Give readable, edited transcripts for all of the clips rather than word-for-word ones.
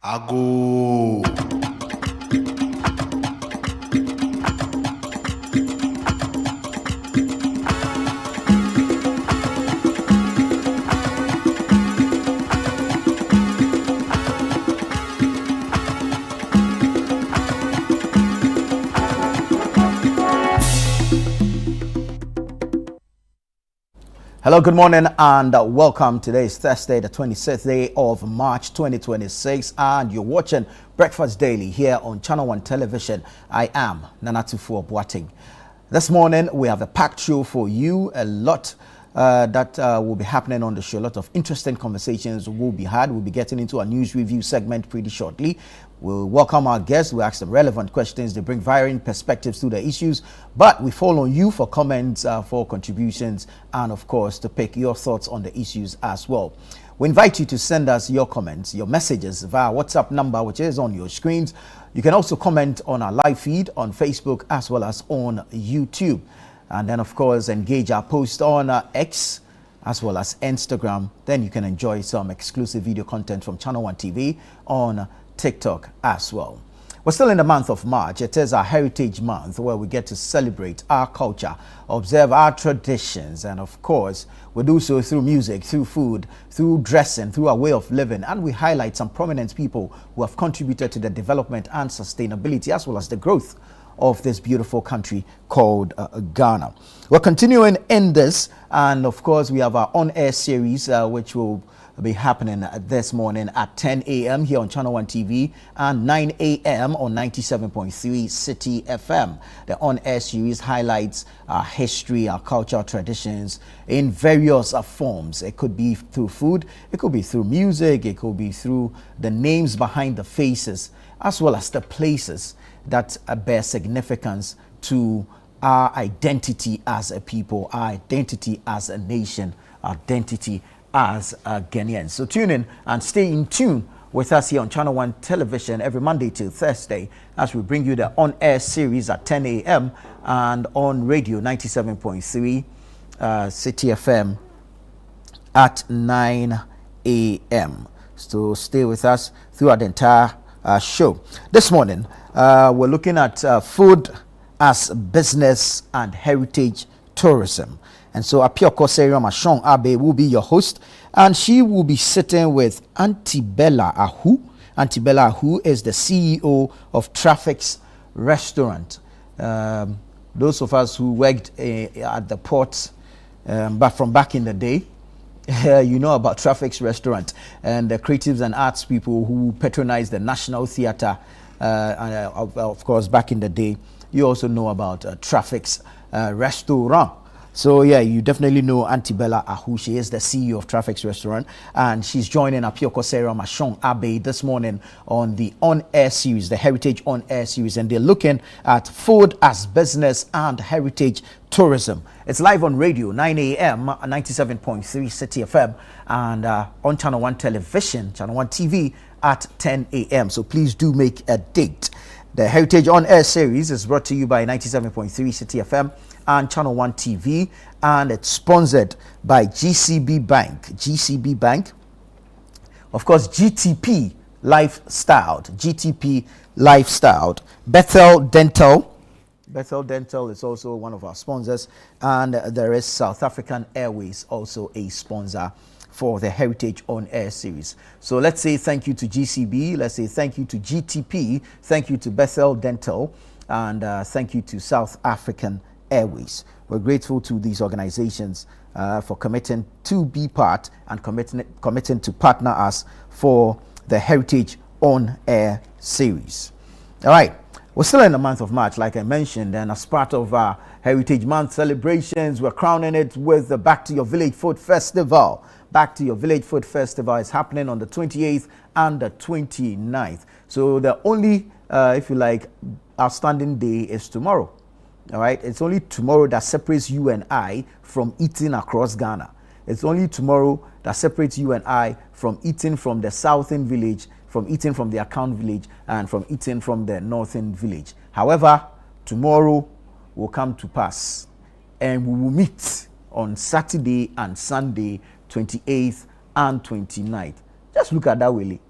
Ago. Hello, good morning, and welcome. Today is Thursday, the 26th day of March 2026, and you're watching Breakfast Daily here on Channel 1 Television. I am Nanatufo Boateng. This morning, we have a packed show for you, a lot that will be happening on the show. A lot of interesting conversations will be had. We'll be getting into a news review segment pretty shortly. We'll welcome our guests. We'll ask them relevant questions. They bring varying perspectives to the issues, but we call on you for comments, for contributions, and of course to pick your thoughts on the issues as well. We invite you to send us your comments, your messages via WhatsApp number, which is on your screens. You can also comment on our live feed on Facebook as well as on YouTube. And then, of course, engage our post on X as well as Instagram. Then you can enjoy some exclusive video content from Channel 1 TV on TikTok as well. We're still in the month of March. It is our Heritage Month, where we get to celebrate our culture, observe our traditions, and of course, we do so through music, through food, through dressing, through our way of living, and we highlight some prominent people who have contributed to the development and sustainability as well as the growth of this beautiful country called Ghana. We're continuing in this, and of course we have our on-air series which will be happening this morning at 10 a.m. here on Channel 1 TV and 9 a.m. on 97.3 City FM. The on-air series highlights our history, our cultural traditions in various forms. It could be through food, it could be through music, it could be through the names behind the faces, as well as the places that bear significance to our identity as a people, our identity as a nation, our identity as Ghanaians. So tune in and stay in tune with us here on Channel 1 Television every Monday till Thursday as we bring you the on-air series at 10 a.m. and on radio 97.3 City FM at 9 a.m. So stay with us throughout the entire show. This morning, we're looking at food as business and heritage tourism. And so Apioko Seria Mashon Abe will be your host, and she will be sitting with Auntie Bella Ahu. Auntie Bella Ahu is the CEO of Traffic's Restaurant. Those of us who worked at the port, but from back in the day, you know about Traffic's Restaurant and the creatives and arts people who patronized the National Theatre, of course, back in the day. You also know about Traffic's Restaurant. So yeah, you definitely know Auntie Bella Ahu. She is the CEO of Traffic's Restaurant, and she's joining Apioko Sarah Mashon Abe this morning on the on-air series, the Heritage on-air series, and they're looking at food as business and heritage tourism. It's live on radio, 9 a.m., 97.3 City FM, and on Channel 1 Television, Channel 1 TV at 10 a.m. So please do make a date. The Heritage on-air series is brought to you by 97.3 City FM and Channel 1 TV, and it's sponsored by GCB Bank. GCB Bank, of course, GTP Lifestyle, GTP Lifestyle, Bethel Dental. Bethel Dental is also one of our sponsors, and there is South African Airways, also a sponsor for the Heritage on Air series. So let's say thank you to GCB, let's say thank you to GTP, thank you to Bethel Dental, and thank you to South African Airways. We're grateful to these organizations for committing to be part and committing to partner us for the Heritage on Air series. All right, we're still in the month of March, like I mentioned, and as part of our Heritage Month celebrations, we're crowning it with the Back to Your Village Food Festival. Back to Your Village Food Festival is happening on the 28th and the 29th. So the only, if you like, outstanding day is tomorrow. All right, it's only tomorrow that separates you and I from eating across Ghana. It's only tomorrow that separates you and I from eating from the southern village, from eating from the Account village, and from eating from the northern village. However, tomorrow will come to pass, and we will meet on Saturday and Sunday, 28th and 29th. Just look at that, Willie.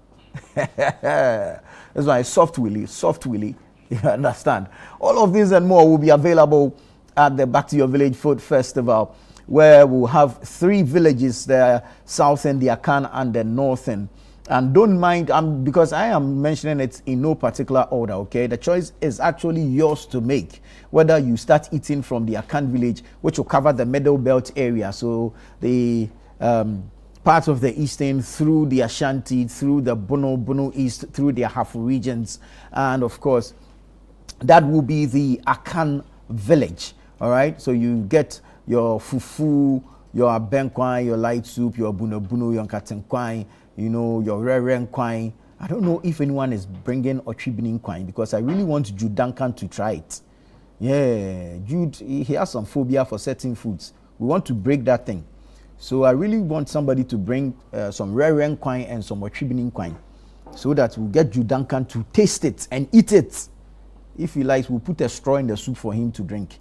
That's why soft willy, soft willy. You understand? All of these and more will be available at the Back to Your Village Food Festival, where we'll have 3 villages there, southern, the Akan, and the northern. And don't mind, because I am mentioning it in no particular order, okay? The choice is actually yours to make. Whether you start eating from the Akan village, which will cover the Middle Belt area, so the part of the eastern, through the Ashanti, through the Bono East, through the Ahafu regions, and of course, that will be the Akan village, all right? So you get your fufu, your abenkwai, your light soup, your buno, your nkatenkwai, you know, your rare kwai. I don't know if anyone is bringing Otribinin kwai, because I really want Jude Duncan to try it. Yeah, Jude, he has some phobia for certain foods. We want to break that thing. So I really want somebody to bring some rare kwai and some Otribinin kwai, so that we'll get Jude Duncan to taste it and eat it. If he likes, we'll put a straw in the soup for him to drink.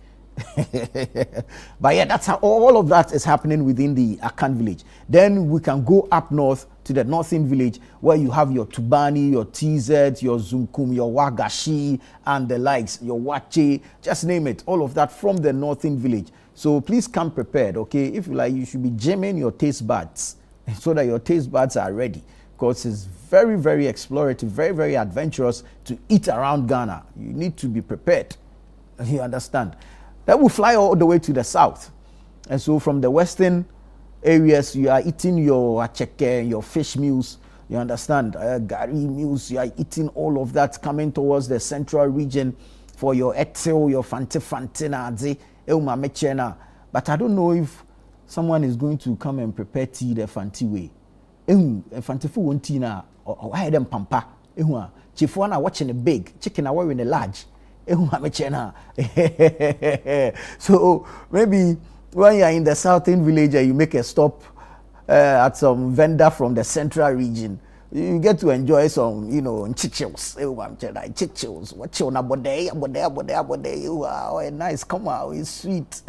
But yeah, that's how all of that is happening within the Akan village. Then we can go up north to the northern village, where you have your Tubani, your TZ, your Zunkum, your Wagashi, and the likes, your Wache, just name it, all of that from the northern village. So please come prepared, okay? If you like, you should be jamming your taste buds so that your taste buds are ready, because it's very, very explorative, very, very adventurous to eat around Ghana. You need to be prepared. You understand? That will fly all the way to the south. And so from the western areas, you are eating your acheke, your fish meals, you understand, gari meals, you are eating all of that, coming towards the central region for your etel, your fante, but I don't know if someone is going to come and prepare tea the fanti way. Fante fu won tea na why them pampa. Chifu na watching a big, chicken away in a large. So maybe when you are in the southern village and you make a stop at some vendor from the central region, you get to enjoy some, you know, chichos. Chichos, what you na bode, wow, nice, come on, it's sweet.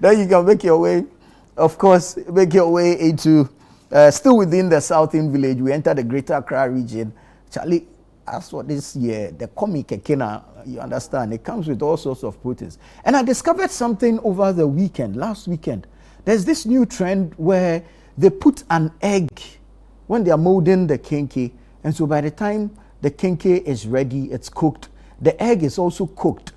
Then you can make your way, of course, make your way into still within the southern village. We enter the Greater Accra region. Charlie, as for this year, the comic kekena, you understand, it comes with all sorts of proteins. And I discovered something over the weekend, last weekend. There's this new trend where they put an egg when they are molding the kenke. And so by the time the kenke is ready, it's cooked, the egg is also cooked.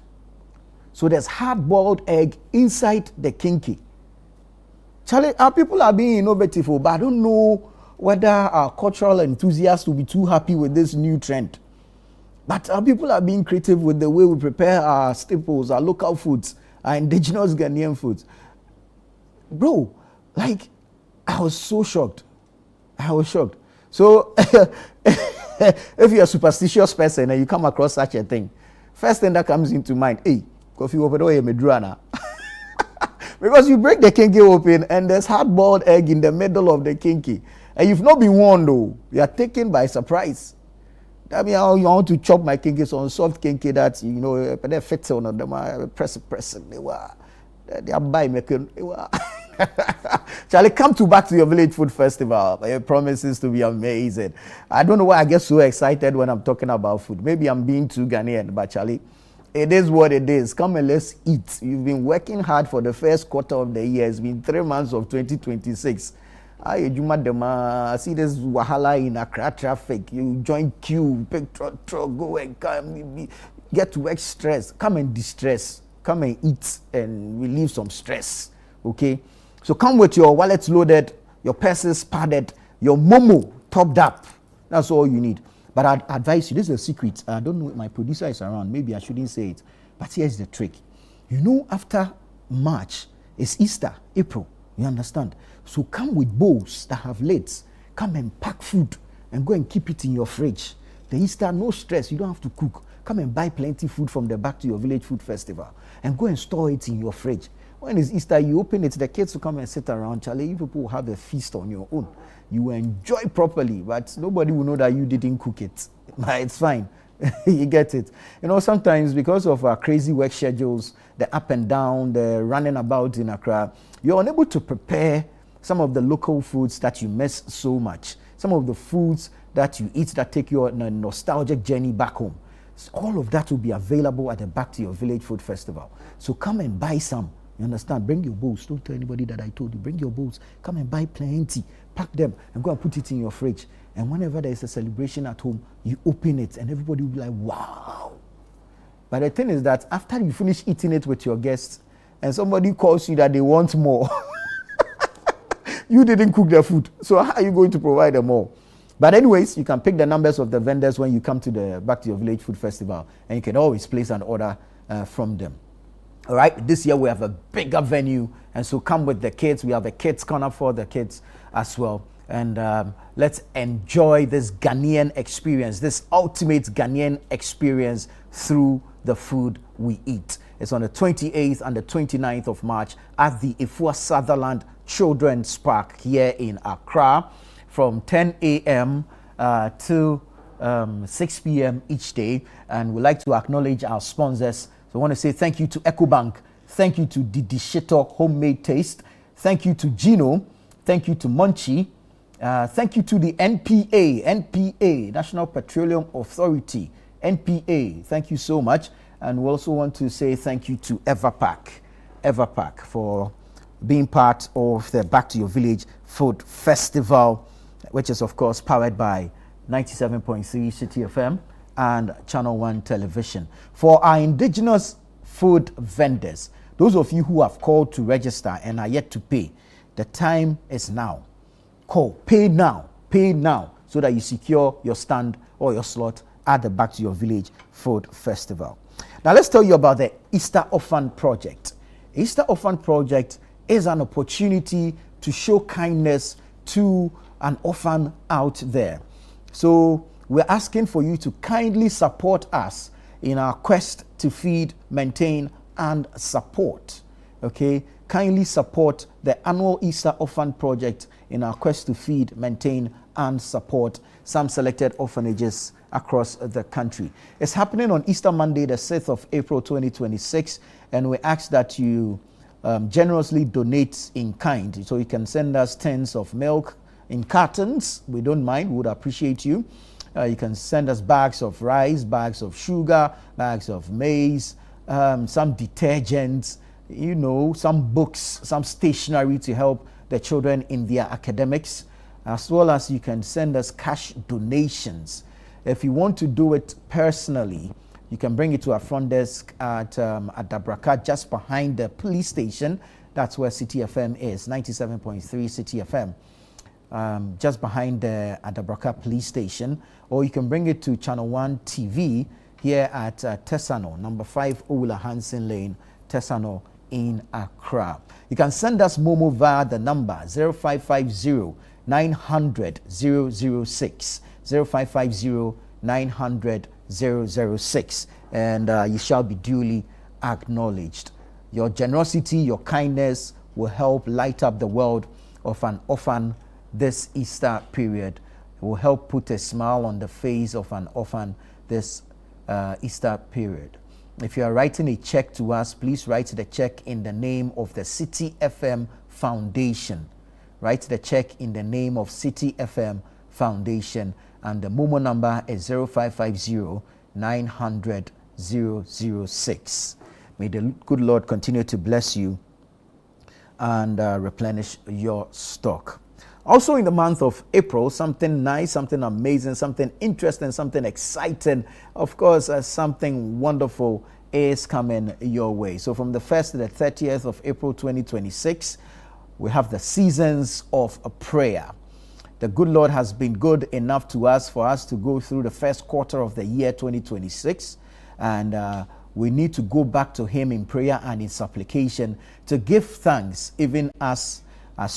So there's hard-boiled egg inside the kenke. Charlie, our people are being innovative, but I don't know whether our cultural enthusiasts will be too happy with this new trend. But our people are being creative with the way we prepare our staples, our local foods, our indigenous Ghanaian foods. Bro, like, I was so shocked. So, if you're a superstitious person and you come across such a thing, first thing that comes into mind, hey, coffee open medruana. Because you break the kinky open and there's hard-boiled egg in the middle of the kinky. And you've not been warned though. You are taken by surprise. That means you want to chop my kinky on soft kinky that, you know, they fit on them, press. They are by making. Shall I come back to your village food festival? It promises to be amazing. I don't know why I get so excited when I'm talking about food. Maybe I'm being too Ghanaian, but Charlie, it is what it is. Come and let's eat. You've been working hard for the first quarter of the year. It's been 3 months of 2026. I see this wahala in Accra traffic. You join queue, pick truck, go and come, get to work stress. Come and distress. Come and eat and relieve some stress. Okay? So come with your wallets loaded, your purses padded, your momo topped up. That's all you need. But I'd advise you, this is a secret. I don't know if my producer is around. Maybe I shouldn't say it. But here's the trick. You know, after March, it's Easter, April. You understand? So come with bowls that have lids. Come and pack food and go and keep it in your fridge. The Easter, no stress. You don't have to cook. Come and buy plenty food from the Back to Your Village Food Festival and go and store it in your fridge. When it's Easter, you open it, the kids will come and sit around. Charlie, you people will have a feast on your own. You will enjoy properly, but nobody will know that you didn't cook it. It's fine. You get it. You know, sometimes because of our crazy work schedules, the up and down, the running about in Accra, you're unable to prepare some of the local foods that you miss so much. Some of the foods that you eat that take you on a nostalgic journey back home. So all of that will be available at the Back to Your Village Food Festival. So come and buy some. You understand? Bring your bowls. Don't tell anybody that I told you. Bring your bowls. Come and buy plenty. Pack them and go and put it in your fridge. And whenever there is a celebration at home, you open it and everybody will be like, wow. But the thing is that after you finish eating it with your guests and somebody calls you that they want more, you didn't cook their food. So how are you going to provide them more? But anyways, you can pick the numbers of the vendors when you come to the Back to Your Village Food Festival, and you can always place an order from them. All right, this year we have a bigger venue, and so come with the kids. We have a kids corner for the kids as well. And let's enjoy this Ghanaian experience, this ultimate Ghanaian experience through the food we eat. It's on the 28th and the 29th of March at the Ifua Sutherland Children's Park here in Accra from 10 a.m. to 6 p.m. each day. And we'd like to acknowledge our sponsors. So I want to say thank you to EcoBank. Thank you to Didi Shito Homemade Taste. Thank you to Gino. Thank you to Munchie. Thank you to the NPA, National Petroleum Authority. NPA, thank you so much. And we also want to say thank you to Everpack for being part of the Back to Your Village Food Festival, which is of course powered by 97.3 City FM and Channel 1 Television. For our indigenous food vendors, those of you who have called to register and are yet to pay, the time is now. Call, pay now, so that you secure your stand or your slot at the Back to Your Village Food Festival. Now let's tell you about the Easter Orphan Project. Easter Orphan Project is an opportunity to show kindness to an orphan out there. So we're asking for you to kindly support us in our quest to feed, maintain, and support. Okay, kindly support the annual Easter Orphan Project in our quest to feed, maintain, and support some selected orphanages across the country. It's happening on Easter Monday, the 6th of April 2026, and we ask that you generously donate in kind. So you can send us tins of milk in cartons. We don't mind. We would appreciate you. You can send us bags of rice, bags of sugar, bags of maize, some detergents, you know, some books, some stationery to help the children in their academics, as well as you can send us cash donations. If you want to do it personally, you can bring it to our front desk at Dabraka, just behind the police station. That's where City FM is, 97.3 City FM. Just behind the Dabraka police station, or you can bring it to Channel 1 TV here at Tessano, number 5 Ola Hansen Lane, Tessano in Accra. You can send us Momo via the number 0550 900 006, 0550 900 006, and you shall be duly acknowledged. Your generosity, your kindness will help light up the world of an orphan this Easter period. It will help put a smile on the face of an orphan this Easter period. If you are writing a check to us, please write the check in the name of the City FM Foundation. Write the check in the name of City FM Foundation, and the Momo number is 0550 900 006. May the good Lord continue to bless you and replenish your stock. Also in the month of April, something nice, something amazing, something interesting, something exciting, of course, something wonderful is coming your way. So from the 1st to the 30th of April 2026, we have the seasons of prayer. The good Lord has been good enough to us for us to go through the first quarter of the year 2026, and we need to go back to Him in prayer and in supplication to give thanks, even as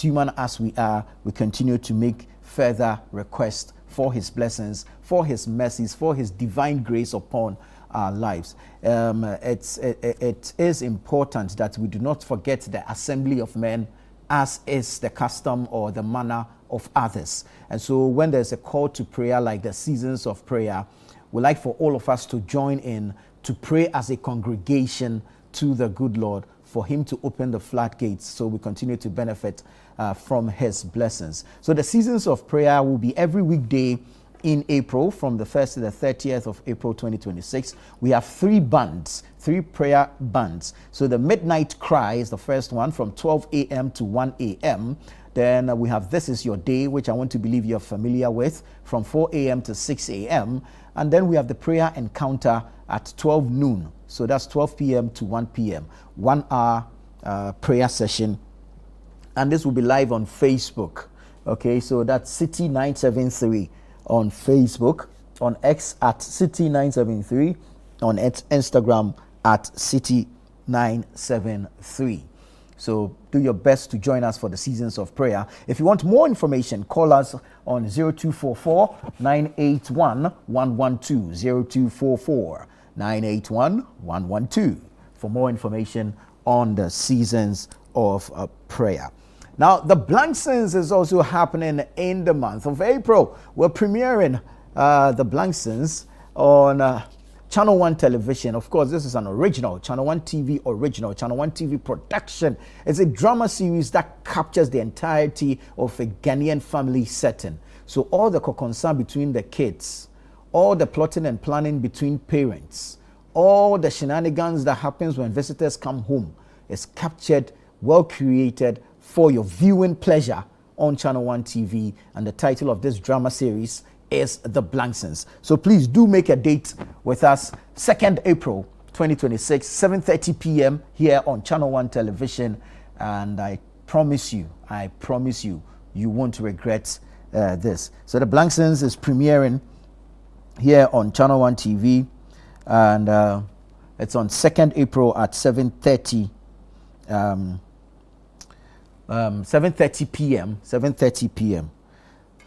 human as we are. We continue to make further requests for His blessings, for His mercies, for His divine grace upon our lives. It is important that we do not forget the assembly of men, as is the custom or the manner of others. And so when there's a call to prayer like the seasons of prayer, we like for all of us to join in to pray as a congregation to the good Lord, for Him to open the floodgates so we continue to benefit from His blessings. So the seasons of prayer will be every weekday in April, from the 1st to the 30th of April 2026, we have 3 bands, 3 prayer bands. So the Midnight Cry is the first one from 12 a.m. to 1 a.m. Then we have This Is Your Day, which I want to believe you're familiar with, from 4 a.m. to 6 a.m. And then we have the Prayer Encounter at 12 noon. So that's 12 p.m. to 1 p.m. 1 hour prayer session. And this will be live on Facebook. Okay, so that's City 973 on Facebook, on X at City 973, on Instagram at City 973. So do your best to join us for the seasons of prayer. If you want more information, call us on 0244 981 112, 0244 981 112 for more information on the seasons of prayer. Now, the Blanksons is also happening in the month of April. We're premiering the Blanksons on Channel 1 television. Of course, this is an original, Channel 1 TV original, Channel 1 TV production. It's a drama series that captures the entirety of a Ghanaian family setting. So all the concern between the kids, all the plotting and planning between parents, all the shenanigans that happens when visitors come home is captured, well created, for your viewing pleasure on Channel 1 TV. And the title of this drama series is The Blanksons. So please do make a date with us, 2nd April 2026, 7:30 p.m. here on Channel 1 television. And I promise you, you won't regret this. So The Blanksons is premiering here on Channel 1 TV. And it's on 2nd April at 7:30 p.m. 7:30 p.m.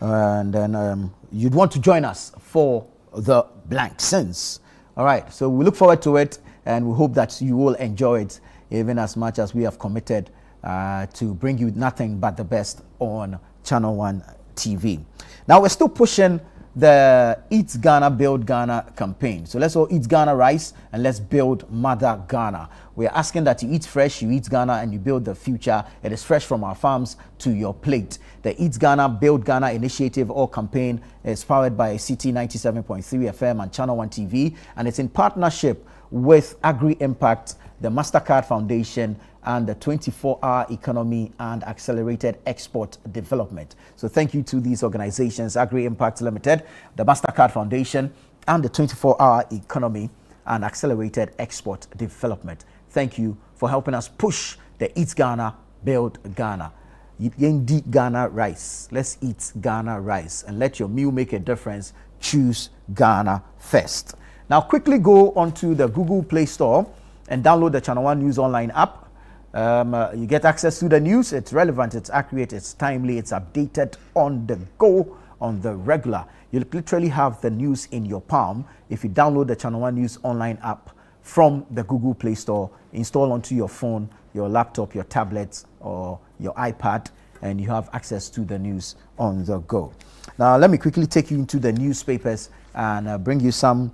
And then you'd want to join us for The Blanksons. All right, so we look forward to it, and we hope that you will enjoy it even as much as we have committed to bring you nothing but the best on Channel 1 TV. Now, we're still pushing the Eat Ghana, Build Ghana campaign. So let's all eat Ghana rice and let's build Mother Ghana. We're asking that you eat fresh, you eat Ghana, and you build the future. It is fresh from our farms to your plate. The Eat Ghana, Build Ghana initiative or campaign is powered by City 97.3 FM and Channel 1 TV, and it's in partnership with Agri Impact, the MasterCard Foundation, and the 24-hour economy and accelerated export development. So thank you to these organizations, Agri Impact Limited, the MasterCard Foundation, and the 24-hour economy and accelerated export development. Thank you for helping us push the Eat Ghana, Build Ghana. Eat Ghana rice. Let's eat Ghana rice and let your meal make a difference. Choose Ghana first. Now quickly go onto the Google Play Store and download the Channel 1 News Online app. You get access to the news. It's relevant, it's accurate, it's timely, it's updated on the go, on the regular. You literally have the news in your palm if you download the Channel 1 News Online app from the Google Play Store, install onto your phone, your laptop, your tablet, or your iPad, and you have access to the news on the go. Now, let me quickly take you into the newspapers and bring you some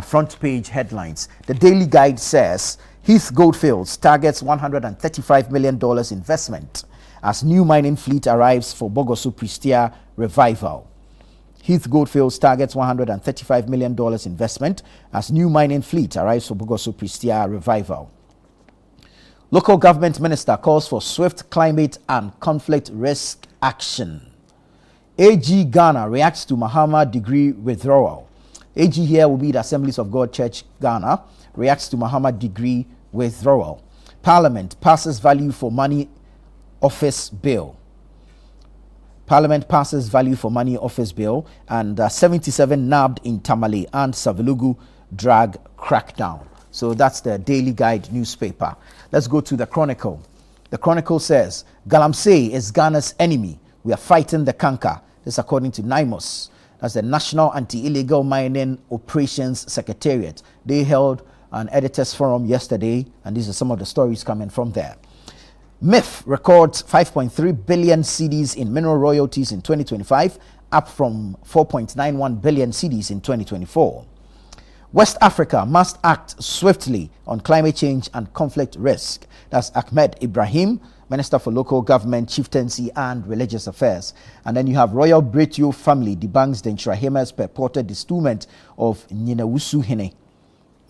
front page headlines. The Daily Guide says, Heath Goldfields targets $135 million investment as new mining fleet arrives for Bogoso Prestea revival. Heath Goldfields targets $135 million investment as new mining fleet arrives for Bogoso Prestea revival. Local government minister calls for swift climate and conflict risk action. AG Ghana reacts to Mahama degree withdrawal. AG here will be the Assemblies of God Church Ghana reacts to Mahama degree withdrawal. Parliament passes value for money office bill. Parliament passes value for money office bill, and 77 nabbed in Tamale and Savelugu drag crackdown. So that's the Daily Guide newspaper. Let's go to the Chronicle. The Chronicle says, Galamsey is Ghana's enemy. We are fighting the canker. This according to NIMOS. That's the National Anti-Illegal Mining Operations Secretariat. They held an editors forum yesterday, and these are some of the stories coming from there. MIF records 5.3 billion cedis in mineral royalties in 2025, up from 4.91 billion cedis in 2024. West Africa must act swiftly on climate change and conflict risk. That's Ahmed Ibrahim Minister for Local Government, Chieftaincy and Religious Affairs. And then you have Royal Bretio family debunks the Nchirahima's purported bestowment of Ninawusu Hene.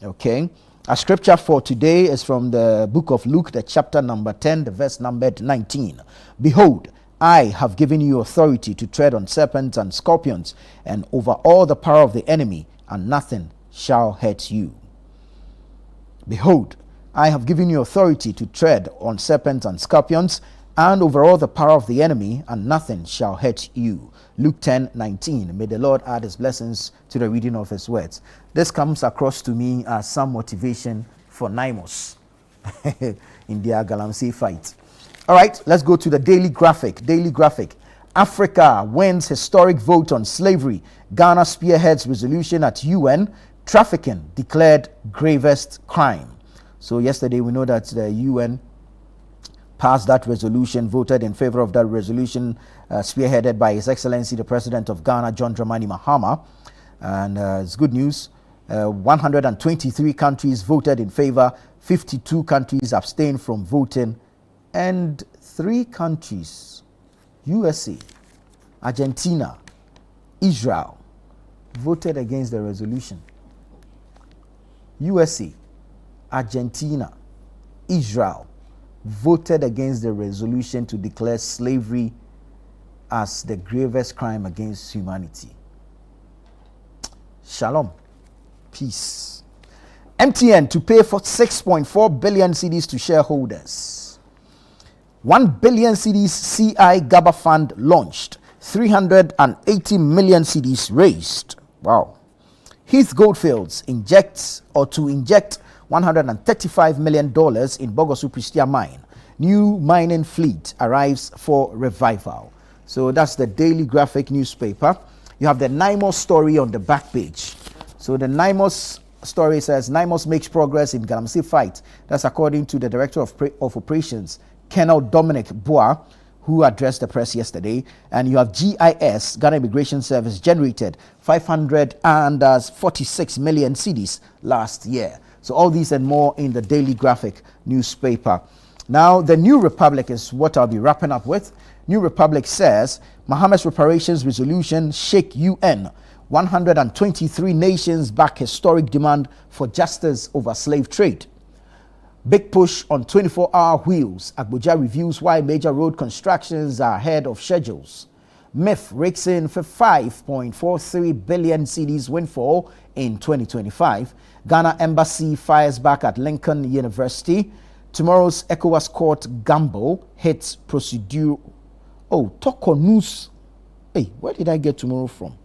Okay. Our scripture for today is from the book of Luke, the chapter number 10, the verse numbered 19. Behold, I have given you authority to tread on serpents and scorpions and over all the power of the enemy, and nothing shall hurt you. Behold, I have given you authority to tread on serpents and scorpions and over all the power of the enemy, and nothing shall hurt you. Luke 10:19. May the Lord add his blessings to the reading of his words. This comes across to me as some motivation for Naimos in their Galamsey fight. All right, let's go to the daily graphic. Daily graphic. Africa wins historic vote on slavery. Ghana spearheads resolution at UN. Trafficking declared gravest crime. So yesterday we know that the UN passed that resolution, voted in favor of that resolution, spearheaded by His Excellency the President of Ghana, John Dramani Mahama. And it's good news. 123 countries voted in favor, 52 countries abstained from voting, and 3 countries, USA, Argentina, Israel, voted against the resolution. USA, Argentina, Israel voted against the resolution to declare slavery as the gravest crime against humanity. Shalom. Peace. MTN to pay for 6.4 billion cedis to shareholders. 1 billion cedis CI GABA fund launched. 380 million cedis raised. Wow. Heath Goldfields injects $135 million in Bogosu Pristia mine. New mining fleet arrives for revival. So that's the Daily Graphic newspaper. You have the Naimos story on the back page. So the Naimos story says Naimos makes progress in Galamsey fight. That's according to the Director of Operations, Colonel Dominic Bois, who addressed the press yesterday. And you have GIS, Ghana Immigration Service, generated 546 million cedis last year. So all these and more in the Daily Graphic newspaper. Now, the New Republic is what I'll be wrapping up with. New Republic says, Mohammed's reparations resolution shake UN. 123 nations back historic demand for justice over slave trade. Big push on 24-hour wheels. Abuja reviews why major road constructions are ahead of schedules. MIF rakes in for 5.43 billion cedis windfall in 2025. Ghana Embassy fires back at Lincoln University. Tomorrow's ECOWAS court gamble hits procedure. Oh, Toko News. Hey, where did I get tomorrow from?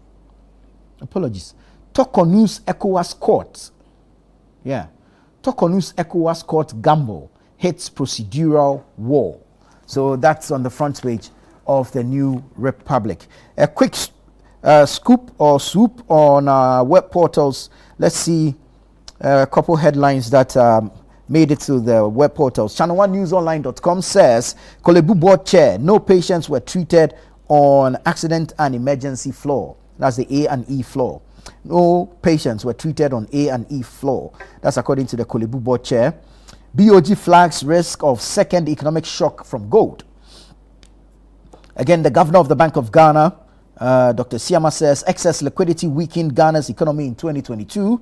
Apologies. Toko News ECOWAS court. Yeah. Toko News ECOWAS court gamble hits procedural war. So that's on the front page of the New Republic. A quick scoop or swoop on web portals. Let's see a couple headlines that made it to the web portals. Channel1newsonline.com says, Kolebu board chair, no patients were treated on accident and emergency floor. That's the A&E floor. No patients were treated on A&E floor. That's according to the Kolebu board chair. BOG flags risk of second economic shock from gold. Again, the governor of the Bank of Ghana, Dr. Siama, says excess liquidity weakened Ghana's economy in 2022.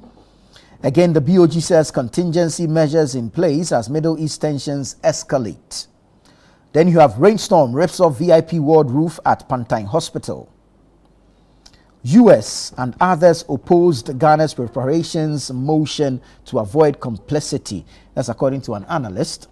Again, the BOG says contingency measures in place as Middle East tensions escalate. Then you have rainstorm rips off VIP ward roof at Pantine Hospital. US and others opposed Ghana's reparations motion to avoid complicity. That's according to an analyst.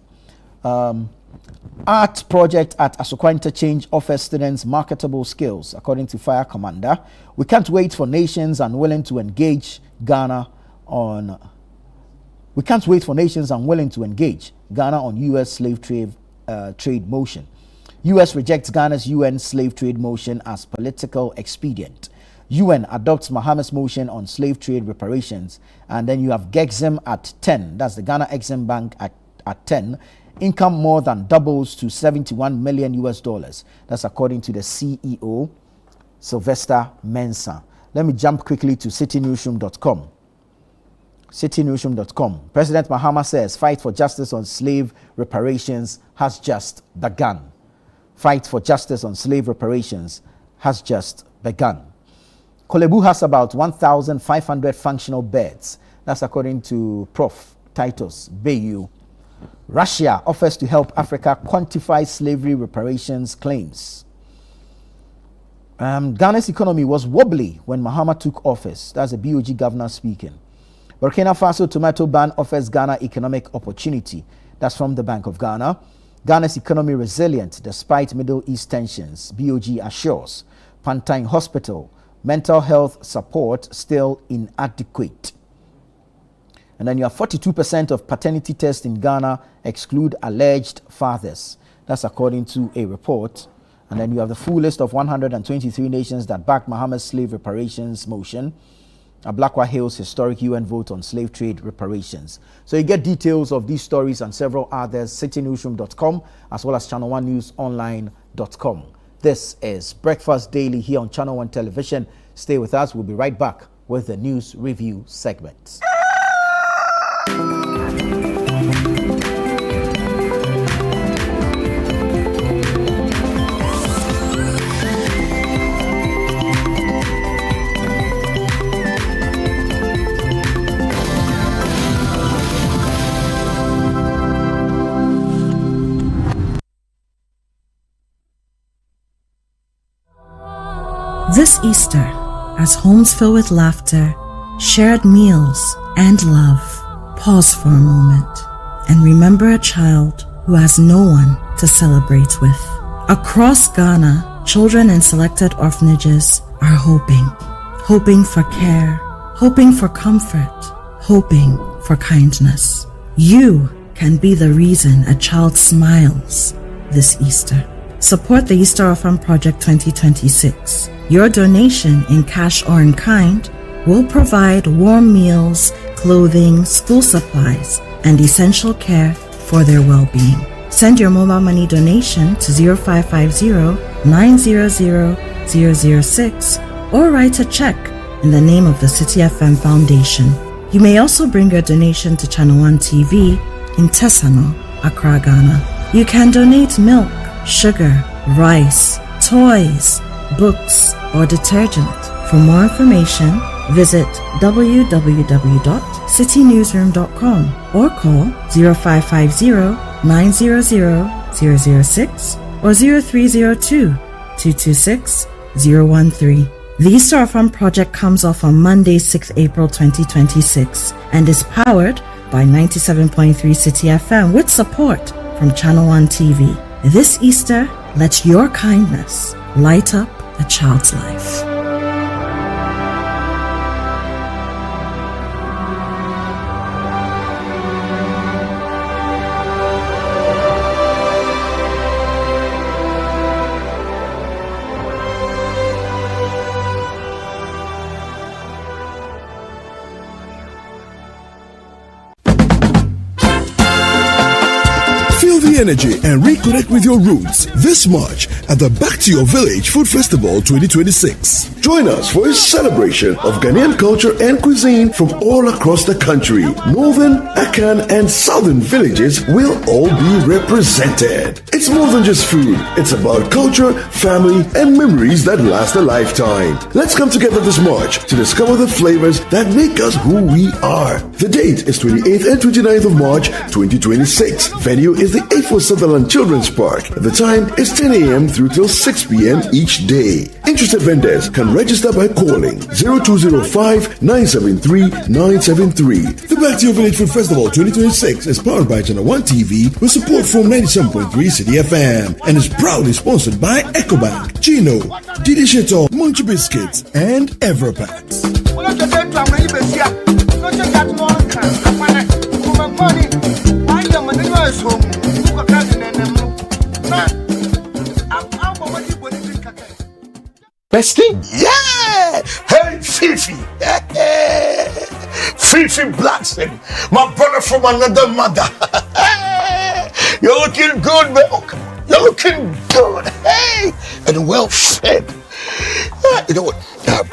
Art project at Asokwa Interchange offers students marketable skills, according to Fire Commander. We can't wait for nations unwilling to engage Ghana on. We can't wait for nations unwilling to engage Ghana on U.S. slave trade motion. U.S. rejects Ghana's UN slave trade motion as political expedient. UN adopts Mohammed's motion on slave trade reparations. And then you have Gexim at 10. That's the Ghana Exim Bank at 10. Income more than doubles to 71 million US dollars. That's according to the CEO, Sylvester Mensah. Let me jump quickly to citynewsroom.com. citynewsroom.com. President Mahama says fight for justice on slave reparations has just begun. Fight for justice on slave reparations has just begun. Kolebu has about 1,500 functional beds. That's according to Prof. Titus Bayu. Russia offers to help Africa quantify slavery reparations claims. Ghana's economy was wobbly when Mahama took office. That's a BOG governor speaking. Burkina Faso tomato ban offers Ghana economic opportunity. That's from the Bank of Ghana. Ghana's economy resilient despite Middle East tensions, BOG assures. Pantine Hospital, mental health support still inadequate. And then you have 42% of paternity tests in Ghana exclude alleged fathers. That's according to a report. And then you have the full list of 123 nations that backed Mahama's slave reparations motion. A Blackwell Hills historic UN vote on slave trade reparations. So you get details of these stories and several others, citynewsroom.com, as well as channel1newsonline.com. This is Breakfast Daily here on Channel 1 Television. Stay with us. We'll be right back with the news review segment. This Easter, as homes fill with laughter, shared meals, and love, pause for a moment and remember a child who has no one to celebrate with. Across Ghana, children in selected orphanages are hoping for care, hoping for comfort, hoping for kindness. You can be the reason a child smiles this Easter. Support the Easter Orphan Project 2026. Your donation in cash or in kind will provide warm meals, clothing, school supplies, and essential care for their well-being. Send your mobile money donation to 0550-900-006 or write a check in the name of the City FM Foundation. You may also bring your donation to Channel 1 TV in Tesano, Accra, Ghana. You can donate milk, sugar, rice, toys, books, or detergent. For more information, visit www.citynewsroom.com or call 0550-900-006 or 0302-226-013. The Easter Orphan Project comes off on Monday, 6 April 2026 and is powered by 97.3 City FM with support from Channel 1 TV. This Easter, let your kindness light up a child's life. Energy and reconnect with your roots this March at the Back to Your Village Food Festival 2026. Join us for a celebration of Ghanaian culture and cuisine from all across the country. Northern, Akan, and Southern villages will all be represented. It's more than just food. It's about culture, family, and memories that last a lifetime. Let's come together this March to discover the flavors that make us who we are. The date is 28th and 29th of March 2026. Venue is the 8th for Sutherland Children's Park. The time is 10 a.m. through till 6 p.m. each day. Interested vendors can register by calling 0205-973-973. The Back to Your Village Food Festival 2026 is powered by Channel 1 TV with support from 97.3 City FM and is proudly sponsored by EcoBank, Gino, Didi Sheto, Munch Biscuits, and Everpat. Bestie? Yeah! Hey, Fifi! Fifi Blackson, my brother from another mother. You're looking good, man. Oh, come on. You're looking good. Hey! And well fed. You know what?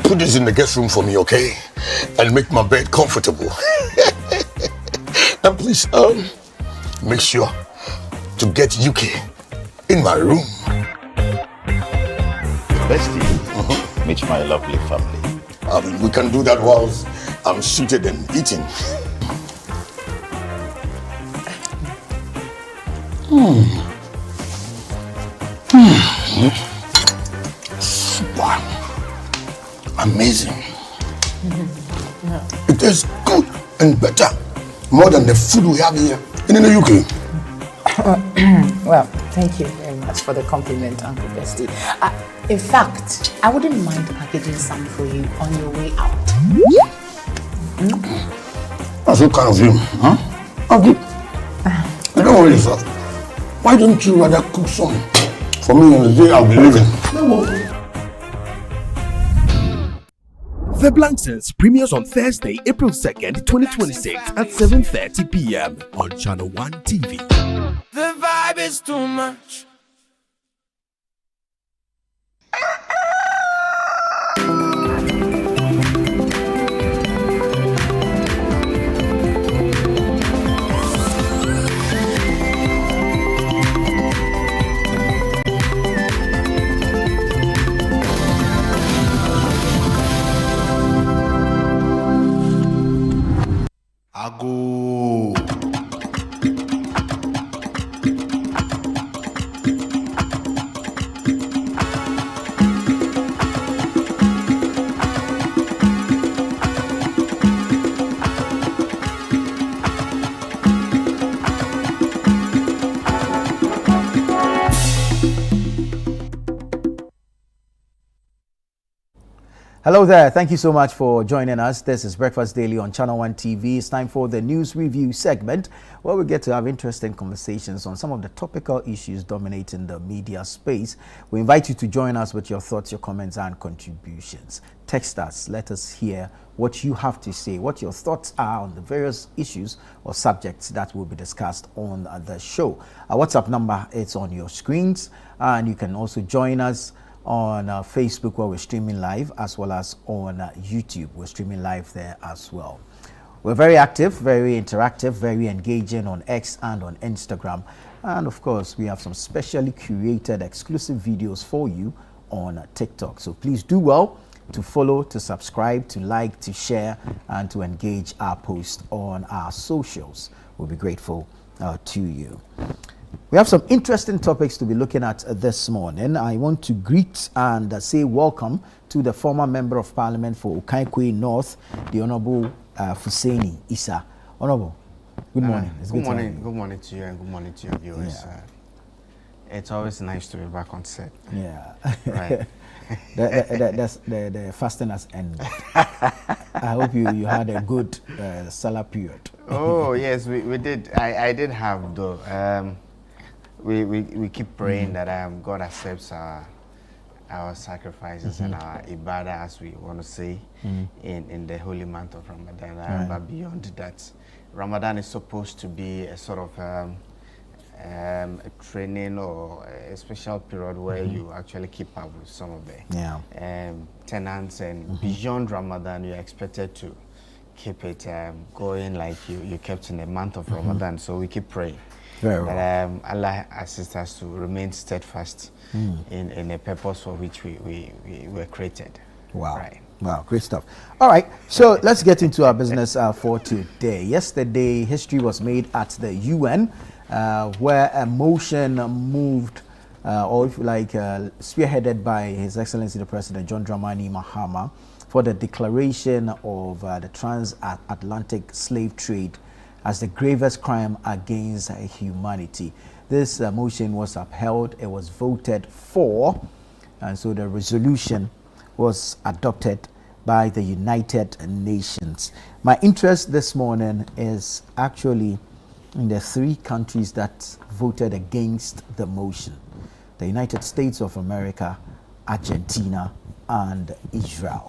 Put this in the guest room for me, okay? And make my bed comfortable. And please, make sure to get UK in my room. Bestie, meet my lovely family. We can do that whilst I'm seated and eating. Wow. Amazing. It is good and better, more than the food we have here in the UK. Well, thank you very much for the compliment, Uncle Bestie. In fact, I wouldn't mind packaging some for you on your way out. That's so kind of you, huh? Okay. I don't worry, sir. Why don't you rather cook some for me on the day I'll be leaving? The Blankstons premieres on Thursday, April 2nd, 2026 at 7:30 p.m. on Channel 1 TV. The vibe is too much. Ago. Hello there. Thank you so much for joining us. This is Breakfast Daily on Channel 1 TV. It's time for the news review segment where we get to have interesting conversations on some of the topical issues dominating the media space. We invite you to join us with your thoughts, your comments and contributions. Text us. Let us hear what you have to say, what your thoughts are on the various issues or subjects that will be discussed on the show. Our WhatsApp number is on your screens, and you can also join us on Facebook where we're streaming live, as well as on YouTube. We're streaming live there as well. We're very active, very interactive, very engaging on X and on Instagram. And of course, we have some specially curated exclusive videos for you on TikTok. So please do well to follow, to subscribe, to like, to share, and to engage our posts on our socials. We'll be grateful to you. We have some interesting topics to be looking at this morning. I want to greet and say welcome to the former Member of Parliament for Okaikwe North, the Honorable Fuseni Issa. Honorable, good morning. Good morning. Good morning to you and good morning to your viewers. Yeah. It's always nice to be back on set. Yeah. Right. The fasting has ended. I hope you had a good Salah period. Oh, yes, we did. I did have, though. We keep praying that God accepts our sacrifices and our ibadah, as we want to say, in the holy month of Ramadan. Right. But beyond that, Ramadan is supposed to be a sort of a training or a special period where you actually keep up with some of the tenants, and beyond Ramadan, you're expected to keep it going like you kept in the month of Ramadan. So we keep praying. Very well. That Allah assists us to remain steadfast in a purpose for which we were created. Wow. Right. Wow, great stuff. All right, so let's get into our business for today. Yesterday, history was made at the UN where a motion moved, or if you like, spearheaded by His Excellency the President John Dramani Mahama, for the declaration of the transatlantic slave trade as the gravest crime against humanity. This motion was upheld. It was voted for, and so the resolution was adopted by the United Nations. My interest this morning is actually in the three countries that voted against the motion: the United States of America, Argentina, and Israel.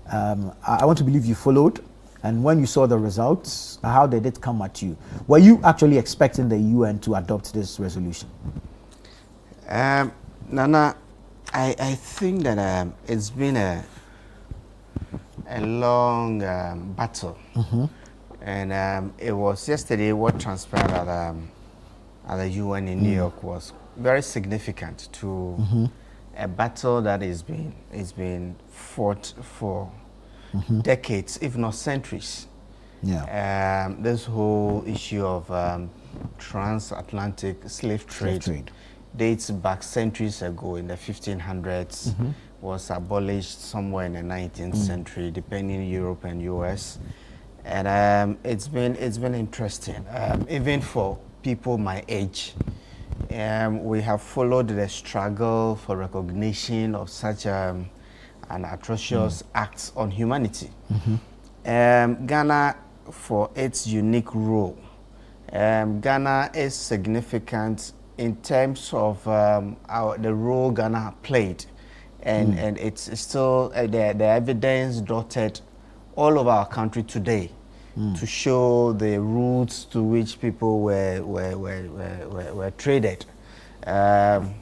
I want to believe you followed. And when you saw the results, how did it come at you? Were you actually expecting the UN to adopt this resolution? Nana, I think that it's been a long battle And it was yesterday what transpired at the UN in New York was very significant to a battle that is being fought for decades, if not centuries. Yeah. This whole issue of transatlantic slave trade dates back centuries ago in the 1500s, was abolished somewhere in the 19th century, depending on Europe and US. And it's been interesting, even for people my age. We have followed the struggle for recognition of such an atrocious act on humanity. Ghana, for its unique role, Ghana is significant in terms of the role Ghana played, and it's still the evidence dotted all over our country today to show the routes to which people were traded. The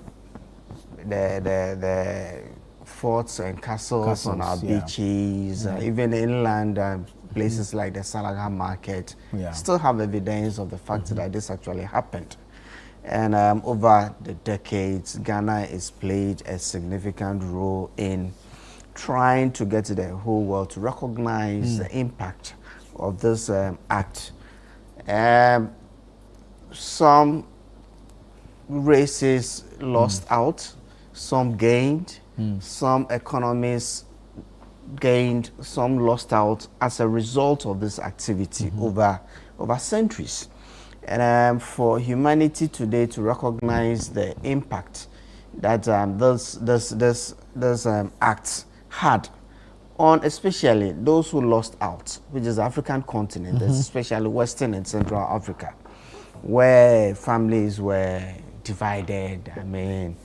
forts and castles on our beaches, even inland places like the Salaga market, still have evidence of the fact that this actually happened. And over the decades, Ghana has played a significant role in trying to get the whole world to recognize the impact of this act. Some races lost out, some gained, some economies gained, some lost out as a result of this activity over centuries. And for humanity today to recognize the impact that this acts had on especially those who lost out, which is the African continent, especially Western and Central Africa, where families were divided. I mean,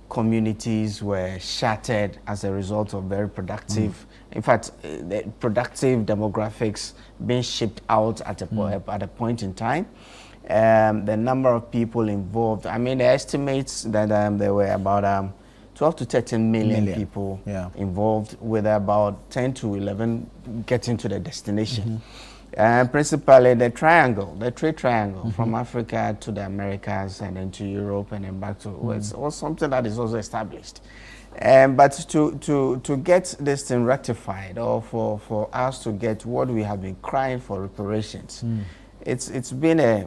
communities were shattered as a result of very productive, in fact, the productive demographics being shipped out at a point in time. The number of people involved, I mean, the estimates that there were about 12 to 13 million people involved, with about 10 to 11 getting to the destination. Principally the trade triangle from Africa to the Americas and then to Europe and then back to West, was something that is also established. But to get this thing rectified, or for us to get what we have been crying for, reparations, it's been a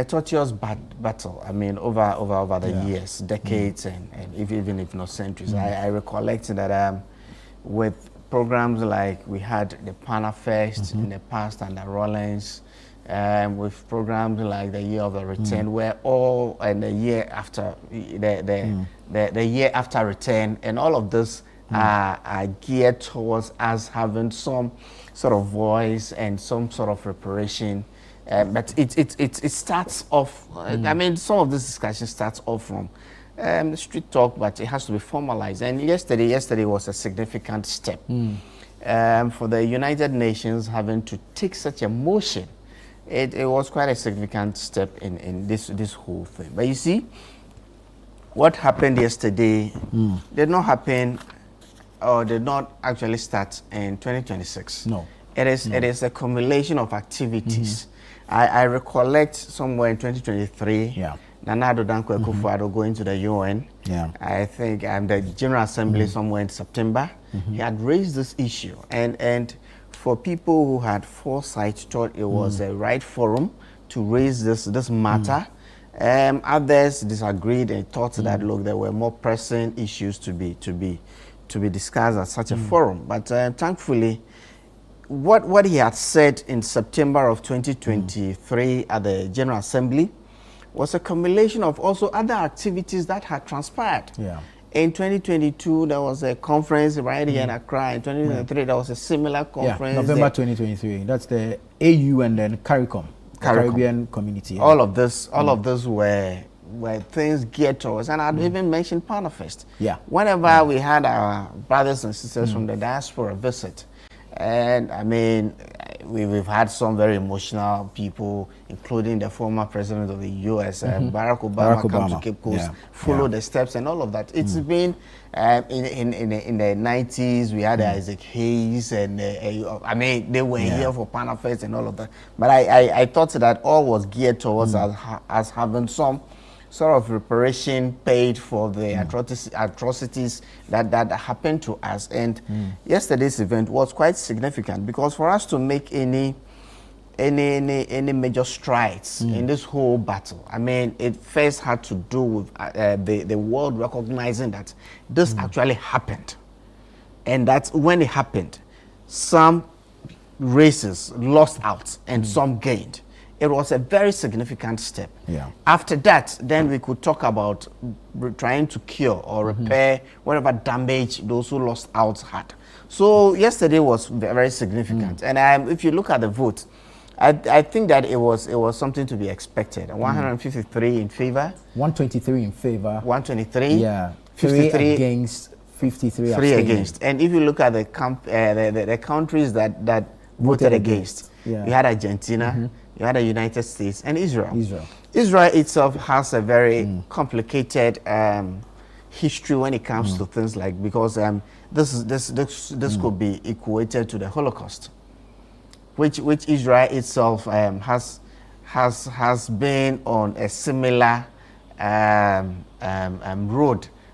tortuous battle. I mean, over the years, decades, and even if not centuries. I recollect that with programs like we had the Pana Fest in the past under Rollins, with programs like the Year of the Return, where all, and the year after the year after return, and all of this are geared towards us having some sort of voice and some sort of reparation. But it starts off. I mean, some of this discussion starts off from street talk, but it has to be formalized. And yesterday was a significant step for the United Nations having to take such a motion. It was quite a significant step in this whole thing. But you see, what happened yesterday did not happen, or did not actually start in 2026. No, it is a accumulation of activities. I recollect somewhere in 2023. Nana Addo Dankwa Akufo-Addo going to the UN. I think the General Assembly somewhere in September. He had raised this issue, and for people who had foresight, thought it was a right forum to raise this matter. Others disagreed and thought that, look, there were more pressing issues to be discussed at such a forum. But thankfully, what he had said in September of 2023 at the General Assembly was a combination of also other activities that had transpired. In 2022, there was a conference right here in Accra. In 2023, there was a similar conference. November 2023. That's the AU and then CARICOM, Caribbean Community. All of this were things geared towards, and I'd even mentioned Panafest. Whenever we had our brothers and sisters from the diaspora visit, and I mean, we've had some very emotional people, including the former president of the U.S., Barack Obama, come to Cape Coast, follow the steps and all of that. It's been in the 90s, we had Isaac Hayes, and I mean, they were here for Pan Affairs and all of that. But I thought that all was geared towards us having some sort of reparation paid for the atrocities that happened to us. And yesterday's event was quite significant, because for us to make any major strides in this whole battle, I mean, it first had to do with the world recognizing that this actually happened, and that when it happened, some races lost out and some gained. It was a very significant step. After that, then we could talk about trying to cure or repair whatever damage those who lost out had. So yesterday was very significant. And if you look at the vote, I think that it was something to be expected. 153 in favor. 123 in favor. 123. Yeah. 53 against. 53 3 against. And if you look at the countries that voted against, you had Argentina, you had the United States, and Israel. Israel itself has a very complicated history when it comes to things like, because this could be equated to the Holocaust, which Israel itself has been on a similar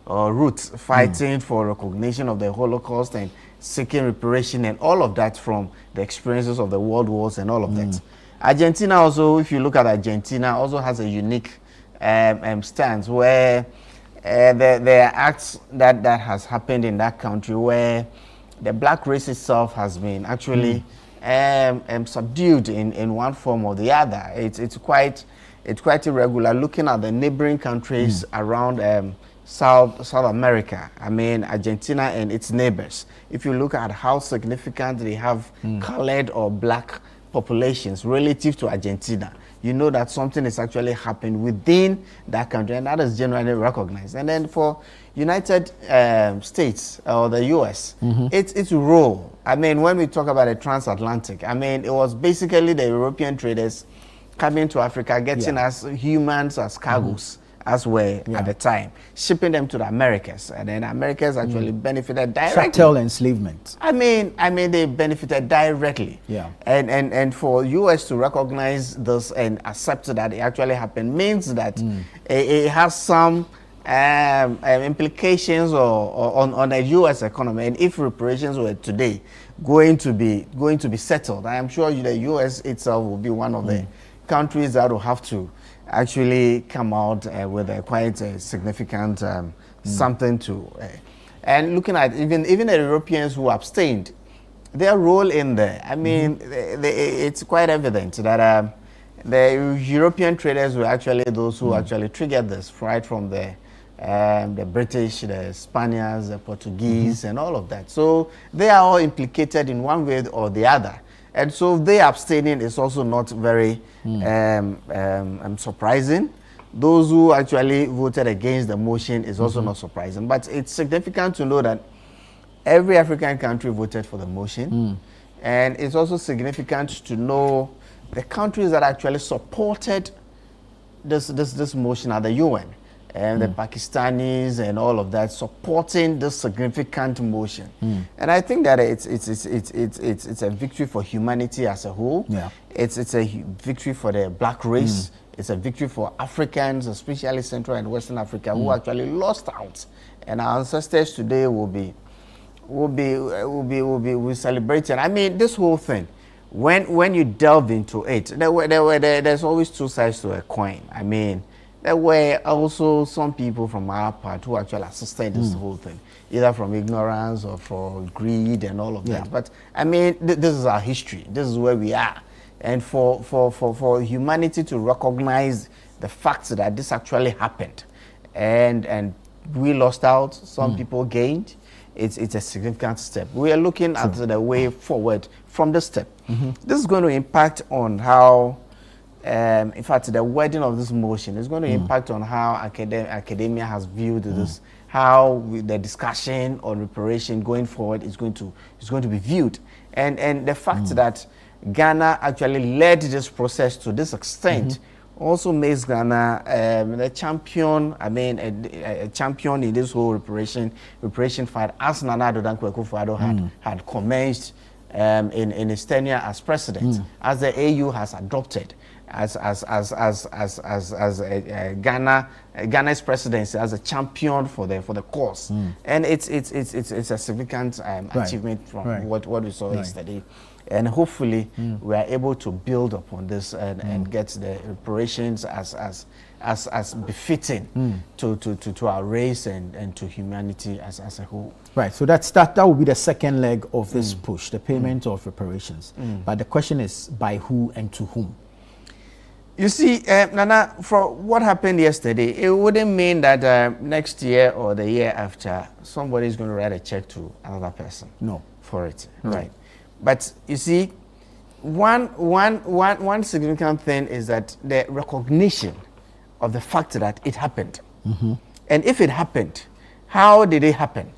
route, fighting for recognition of the Holocaust and seeking reparation and all of that from the experiences of the world wars and all of that. Argentina also, if you look at Argentina, also has a unique stance where there are acts that has happened in that country where the black race itself has been actually subdued in one form or the other. It's quite irregular. Looking at the neighboring countries around South America, I mean Argentina and its neighbors, if you look at how significant they have colored or black populations relative to Argentina, you know that something is actually happening within that country, and that is generally recognized. And then for United States or the US, its role, I mean, when we talk about the transatlantic, I mean, it was basically the European traders coming to Africa, getting us humans as cargoes, as well at the time, shipping them to the Americas, and then Americas actually benefited directly. Chattel enslavement. I mean, they benefited directly. And for US to recognize this and accept that it actually happened means that it has some implications on the US economy. And if reparations were today going to be settled, I am sure the US itself will be one of the countries that will have to actually come out with a quite significant something to and looking at even the Europeans who abstained, their role in there, I mean, it's quite evident that the European traders were actually those who actually triggered this, right from the British, the Spaniards, the Portuguese, and all of that. So they are all implicated in one way or the other. And so they abstaining is also not very surprising. Those who actually voted against the motion is also not surprising. But it's significant to know that every African country voted for the motion. And it's also significant to know the countries that actually supported this motion at the UN. And the Pakistanis and all of that supporting this significant motion, and I think that it's a victory for humanity as a whole. It's a victory for the black race. It's a victory for Africans, especially Central and Western Africa, who actually lost out. And our ancestors today will be celebrating. I mean, this whole thing, when you delve into it, there's always two sides to a coin. I mean, there were also some people from our part who actually assisted this whole thing, either from ignorance or for greed and all of that. But I mean, this is our history. This is where we are. And for humanity to recognize the fact that this actually happened, and we lost out, some people gained, it's a significant step. We are looking at the way forward from this step. This is going to impact on how in fact, the wording of this motion is going to impact on how academia has viewed this, how the discussion on reparation going forward is going to be viewed, and the fact that Ghana actually led this process to this extent also makes Ghana the champion, I mean, a champion in this whole reparation fight, as Nana Addo Dankwa Akufo-Addo had commenced in his tenure as president, as the AU has adopted as Ghana's presidency as a champion for the cause, and it's a significant achievement from what we saw yesterday. And hopefully we are able to build upon this and get the reparations as befitting to our race and to humanity as a whole. Right. So that will be the second leg of this push, the payment of reparations. But the question is, by who and to whom? You see, Nana, for what happened yesterday, it wouldn't mean that next year or the year after somebody is going to write a check to another person. No. For it, right? But you see, one significant thing is that the recognition of the fact that it happened. And if it happened, how did it happen?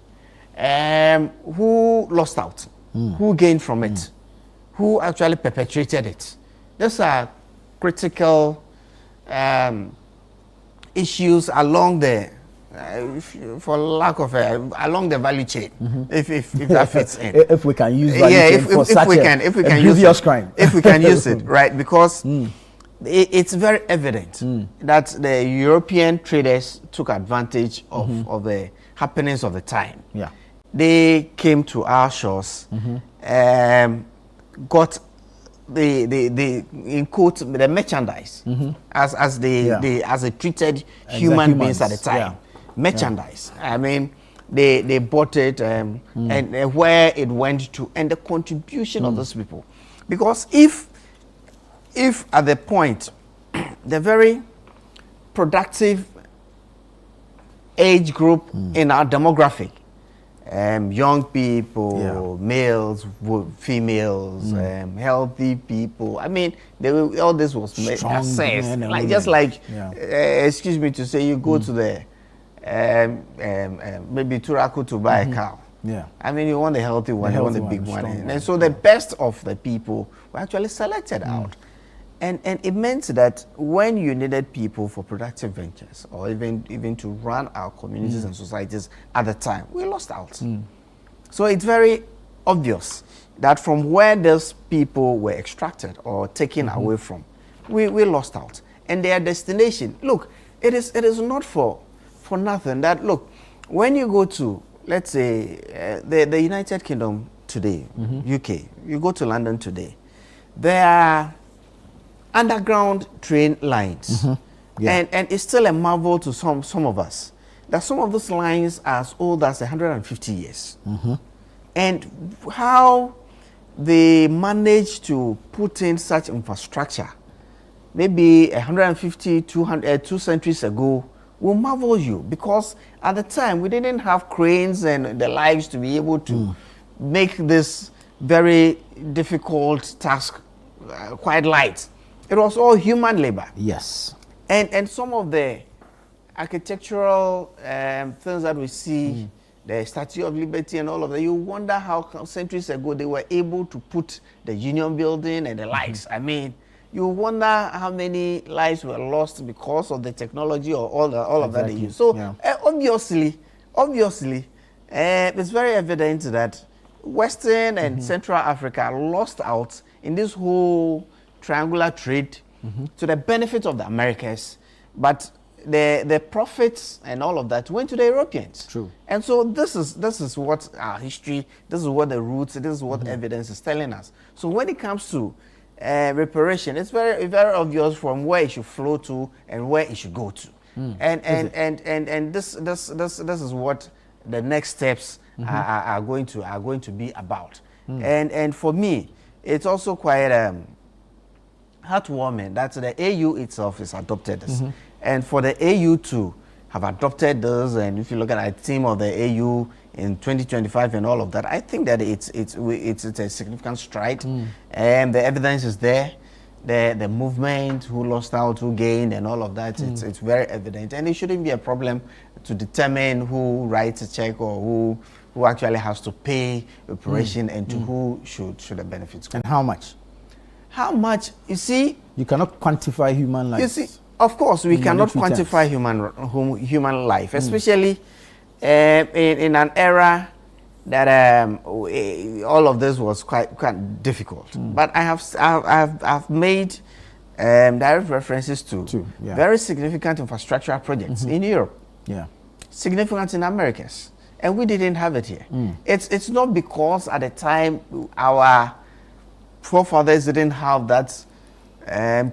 Who lost out? Who gained from it? Who actually perpetrated it? Those are critical issues along the for lack of along the value chain, if that fits in. If we can use value chain for such a grievous crime. If we can use it, right? Because it's very evident that the European traders took advantage of the happenings of the time. Yeah. They came to our shores, got the in quote the merchandise as they treated human beings at the time. Yeah. Merchandise. I mean, they bought it and where it went to and the contribution of those people. Because if at the point the very productive age group in our demographic, young people, males, females, healthy people. I mean, all this was assessed. Like just like, excuse me to say, you go to the maybe Turaku to buy a cow. Yeah. I mean, you want the healthy one, you want the big one. And so the best of the people were actually selected out. And it meant that when you needed people for productive ventures or even to run our communities and societies at the time, we lost out. So it's very obvious that from where those people were extracted or taken away from, we lost out. And their destination, look, it is not for nothing that, look, when you go to, let's say, the United Kingdom today, UK, you go to London today, there are underground train lines. And it's still a marvel to some of us that some of those lines are as old as 150 years. And how they managed to put in such infrastructure, maybe 150, 2 centuries ago, will marvel you, because at the time we didn't have cranes and the lives to be able to make this very difficult task quite light. It was all human labor. Yes. And some of the architectural things that we see, the Statue of Liberty and all of that, you wonder how centuries ago they were able to put the Union Building and the likes. I mean, you wonder how many lives were lost because of the technology or all of that they use. So obviously, it's very evident that Western and Central Africa lost out in this whole triangular trade to the benefit of the Americans, but the profits and all of that went to the Europeans. True. And so this is what our history, this is what the roots, this is what evidence is telling us. So when it comes to reparation, it's very obvious from where it should flow to and where it should go to. And this is what the next steps are going to be about. And for me, it's also quite heartwarming that the AU itself has adopted this. And for the AU to have adopted this, and if you look at the theme of the AU in 2025 and all of that, I think that it's a significant stride. And the evidence is there. The movement, who lost out, who gained, and all of that, it's very evident. And it shouldn't be a problem to determine who writes a check or who actually has to pay reparation and to who should the benefits go. And how much? how much, you see. You cannot quantify human life. You see, of course, we cannot quantify human life, especially in an era that all of this was quite difficult. But I've made direct references to very significant infrastructural projects in Europe, significant in Americas, and we didn't have it here. It's not because at the time our forefathers didn't have that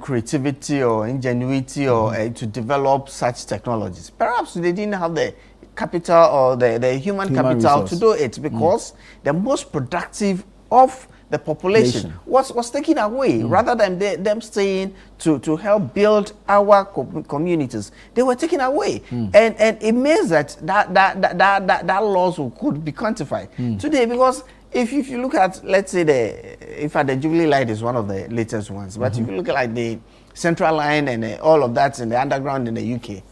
creativity or ingenuity or to develop such technologies. Perhaps they didn't have the capital or the human capital resource to do it, because the most productive of the population was taken away. Rather than them staying to help build our communities, they were taken away. And it means that laws could be quantified today, because if you look at, let's say, the Jubilee line is one of the latest ones, but if you look at like the Central Line and all of that in the underground in the UK,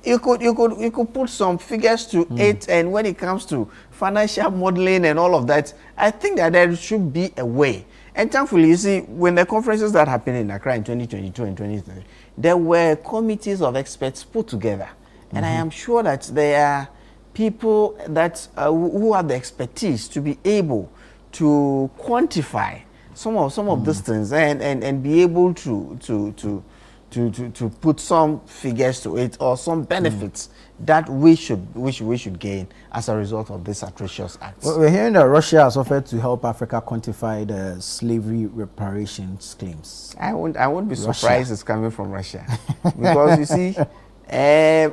you could put some figures to it, and when it comes to financial modeling and all of that, I think that there should be a way. And thankfully, you see, when the conferences that happened in Accra in 2022 and 2023, there were committees of experts put together, and I am sure that there are people that who have the expertise to be able to quantify some of these things and be able to put some figures to it, or some benefits that we should gain as a result of this atrocious act. Well, we're hearing that Russia has offered to help Africa quantify the slavery reparations claims. I won't be surprised it's coming from Russia, because you see,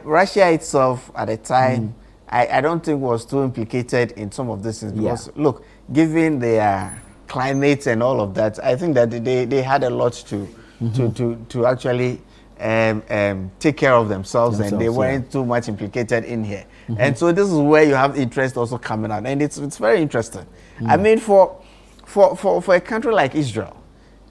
Russia itself at the time, I don't think was too implicated in some of these things, because look, given their climate and all of that, I think that they had a lot to actually take care of themselves, and they weren't too much implicated in here. And so this is where you have interest also coming out, and it's very interesting. I mean, for a country like Israel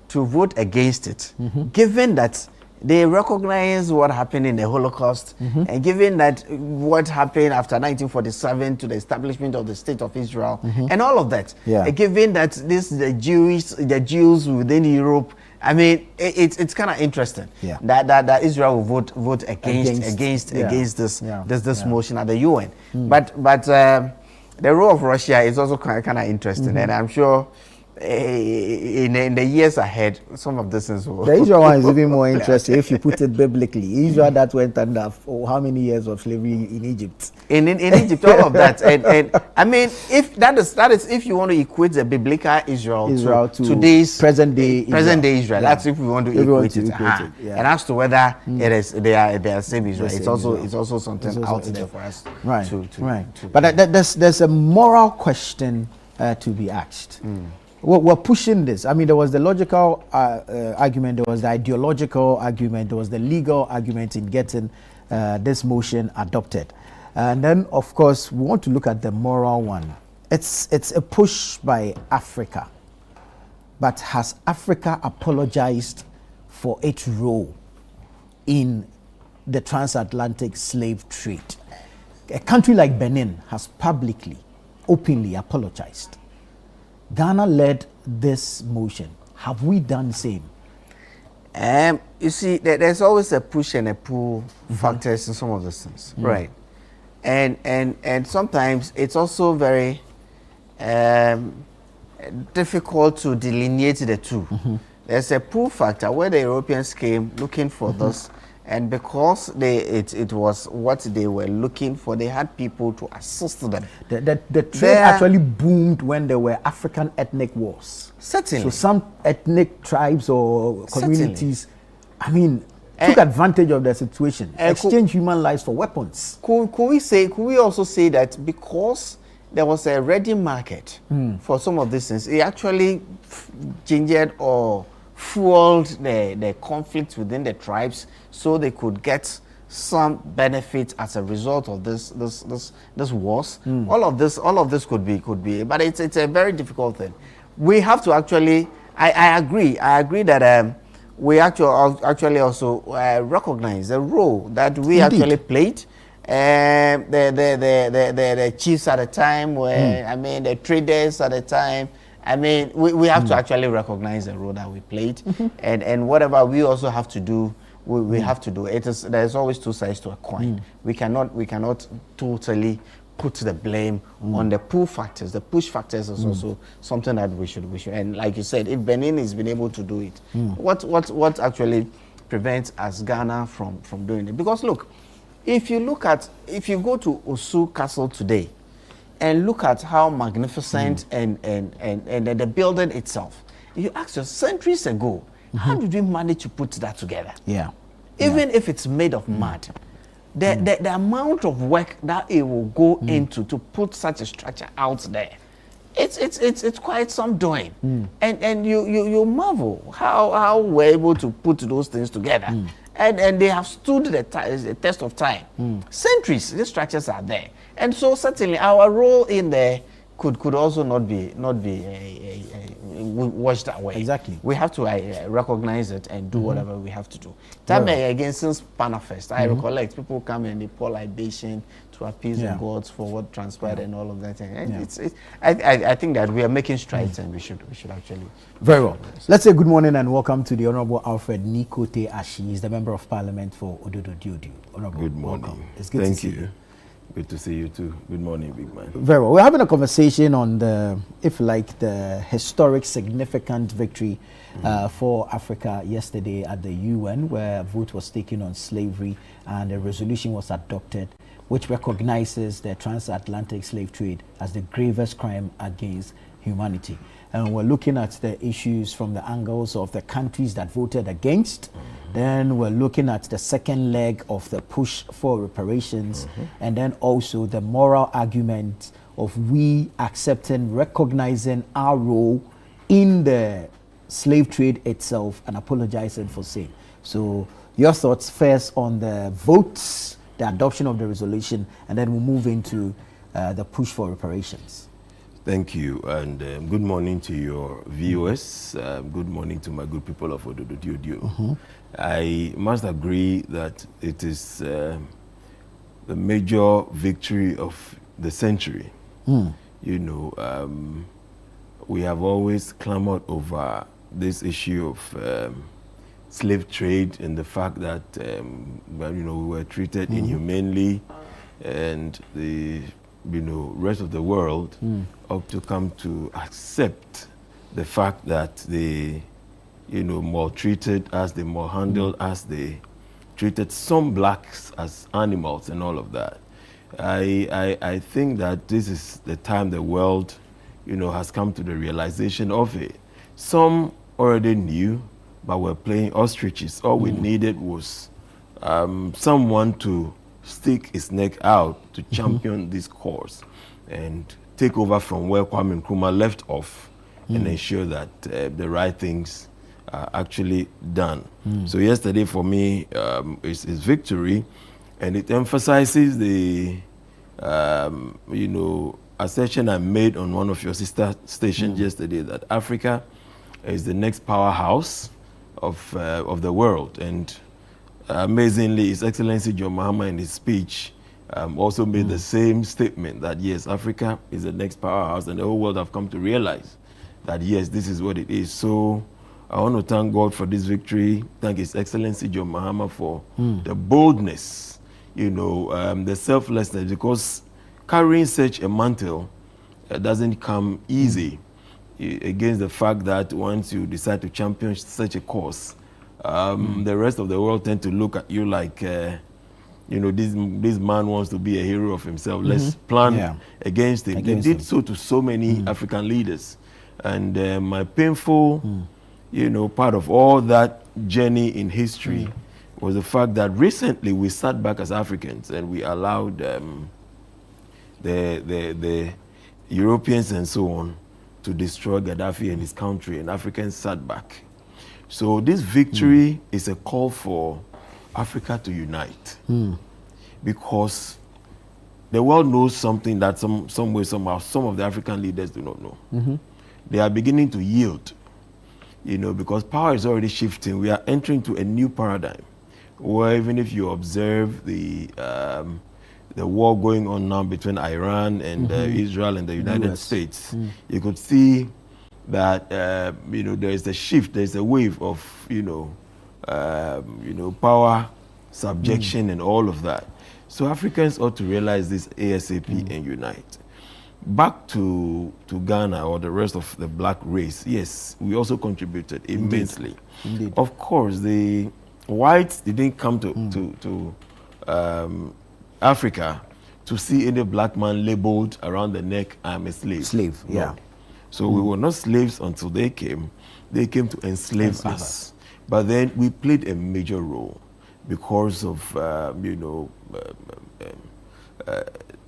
to vote against it, given that they recognize what happened in the Holocaust, and given that what happened after 1947 to the establishment of the State of Israel, and all of that, given that the Jews within Europe, I mean, it's kind of interesting that Israel will vote against this motion at the UN. But the role of Russia is also kind of interesting, and I'm sure in the years ahead, some of this is the Israel one is even more interesting if you put it biblically. Israel that went under how many years of slavery in Egypt? In Egypt, all of that, and I mean, if that is if you want to equate the biblical Israel to today's present day Israel, that's if we want to equate it. And as to whether they are same Israel, it's also something out there for us. But there's a moral question to be asked. We're pushing this. I mean, there was the logical argument, there was the ideological argument, there was the legal argument in getting this motion adopted. And then, of course, we want to look at the moral one. It's a push by Africa. But has Africa apologized for its role in the transatlantic slave trade? A country like Benin has publicly, openly apologized. Ghana led this motion. Have we done the same? You see, there's always a push and a pull factors in some of those things, right? And sometimes it's also very difficult to delineate the two. There's a pull factor where the Europeans came looking for this, and because it was what they were looking for, they had people to assist them. The trade actually boomed when there were African ethnic wars. Certainly. So some ethnic tribes or communities, I mean, took advantage of the situation, exchanged human lives for weapons. Could we also say that because there was a ready market for some of these things, it actually gingered or fueled the conflict within the tribes, so they could get some benefit as a result of this wars. All of this could be, but it's a very difficult thing. We have to actually, I agree that we actually also recognize the role that we actually played. The chiefs at the time were, I mean, the traders at the time, I mean, we have to actually recognize the role that we played, and whatever we also have to do, we have to do. There's always two sides to a coin. We cannot totally put the blame on the pull factors. The push factors is also something that we should. And like you said, if Benin has been able to do it, what actually prevents us Ghana from doing it? Because look, if you go to Osu Castle today, and look at how magnificent and the building itself, you ask yourself, centuries ago, how did we manage to put that together? Yeah. Even if it's made of mud, the amount of work that it will go into to put such a structure out there, it's quite some doing. And you marvel how we're able to put those things together. And they have stood the test of time. Centuries, these structures are there. And so certainly our role in there could also not be washed away. Exactly. We have to recognize it and do whatever we have to do. Time again, since Panafest, I recollect people come and they pour libation to appease the gods for what transpired and all of that. And I think that we are making strides and we should actually. Very well. Let's say good morning and welcome to the Honorable Alfred Nikote Ashi. He's the Member of Parliament for Ododo Diodio. Honorable, good morning. Welcome. It's good Thank to see you. Good to see you too. Good morning, big man. Very well. We're having a conversation on the historic, significant victory for Africa yesterday at the UN, where a vote was taken on slavery and a resolution was adopted, which recognizes the transatlantic slave trade as the gravest crime against humanity. And we're looking at the issues from the angles of the countries that voted against. Then we're looking at the second leg of the push for reparations, and then also the moral argument of we accepting, recognizing our role in the slave trade itself and apologizing for sin. So your thoughts first on the votes, the adoption of the resolution, and then we'll move into the push for reparations. Thank you, and good morning to your viewers. Good morning to my good people of Ododo Diodio. I must agree that it is the major victory of the century. You know, we have always clamored over this issue of slave trade and the fact that we were treated inhumanely, and the rest of the world ought to come to accept the fact that they, maltreated us, they malhandled us, they treated some blacks as animals and all of that. I think that this is the time the world, has come to the realization of it. Some already knew, but were playing ostriches. All we needed was someone to stick his neck out to champion this cause and take over from where Kwame Nkrumah left off and ensure that the right things are actually done. So yesterday for me is victory, and it emphasizes the assertion I made on one of your sister stations yesterday, that Africa is the next powerhouse of the world. And amazingly, His Excellency John Mahama in his speech also made the same statement, that yes, Africa is the next powerhouse, and the whole world have come to realize that yes, this is what it is. So I want to thank God for this victory, thank His Excellency John Mahama for the boldness, the selflessness, because carrying such a mantle doesn't come easy against the fact that once you decide to champion such a cause, the rest of the world tend to look at you like, this man wants to be a hero of himself. Let's plan against him. They did so to so many African leaders. And my painful, part of all that journey in history was the fact that recently we sat back as Africans and we allowed the Europeans and so on to destroy Gaddafi and his country, and Africans sat back. So this victory is a call for Africa to unite, because the world knows something that some way, somehow, some of the African leaders do not know. They are beginning to yield, because power is already shifting. We are entering to a new paradigm, where even if you observe the war going on now between Iran and Israel and the United States, you could see that there is a shift, there is a wave of power subjection and all of that. So Africans ought to realize this ASAP and unite. Back to Ghana or the rest of the black race, yes, we also contributed immensely. Indeed. Of course, the whites didn't come to Africa to see any black man labeled around the neck, I'm a slave. Slave, No. yeah. So we were not slaves until they came. They came to enslave us. But then we played a major role because of,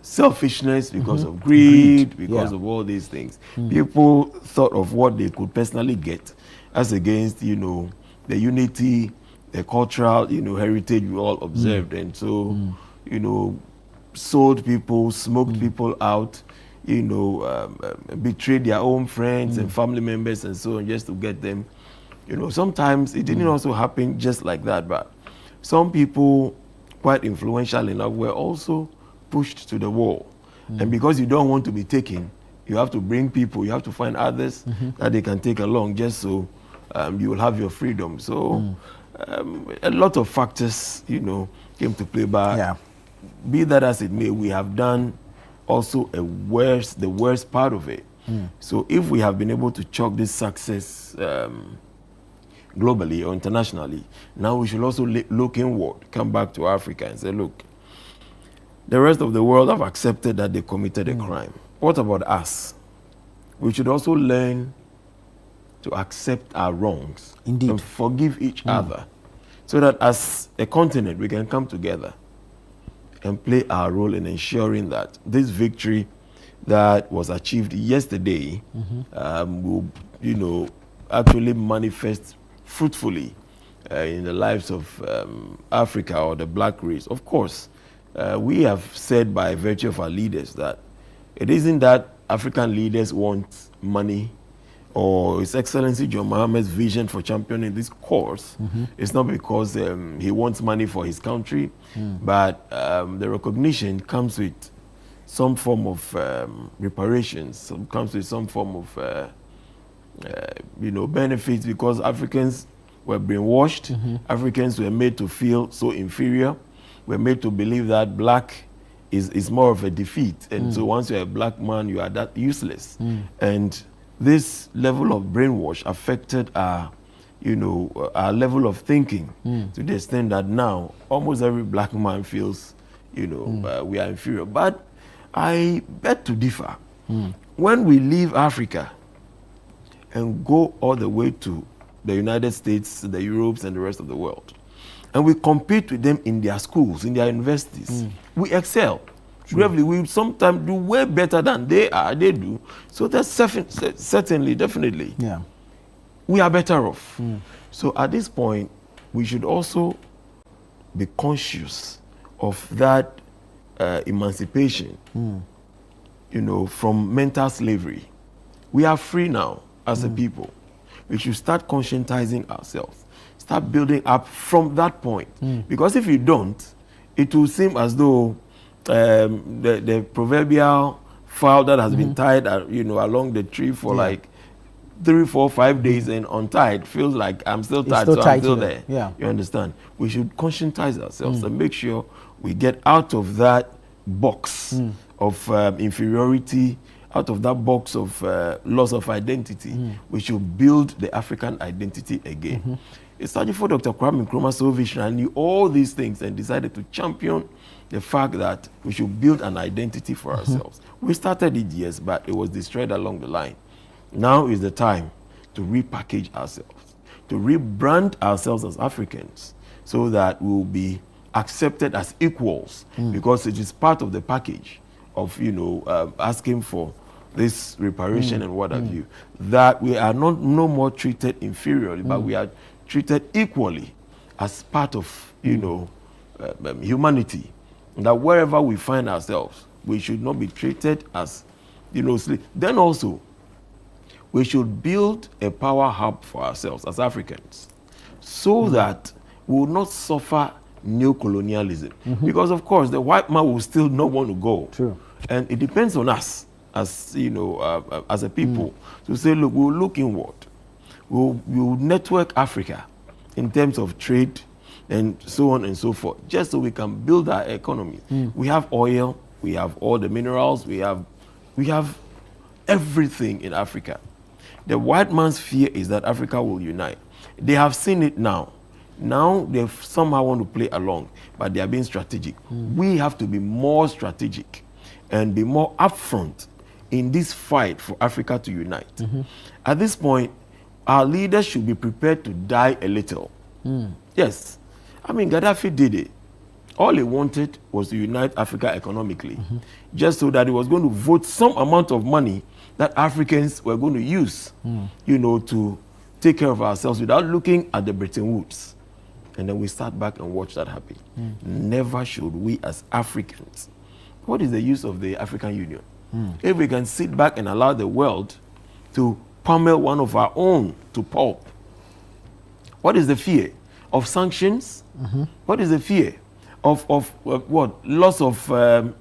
selfishness, because of greed, because of all these things. People thought of what they could personally get as against, the unity, the cultural, heritage we all observed. And so, sold people, smoked people out, betrayed their own friends and family members and so on just to get them. Sometimes it didn't also happen just like that, but some people quite influential enough were also pushed to the wall. And because you don't want to be taken, you have to bring people, you have to find others that they can take along just so you will have your freedom. So a lot of factors, came to play, but be that as it may, we have done also the worst part of it. So if we have been able to chalk this success globally or internationally, now we should also look inward, come back to Africa and say, look, the rest of the world have accepted that they committed a crime. What about us? We should also learn to accept our wrongs and forgive each other so that as a continent we can come together and play our role in ensuring that this victory that was achieved yesterday will, actually manifest fruitfully in the lives of Africa or the black race. Of course, we have said by virtue of our leaders that it isn't that African leaders want money or His Excellency John Mohammed's vision for championing this cause. It's not because he wants money for his country, but the recognition comes with some form of reparations, comes with some form of benefits, because Africans were brainwashed. Africans were made to feel so inferior. Were made to believe that black is more of a defeat, and so once you're a black man, you are that useless. And this level of brainwash affected our level of thinking to the extent that now almost every black man feels, we are inferior. But I beg to differ. When we leave Africa and go all the way to the United States, the Europes, and the rest of the world, and we compete with them in their schools, in their universities, we excel. Gravely, we sometimes do way better than they do. So that's certainly, definitely, we are better off. So at this point, we should also be conscious of that emancipation, from mental slavery. We are free now as a people. We should start conscientizing ourselves, start building up from that point. Because if you don't, it will seem as though the proverbial fowl that has been tied, along the tree for like 3, 4, 5 days and untied feels like I'm still tied, so I'm still there. You understand? We should conscientize ourselves and make sure we get out of that box of inferiority, out of that box of loss of identity. We should build the African identity again. It's started for Dr. Kwame Nkrumah so visionary, knew all these things and decided to champion the fact that we should build an identity for ourselves. We started it, yes, but it was destroyed along the line. Now is the time to repackage ourselves, to rebrand ourselves as Africans so that we'll be accepted as equals, because it is part of the package of, asking for this reparation and what have you, that we are no more treated inferiorly, but we are treated equally as part of, humanity. That wherever we find ourselves, we should not be treated as, slaves. Then also, we should build a power hub for ourselves as Africans so that we will not suffer neo-colonialism. Because, of course, the white man will still not want to go. And it depends on us as you know, as a people, to say, look, we'll look inward. We'll network Africa in terms of trade and so on and so forth, just so we can build our economy. We have oil, we have all the minerals, we have everything in Africa. The white man's fear is that Africa will unite. They have seen it now. Now they somehow want to play along, but they are being strategic. We have to be more strategic and be more upfront in this fight for Africa to unite. At this point, our leaders should be prepared to die a little. Yes. I mean, Gaddafi did it. All he wanted was to unite Africa economically, just so that he was going to vote some amount of money that Africans were going to use, you know, to take care of ourselves without looking at the Bretton Woods. And then we start back and watch that happen. Never should we as Africans. What is the use of the African Union? If we can sit back and allow the world to pummel one of our own to pulp, what is the fear? Of sanctions? What is the fear? Of what? Loss of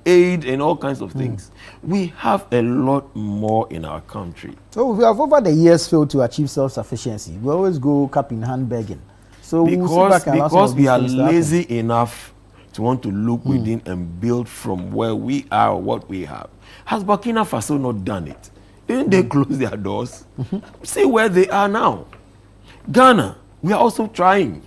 aid and all kinds of things. We have a lot more in our country. So we have over the years failed to achieve self-sufficiency. We always go cap in hand begging. So because we are lazy enough to want to look within and build from where we are or what we have. Has Burkina Faso not done it? Didn't they close their doors? See where they are now. Ghana, we are also trying.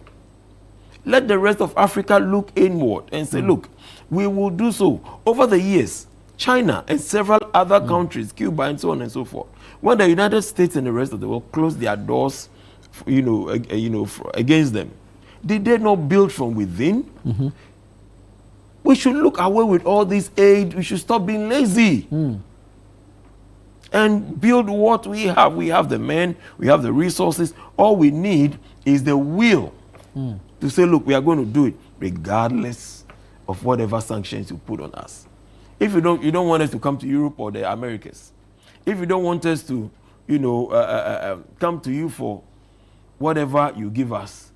Let the rest of Africa look inward and say, look, we will do so. Over the years, China and several other countries, Cuba and so on and so forth, when the United States and the rest of the world closed their doors, against them, did they not build from within? We should look away with all this aid. We should stop being lazy and build what we have. We have the men, we have the resources. All we need is the will to say, look, we are going to do it regardless of whatever sanctions you put on us. If you don't want us to come to Europe or the Americas, if you don't want us to, come to you for whatever you give us,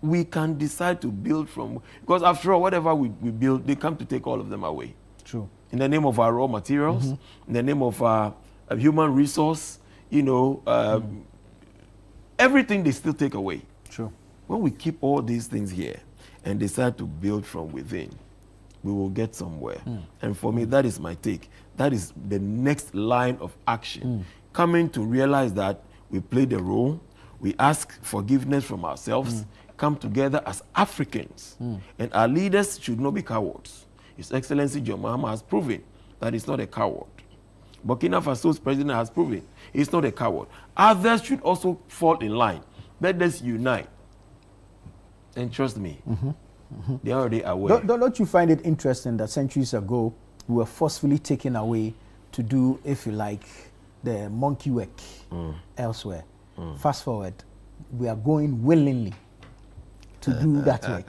we can decide to build from, because after all, whatever we build, they come to take all of them away. True. In the name of our raw materials, in the name of our human resource, everything they still take away. True. When we keep all these things here and decide to build from within, we will get somewhere. And for me, that is my take. That is the next line of action. Coming to realize that we played a role, we ask forgiveness from ourselves, come together as Africans. And our leaders should not be cowards. His Excellency John Mahama has proven that he's not a coward. Burkina Faso's president has proven he's not a coward. Others should also fall in line. Let us unite. And trust me, they're already aware. Don't you find it interesting that centuries ago we were forcefully taken away to do, if you like, the monkey work elsewhere? Fast forward, we are going willingly to do that work.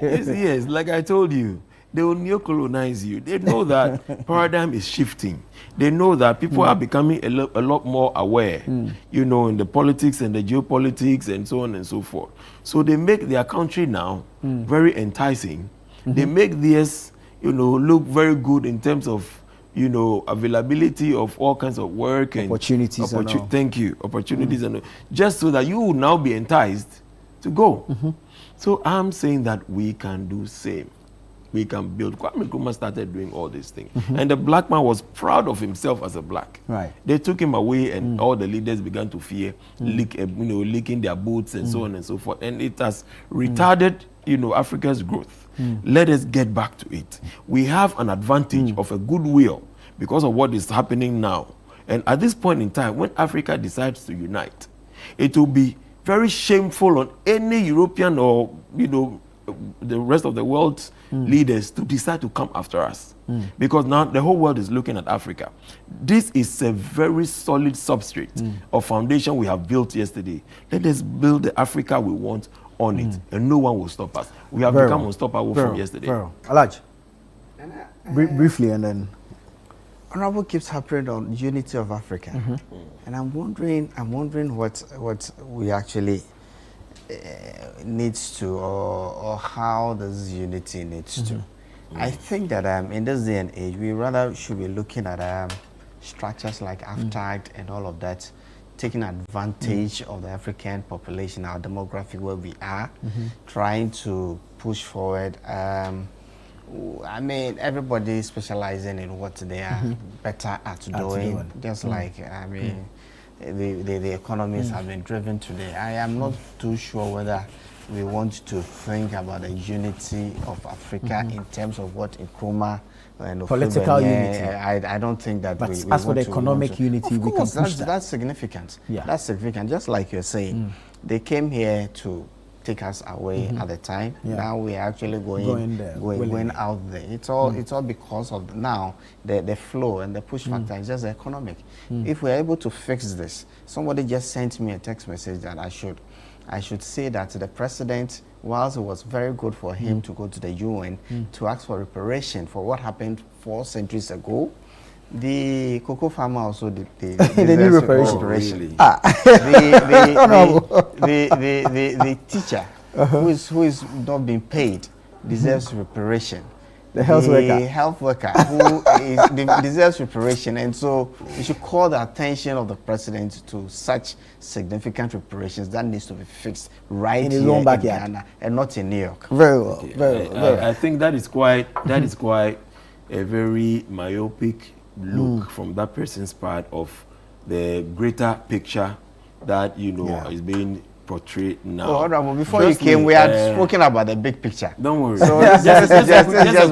Yes, like I told you, they will neo-colonize you. They know that paradigm is shifting. They know that people are becoming a lot more aware, in the politics and the geopolitics and so on and so forth. So they make their country now very enticing. They make theirs, look very good in terms of, availability of all kinds of work and opportunities. Thank you, opportunities, and just so that you will now be enticed to go. So I'm saying that we can do same. We can build. Kwame Nkrumah started doing all these things. And the black man was proud of himself as a black. Right. They took him away and all the leaders began to fear, licking their boots and so on and so forth. And it has retarded, Africa's growth. Let us get back to it. We have an advantage of a goodwill because of what is happening now. And at this point in time, when Africa decides to unite, it will be very shameful on any European or, the rest of the world's leaders to decide to come after us. Because now the whole world is looking at Africa. This is a very solid substrate or foundation we have built yesterday. Let us build the Africa we want on it, and no one will stop us. We have become unstoppable from yesterday. Alaj, briefly, and then. Honorable keeps harping on unity of Africa, and I'm wondering what we actually needs to, or how this unity needs to. I think that in this day and age, we rather should be looking at structures like AFTAG and all of that, taking advantage of the African population, our demographic where we are, trying to push forward. I mean, everybody is specializing in what they are better at doing. Just like, I mean, the economies have been driven today. I am not too sure whether we want to think about the unity of Africa in terms of what Nkrumah and political unity. I don't think that. But we as want for the economic unity, of we course, can push that. That's significant. Yeah. That's significant. Just like you're saying, they came here to take us away at the time. Yeah. Now we are actually going out there. It's all because of now the flow and the push factor is just economic. If we're able to fix this, somebody just sent me a text message that I should say that the president, whilst it was very good for him to go to the UN to ask for reparation for what happened 4 centuries ago, the cocoa farmer also did they need reparation. Really? The teacher who is not being paid deserves reparation. The health worker who deserves reparation, and so we should call the attention of the president to such significant reparations that needs to be fixed right in his own backyard, Ghana, and not in New York. Very well. I think that is quite a very myopic look from that person's part of the greater picture that is being portrayed now. Oh, Honorable, before you came, we had spoken about the big picture. Don't worry. So just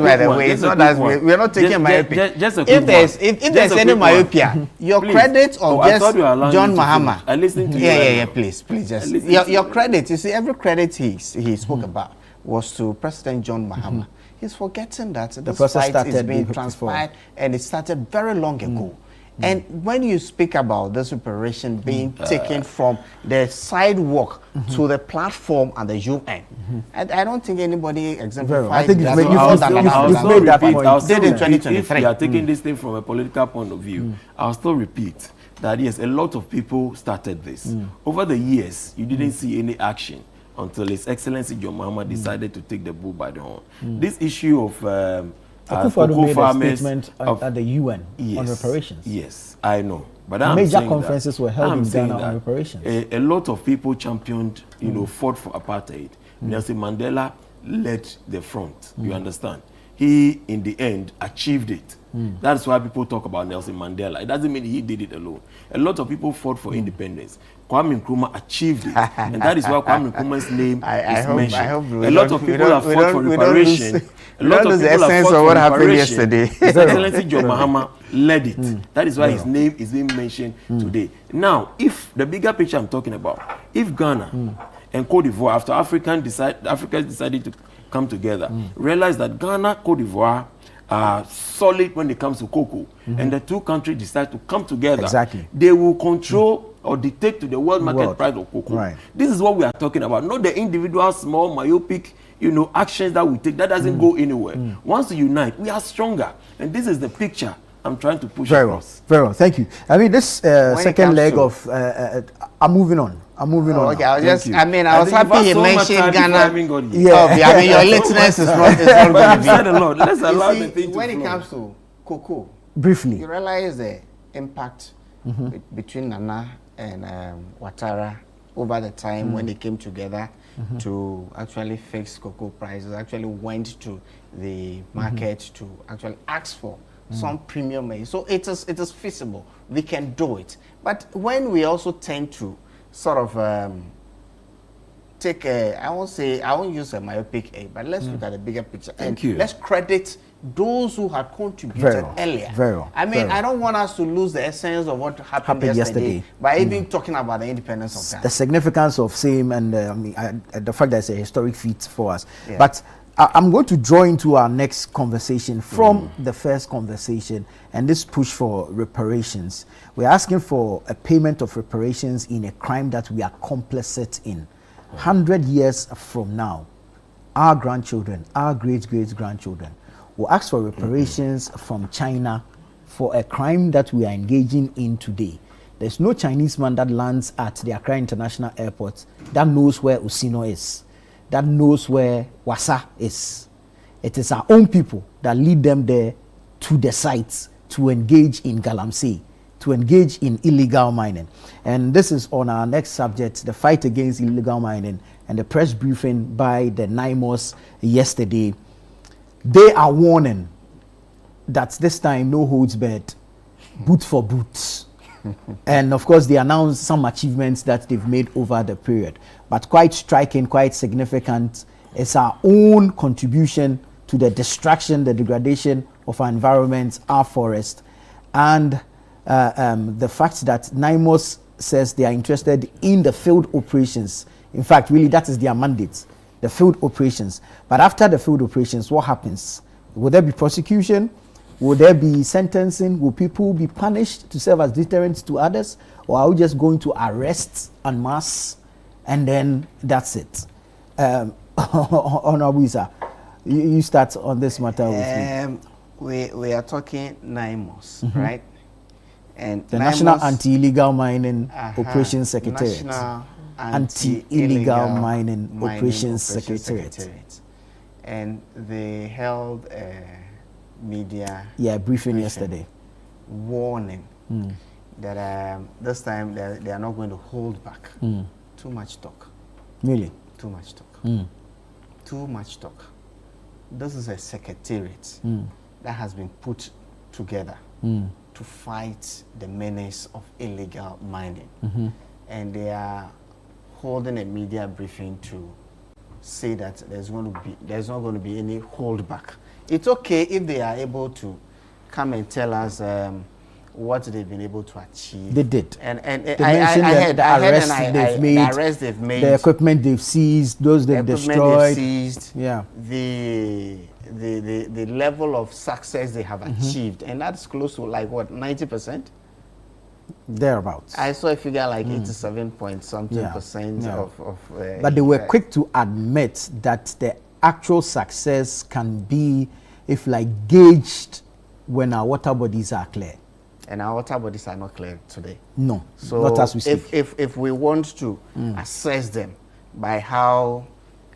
by the way, it's not that we are not taking myopia. If there's any myopia, your credit or just John Mahama. I listened to you. Yeah. Please, just your credit. You see, every credit he spoke about was to President John Mahama. He's forgetting that this fight is being transpired and it started very long ago. And when you speak about this reparation being taken from the sidewalk to the platform and the UN, I don't think anybody exemplified that. Did in 2023. If we are taking this thing from a political point of view, I'll still repeat that yes, a lot of people started this. Over the years, you didn't see any action until His Excellency John Mahama decided to take the bull by the horn. This issue of cocoa farmers at the UN on reparations. Yes, I know. But major conferences were held in Ghana on reparations. A lot of people championed, fought for apartheid. Nelson Mandela led the front. You understand? He, in the end, achieved it. That's why people talk about Nelson Mandela. It doesn't mean he did it alone. A lot of people fought for independence. Kwame Nkrumah achieved it, and that is why Kwame Nkrumah's name is mentioned. A lot of people have fought for reparation. A lot of people have fought for reparation. Yesterday. His Excellency John Mahama led it. That is why his name is being mentioned today. Now, if the bigger picture I'm talking about, if Ghana and Cote d'Ivoire, after Africa decided to come together, realize that Ghana, Cote d'Ivoire are solid when it comes to cocoa, and the two countries decide to come together, they will control or dictate to the world market price of cocoa. This is what we are talking about, not the individual small myopic actions that we take. That doesn't go anywhere. Once we unite, we are stronger, and this is the picture I'm trying to push across. Very well, thank you. I mean, this second leg of I'm moving on. Okay, I was happy he mentioned Ghana. I mean, your listeners is not going to be. Said a lot. Let's allow the thing to when flow. It comes to cocoa, briefly, you realize the impact between Nana and Ouattara over the time when they came together to actually fix cocoa prices. Actually went to the market to actually ask for some premium maize. So it is feasible. We can do it. But when we also tend to sort of take I won't use a myopic aim, but let's look at the bigger picture. Thank you. Let's credit those who had contributed earlier. I mean, I don't want us to lose the essence of what happened yesterday by even talking about the independence of Ghana. The significance of same and the fact that it's a historic feat for us. Yeah. But I'm going to draw into our next conversation from the first conversation and this push for reparations. We're asking for a payment of reparations in a crime that we are complicit in. 100 years from now, our grandchildren, our great-great-grandchildren will ask for reparations from China for a crime that we are engaging in today. There's no Chinese man that lands at the Accra International Airport that knows where Usino is, that knows where Wasa is. It is our own people that lead them there to the sites to engage in galamsey, to engage in illegal mining. And this is on our next subject, the fight against illegal mining, and the press briefing by the NIMOS yesterday. They are warning that this time no holds barred, boot for boots. And of course, they announced some achievements that they've made over the period. But quite striking, quite significant, is our own contribution to the destruction, the degradation of our environment, our forest, and the fact that NIMOS says they are interested in the field operations. In fact, really, that is their mandate, the field operations. But after the field operations, what happens? Will there be prosecution? Will there be sentencing? Will people be punished to serve as deterrents to others? Or are we just going to arrest en masse and then that's it? Honorable Isa, you start on this matter with me. We are talking NIMOS, right? And the National Anti-Illegal Mining Operations Secretariat. National Anti-Illegal Mining Operations Secretariat. And they held a media briefing yesterday, warning that this time they are not going to hold back. Too much talk. Really? Too much talk. Too much talk. This is a secretariat that has been put together to fight the menace of illegal mining. And they are holding a media briefing to say that there's not going to be any holdback. It's okay if they are able to come and tell us what they've been able to achieve. They did. And they mentioned the arrests they've made, the equipment they've seized, those they've destroyed. Seized, yeah. The level of success they have achieved, and that's close to like what, 90%? Thereabouts. I saw a figure like 87 point something percent of but they were quick to admit that the actual success can be, if like, gauged when our water bodies are clear. And our water bodies are not clear today. No, so not as we speak. If we want to assess them by how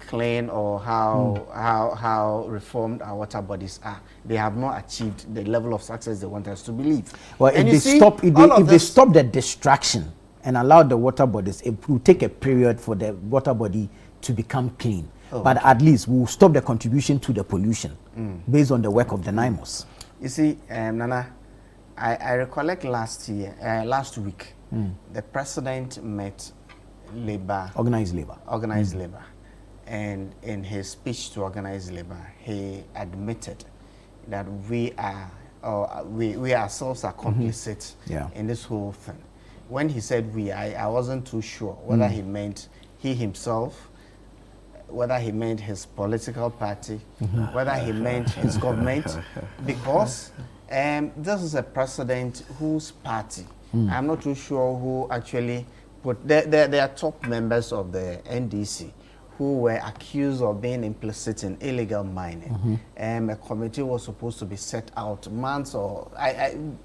clean or how reformed our water bodies are, they have not achieved the level of success they want us to believe. Well, if they stop the distraction and allow the water bodies, it will take a period for the water body to become clean. But at least we'll stop the contribution to the pollution based on the work of the NIMOS. You see, Nana, I recollect last week, the president met organized labor. And in his speech to organized labor, he admitted that we ourselves are complicit in this whole thing. When he said we, I wasn't too sure whether he meant he himself, whether he meant his political party, whether he meant his government, because this is a president whose party, I'm not too sure who actually put, there are top members of the NDC who were accused of being implicit in illegal mining. A committee was supposed to be set out months or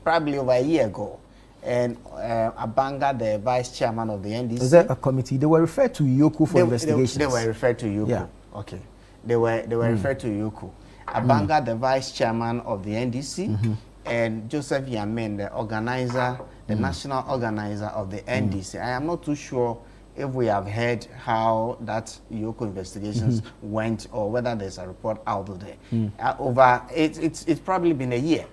probably over a year ago. And Abanga, the vice chairman of the NDC. Is there a committee? They were referred to Yoko for investigations. They were referred to Yoko. Yeah. Okay. They were referred to Yoko. Abanga, the vice chairman of the NDC, and Joseph Yamin, the organizer, the national organizer of the NDC. I am not too sure if we have heard how that Yoko investigations went, or whether there's a report out there. It's probably been a year.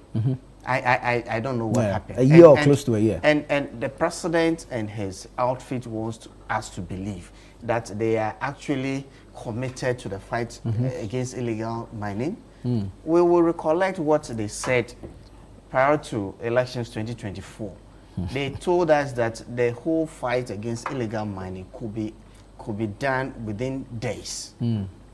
I don't know what happened. A year or close to a year. And the president and his outfit wants us to believe that they are actually committed to the fight against illegal mining. We will recollect what they said prior to elections 2024. They told us that the whole fight against illegal mining could be done within days.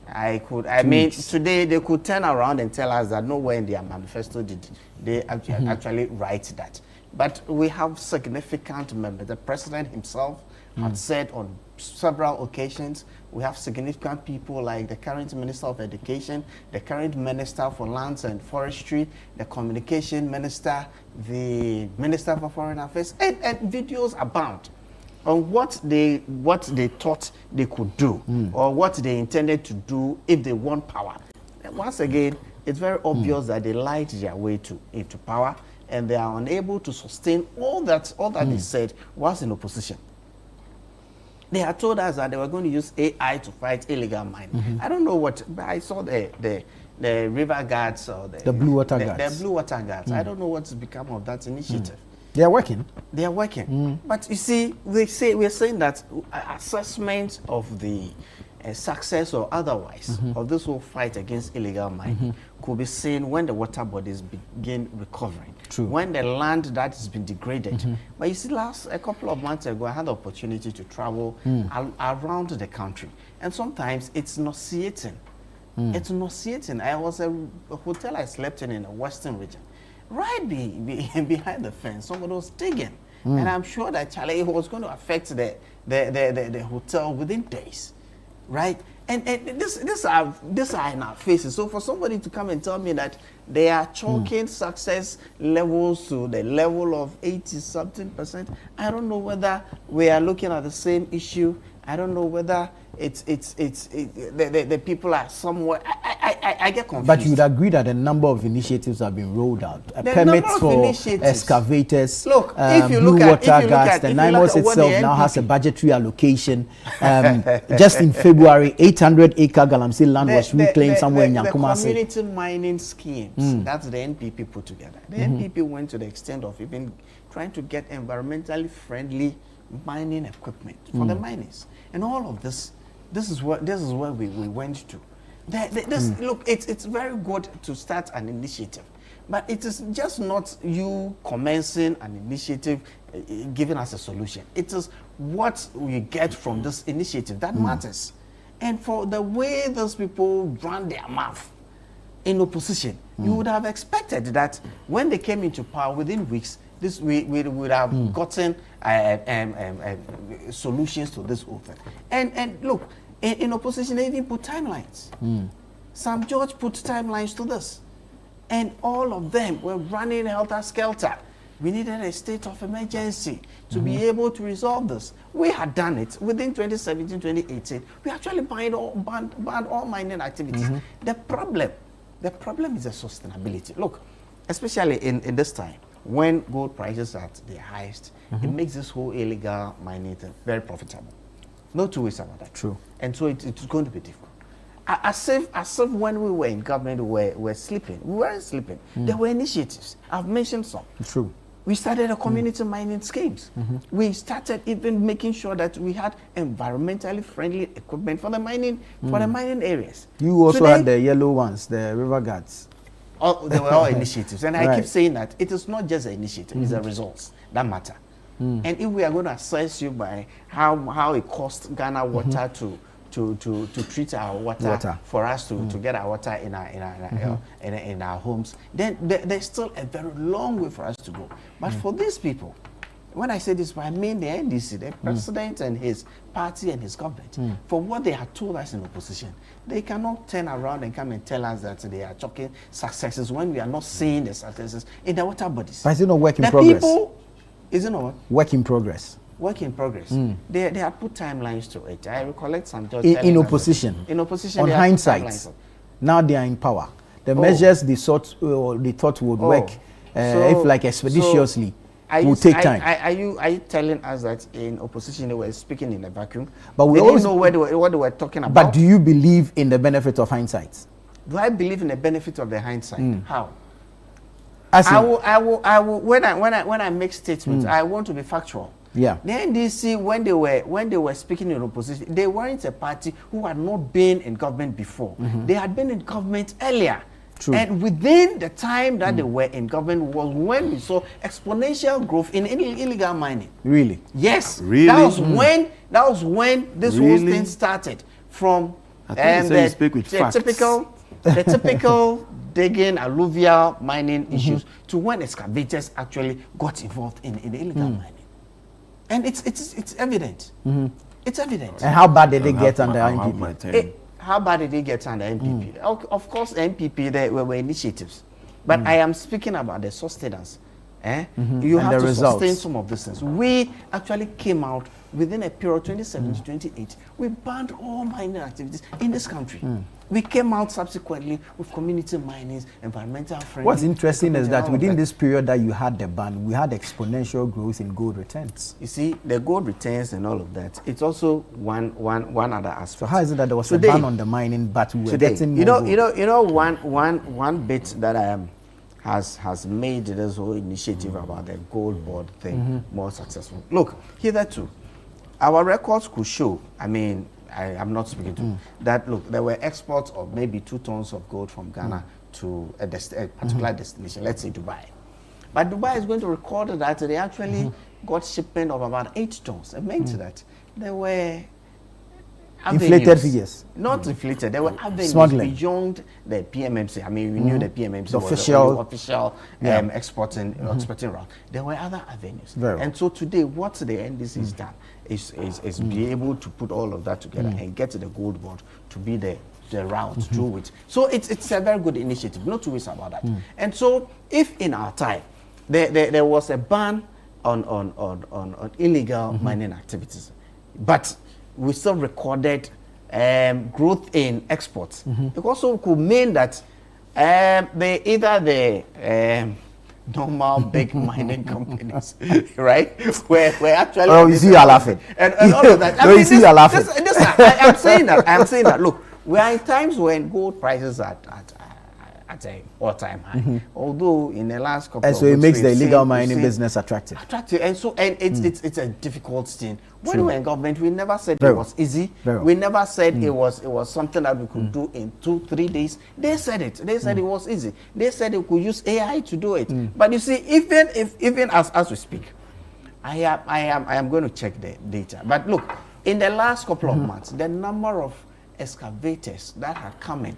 I mean, today they could turn around and tell us that nowhere in their manifesto did they actually write that. But we have significant members. The president himself had said on several occasions, we have significant people like the current Minister of Education, the current Minister for Lands and Forestry, the Communication Minister, the Minister for Foreign Affairs, and videos abound on what they thought they could do or what they intended to do if they won power. once again, it's very obvious that they lied their way into power, and they are unable to sustain all that they said was in opposition. They had told us that they were going to use AI to fight illegal mining. I don't know what, but I saw the river guards or the blue water guards. The blue water guards. I don't know what's become of that initiative. They are working. They are working. But you see, we're saying that assessment of the success or otherwise of this whole fight against illegal mining could be seen when the water bodies begin recovering. True. When the land that has been degraded. But you see, a couple of months ago, I had the opportunity to travel around the country. And sometimes it's nauseating. It's nauseating. I was a hotel I slept in the western region. Right behind the fence, somebody was digging. And I'm sure that Charlie was going to affect the hotel within days. Right? And this are in our faces. So for somebody to come and tell me that they are chalking success levels to the level of 80-something%, I don't know whether we are looking at the same issue. I don't know whether the people are somewhere. I get confused. But you would agree that a number of initiatives have been rolled out. Permits for excavators, look, if you blue look water at, guards. The NIMOS itself now has a budgetary allocation. Just in February, 800-acre Galamsey land was reclaimed somewhere in Yankumasi. The community mining schemes, that's the NPP put together. The NPP went to the extent of even trying to get environmentally friendly mining equipment for the miners. And all of this is where we went to. Look, it's very good to start an initiative, but it is just not you commencing an initiative giving us a solution. It is what we get from this initiative that matters. And for the way those people run their mouth in opposition, you would have expected that when they came into power within weeks, we would have gotten solutions to this whole thing. And look, in opposition, they even put timelines. Sam George put timelines to this. And all of them were running helter-skelter. We needed a state of emergency to be able to resolve this. We had done it within 2017, 2018. We actually banned all mining activities. The problem is the sustainability. Look, especially in this time, when gold prices are at their highest, it makes this whole illegal mining thing very profitable. No two ways about that. True. And so it's going to be different. As if when we were in government, we were sleeping. We weren't sleeping. There were initiatives. I've mentioned some. True. We started a community mining schemes. We started even making sure that we had environmentally friendly equipment for the mining areas. You also had the yellow ones, the river guards. They were all initiatives. And I keep saying that it is not just the initiative, it's the results that matter. And if we are going to assess you by how it costs Ghana Water to treat our water for us to get our water in our homes, then there's still a very long way for us to go. But for these people, when I say this, I mean the NDC, the president and his party and his government, for what they had told us in opposition, they cannot turn around and come and tell us that they are talking successes when we are not seeing the successes in the water bodies. But is it not work in progress? Is it not what? Work in progress. Work in progress. They have put timelines to it. I recollect some judge in opposition. In opposition. On hindsight, now they are in power. The measures they thought would work, if like expeditiously, will take time. Are you telling us that in opposition they were speaking in a vacuum? But we didn't know what they were talking about. But do you believe in the benefit of hindsight? Do I believe in the benefit of the hindsight? How? I will. When I make statements, I want to be factual. Yeah. The NDC, when they were speaking in opposition, they weren't a party who had not been in government before. They had been in government earlier. True. And within the time that they were in government was when we saw exponential growth in illegal mining. Really? Yes. Really? That was when this whole thing started. From the typical digging, alluvial mining issues to when excavators actually got involved in illegal mining. And it's evident. It's evident. And how bad did they get under NPP? How bad did they get under NPP? Of course, NPP, there were initiatives. But I am speaking about the sustenance. You have to sustain some of these things. We actually came out within a period 2017 to 2028. We banned all mining activities in this country. we came out subsequently with community minings, environmental friendly. What's interesting is that within this period that you had the ban, we had exponential growth in gold returns. You see, the gold returns and all of that, it's also one other aspect. So how is it that there was a ban on the mining, but we were getting more gold? One bit that has made this whole initiative about the gold board thing more successful. Look, hitherto, our records could show, I mean, I'm not speaking to that. Look, there were exports of maybe 2 tons of gold from Ghana to a particular destination, let's say Dubai. But Dubai is going to record that they actually got shipment of about 8 tons. It meant that there were inflated figures. Not inflated. There were avenues beyond the PMMC. I mean, we knew the PMMC the was official, the official exporting route. There were other avenues. And so today, what the NDC has done is be able to put all of that together and get to the gold board to be the route through which. So it's a very good initiative, not two ways about that. And so if in our time there was a ban on illegal mining activities, but we still recorded growth in exports, it also could mean that the normal big mining companies, right? We're actually. Oh, you see, you're laughing. And all of that. You see, you're laughing. I'm saying that. Look, we are in times when gold prices are at an all-time high. Although in the last couple of so it makes the illegal mining business attractive. And it's a difficult thing. When we were in government, we never said it was easy. We never said it was something that we could do in 2-3 days. They said it. They said it was easy. They said we could use AI to do it. But you see, even as we speak, I am going to check the data. But look, in the last couple of months, the number of excavators that are coming,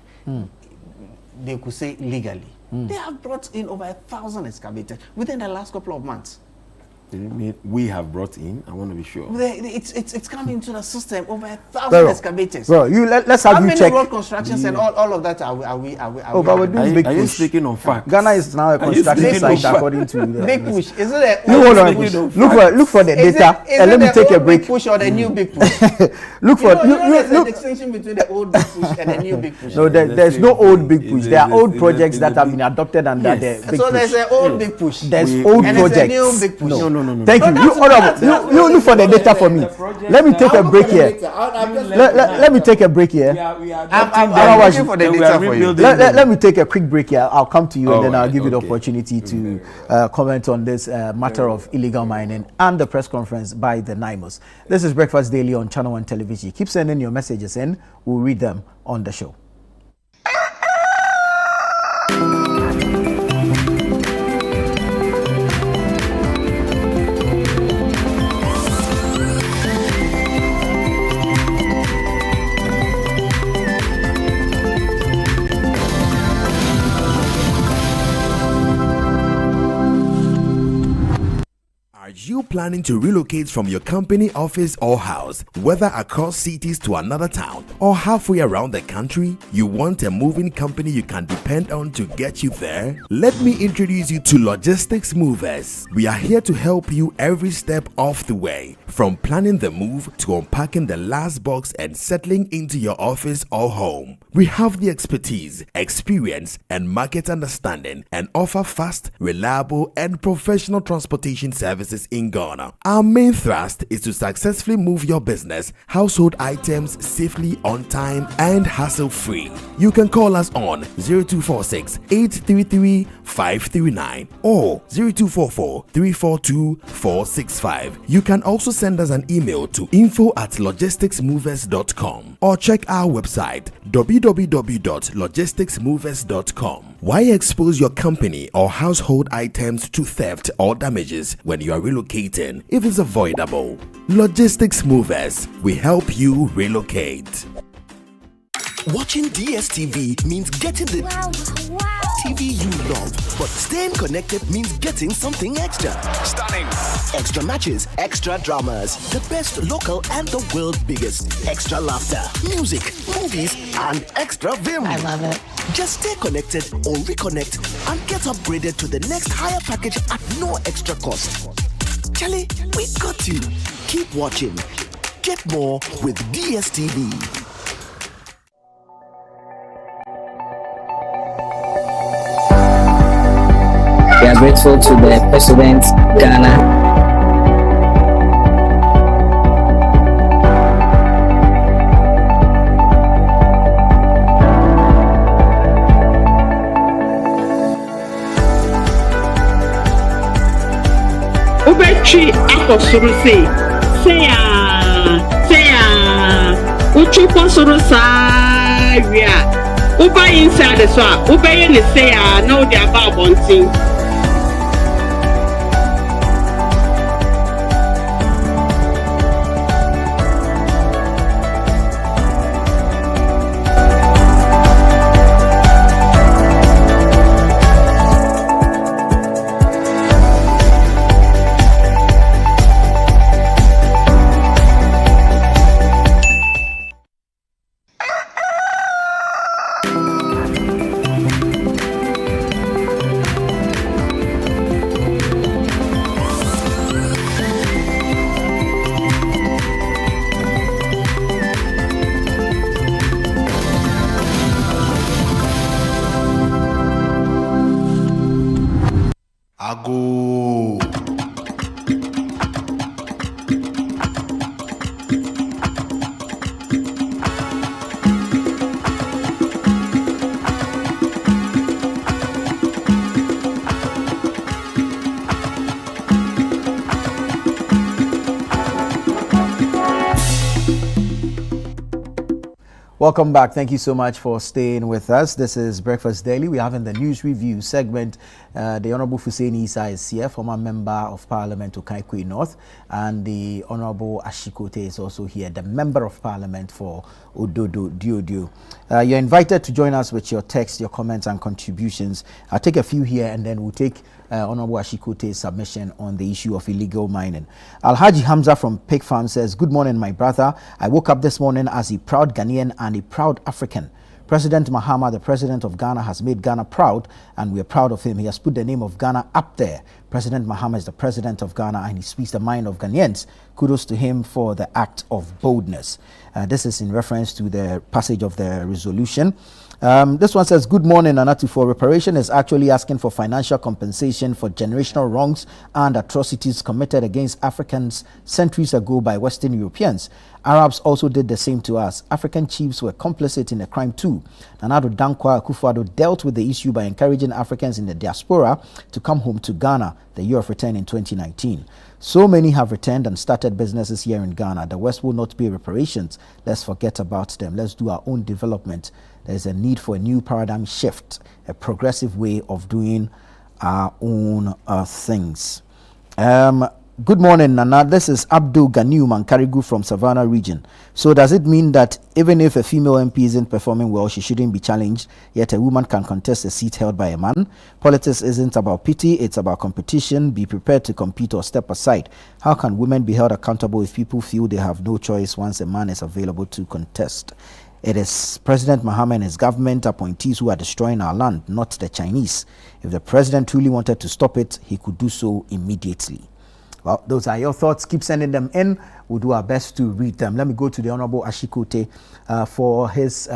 they could say legally, they have brought in over 1,000 excavators within the last couple of months. We have brought in, I want to be sure. It's coming into the system, over 1,000 excavators. Bro, let's have you check. How many road constructions and all of that are we but we're doing big push. Are you speaking on fact? Ghana is now a construction site according to big push. Is it look for the data and let me take a break. Big push or the new big push? Look for there's a distinction between the old big push and the new big push. No, there's no old big push. There are old projects that have been adopted under the big push. So there's an old big push. There's old projects. And there's a new big push. No. Thank you. You look for the data for me. Let me take a break here. Let me take a break here. I'm looking for the data for you. Let me take a quick break here. I'll come to you and then I'll give you the opportunity to comment on this matter of illegal mining and the press conference by the NIMOS. This is Breakfast Daily on Channel 1 Television. Keep sending your messages in. We'll read them on the show. Are you planning to relocate from your company office or house, whether across cities to another town or halfway around the country? You want a moving company you can depend on to get you there? Let me introduce you to Logistics Movers. We are here to help you every step of the way, from planning the move to unpacking the last box and settling into your office or home. We have the expertise, experience, and market understanding and offer fast, reliable, and professional transportation services in Ghana. Our main thrust is to successfully move your business, household items safely, on time, and hassle-free. You can call us on 0246 833 539 or 0244 342 465. You can also send us an email to info@logisticsmovers.com or check our website www.logisticsmovers.com. Why expose your company or household items to theft or damages when you are relocating if it's avoidable? Logistics Movers, we help you relocate. Watching DSTV means getting the TV you love, but staying connected means getting something extra. Stunning. Extra matches, extra dramas, the best local and the world's biggest. Extra laughter, music, movies, and extra vim. I love it. Just stay connected or reconnect and get upgraded to the next higher package at no extra cost. Charlie, we got you. Keep watching. Get more with DSTV. are grateful to the President Ghana. Ubechi akosuru say uchukwu suru saria uba inside so ubeye ne say na odi aba abontin. Welcome back. Thank you so much for staying with us. This is Breakfast Daily. We have in the news review segment the Honorable Hussein Isa is here, former member of Parliament to Kaikui North, and the Honorable Ashikote is also here, the member of Parliament for Ododo Diodio. You're invited to join us with your text, your comments, and contributions. I'll take a few here, and then we'll take Honorable Ashikote's submission on the issue of illegal mining. Alhaji Hamza from Pig Farm says, "Good morning, my brother. I woke up this morning as a proud Ghanaian and a proud African. President Mahama, the president of Ghana, has made Ghana proud, and we are proud of him. He has put the name of Ghana up there. President Mahama is the president of Ghana, and he speaks the mind of Ghanaians. Kudos to him for the act of boldness." This is in reference to the passage of the resolution. This one says, "Good morning, Anatu. For Reparation is actually asking for financial compensation for generational wrongs and atrocities committed against Africans centuries ago by Western Europeans. Arabs also did the same to us. African chiefs were complicit in the crime too. Nana Addo Dankwa Akufo-Addo dealt with the issue by encouraging Africans in the diaspora to come home to Ghana, the year of return in 2019. So many have returned and started businesses here in Ghana. The West will not pay reparations. Let's forget about them. Let's do our own development. There's a need for a new paradigm shift, a progressive way of doing our own things." Good morning, Nana. This is Abdul Ganiu Mankarigu from Savannah region. So does it mean that even if a female MP isn't performing well, she shouldn't be challenged, yet a woman can contest a seat held by a man? Politics isn't about pity, it's about competition. Be prepared to compete or step aside. How can women be held accountable if people feel they have no choice once a man is available to contest? It is President Mahama and his government appointees who are destroying our land, not the Chinese. If the president truly wanted to stop it, he could do so immediately. Well, those are your thoughts. Keep sending them in. We'll do our best to read them. Let me go to the Honorable Ashikote for his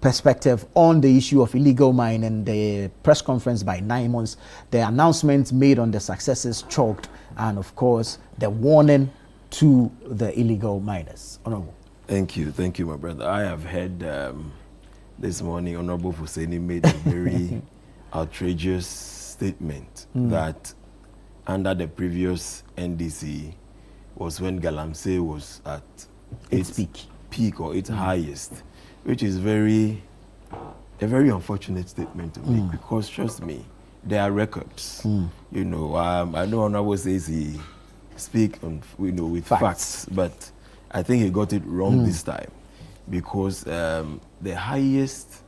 perspective on the issue of illegal mining, the press conference by 9 months, the announcements made on the successes chalked, and of course, the warning to the illegal miners. Honorable. Thank you, my brother. I have heard this morning Honorable Husseini made a very outrageous statement that under the previous NDC was when Galamsey was at its peak or its highest, which is a very unfortunate statement to make, because trust me, there are records. You know, I know Honorable says he speak on, with facts, but I think he got it wrong this time, because the highest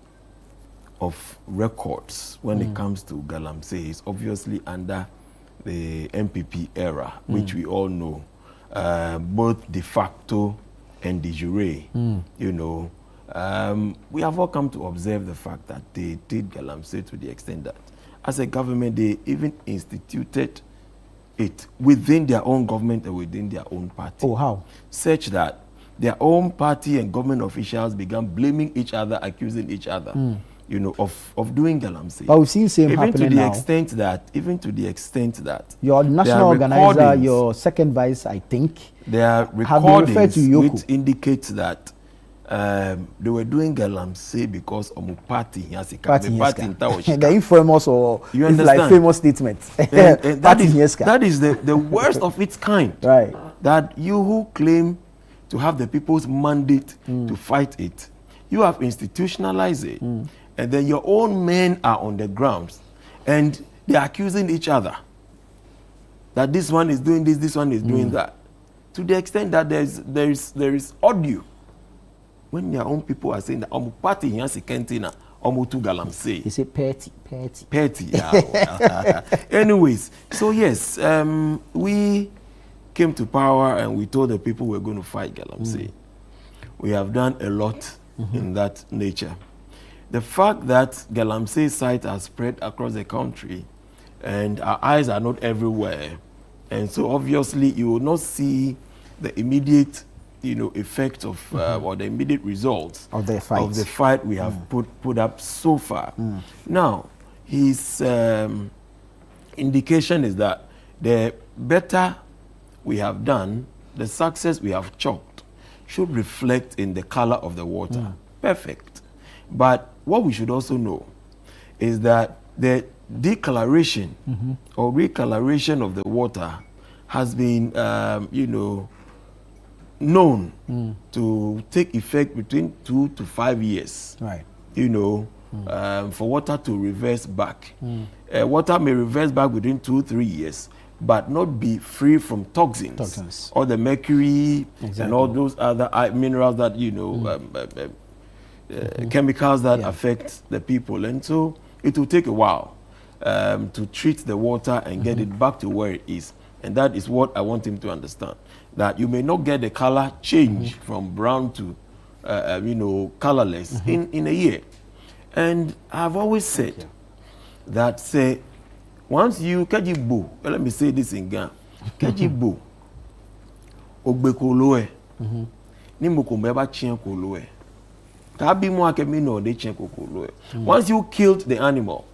of records when it comes to Galamsey is obviously under the MPP era, which we all know, both de facto and de jure. You know, we have all come to observe the fact that they did Galamsey to the extent that, as a government, they even instituted it within their own government and within their own party. Oh, how? Such that their own party and government officials began blaming each other, accusing each other. of doing galamsey. But we've seen same even happening to the now. extent that your national organizer, your second vice, I think, there are recordings which indicate that they were doing galamsey because of party. The infamous or you understand? Like famous statement. and that is the worst of its kind. Right. That you who claim to have the people's mandate to fight it, you have institutionalized it, and then your own men are on the grounds, and they are accusing each other that this one is doing this one is doing that, to the extent that there is audio when their own people are saying that party yansi kentina to galamsey. Is it petty? Yeah. Anyways, so yes, we came to power and we told the people we're going to fight galamsey. We have done a lot in that nature. The fact that galamsey site has spread across the country and our eyes are not everywhere, and so obviously you will not see the immediate effect of or the immediate results of the fight we have put up so far. Now, his indication is that the better we have done, the success we have chalked, should reflect in the color of the water. Perfect. But what we should also know is that the decoloration or recoloration of the water has been, known to take effect between 2 to 5 years. Right. For water to reverse back. Water may reverse back within 2-3 years, but not be free from toxins. Or the mercury and all those other minerals that chemicals that affect the people. And so it will take a while to treat the water and get it back to where it is. And that is what I want him to understand. That you may not get the color change from brown to, colorless in a year. And I've always said that, say, once you kajibo, let me say this in Ghana, kajibo, ogbekoloe, ni mokombeba chien koloe. Kabi mo akemi no de chien koloe. Once you killed the animal,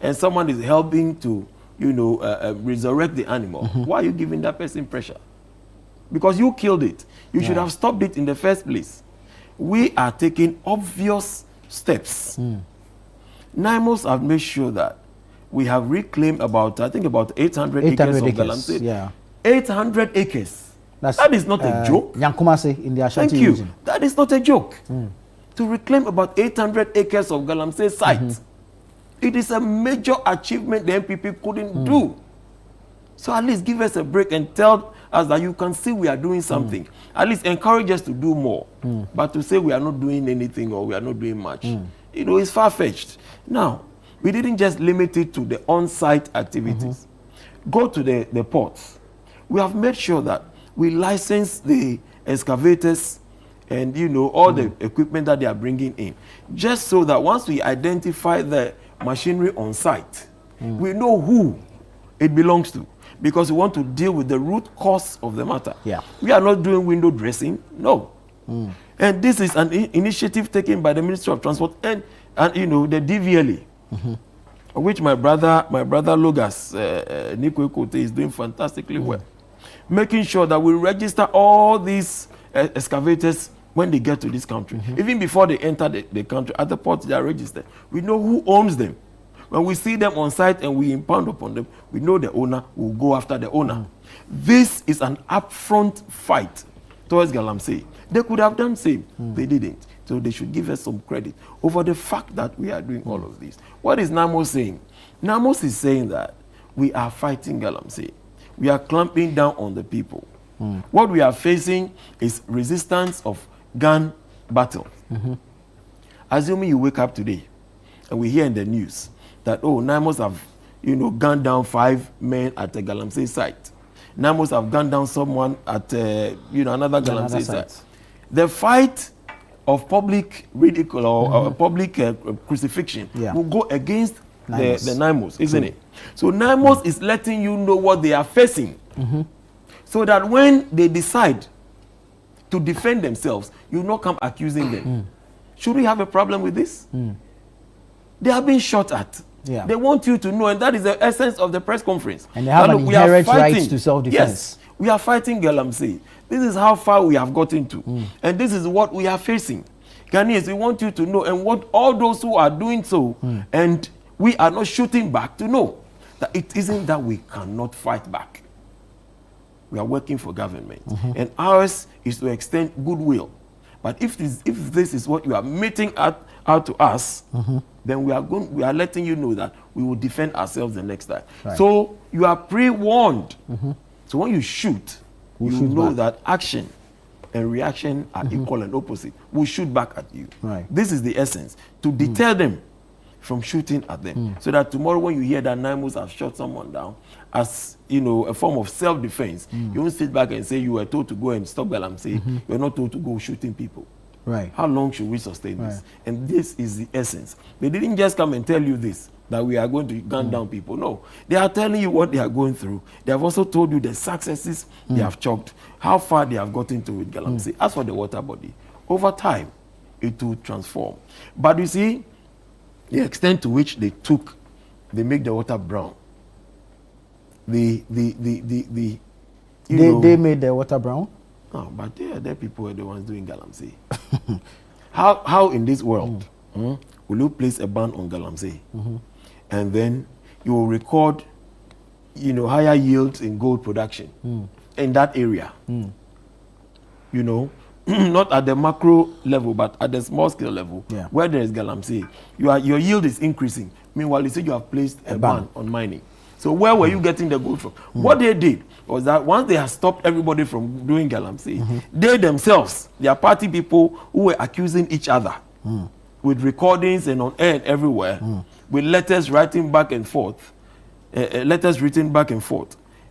and someone is helping to, resurrect the animal, why are you giving that person pressure? Because you killed it. You should have stopped it in the first place. We are taking obvious steps. NIMOS have made sure that we have reclaimed about 800 acres of galamsey. Yeah. 800 acres. That is not a joke. Yankumase in the Ashanti Thank you. region. That is not a joke. To reclaim about 800 acres of galamsey site. It is a major achievement the MPP couldn't do. So at least give us a break and tell us that you can see we are doing something. At least encourage us to do more. But to say we are not doing anything or we are not doing much, it's far-fetched. Now, we didn't just limit it to the on-site activities. Go to the ports. We have made sure that we license the excavators and all the equipment that they are bringing in, just so that once we identify the machinery on site, we know who it belongs to, because we want to deal with the root cause of the matter. We are not doing window dressing, no. And this is an initiative taken by the Ministry of Transport and the DVLA, which my brother Logas Nico Kote is doing fantastically well, making sure that we register all these excavators when they get to this country. Even before they enter the country, at the port they are registered. We know who owns them. When we see them on site and we impound upon them, we know the owner, will go after the owner. This is an upfront fight towards galamsey. They could have done same, they didn't. So they should give us some credit over the fact that we are doing all of this. What is NAMOS saying? NAMOS is saying that we are fighting galamsey. We are clamping down on the people. What we are facing is resistance of gun battle. Assuming you wake up today and we hear in the news that, NIMOS have, gunned down 5 men at the galamsey site. NIMOS have gunned down someone at, another galamsey site. The fight of public ridicule or public crucifixion will go against the NIMOS, isn't it? So NIMOS is letting you know what they are facing, so that when they decide to defend themselves, you will not come accusing them. Should we have a problem with this? They are being shot at. Yeah. They want you to know, and that is the essence of the press conference. And they have an inherent right to self-defense. Yes, we are fighting Galamsey. This is how far we have gotten to. And this is what we are facing. Ghanaians, we want you to know, and what all those who are doing so, and we are not shooting back, to know that it isn't that we cannot fight back. We are working for government. And ours is to extend goodwill. But if this is what you are meting out to us, then we are letting you know that we will defend ourselves the next time. Right. So you are pre-warned. So when you shoot, you know that action and reaction are equal and opposite. We'll shoot back at you. Right. This is the essence, to deter them from shooting at them. So that tomorrow when you hear that Naimos have shot someone down, as a form of self-defense, you won't sit back and say you were told to go and stop Galamsey. You're not told to go shooting people. Right. How long should we sustain this? And this is the essence. They didn't just come and tell you this, that we are going to gun down people. No. They are telling you what they are going through. They have also told you the successes they have chalked, how far they have gotten to with Galamsey. As for the water body, over time, it will transform. But you see, the extent to which they make the water brown. They made the water brown? No, but their people were the ones doing Galamsey. How in this world will you place a ban on Galamsey? And then you will record, higher yields in gold production in that area. Not at the macro level, but at the small scale level, where there is Galamsey, your yield is increasing. Meanwhile, you say you have placed a ban on mining. So where were you getting the gold from? What they did was that once they had stopped everybody from doing Galamsey, they themselves, their party people who were accusing each other with recordings and on air and everywhere, with letters written back and forth,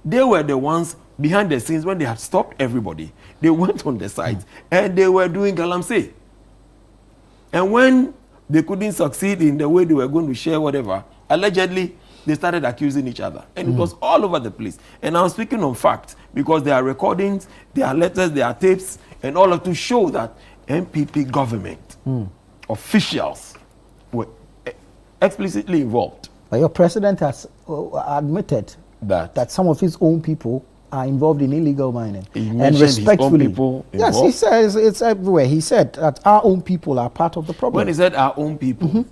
they were the ones behind the scenes. When they had stopped everybody, they went on the site and they were doing Galamsey. And when they couldn't succeed in the way they were going to share whatever, allegedly, they started accusing each other. And it was all over the place. And I'm speaking on fact, because there are recordings, there are letters, there are tapes, and all of to show that MPP government officials were explicitly involved. But your president has admitted that some of his own people are involved in illegal mining. And respectfully, his own people yes, he says it's everywhere. He said that our own people are part of the problem. When he said our own people,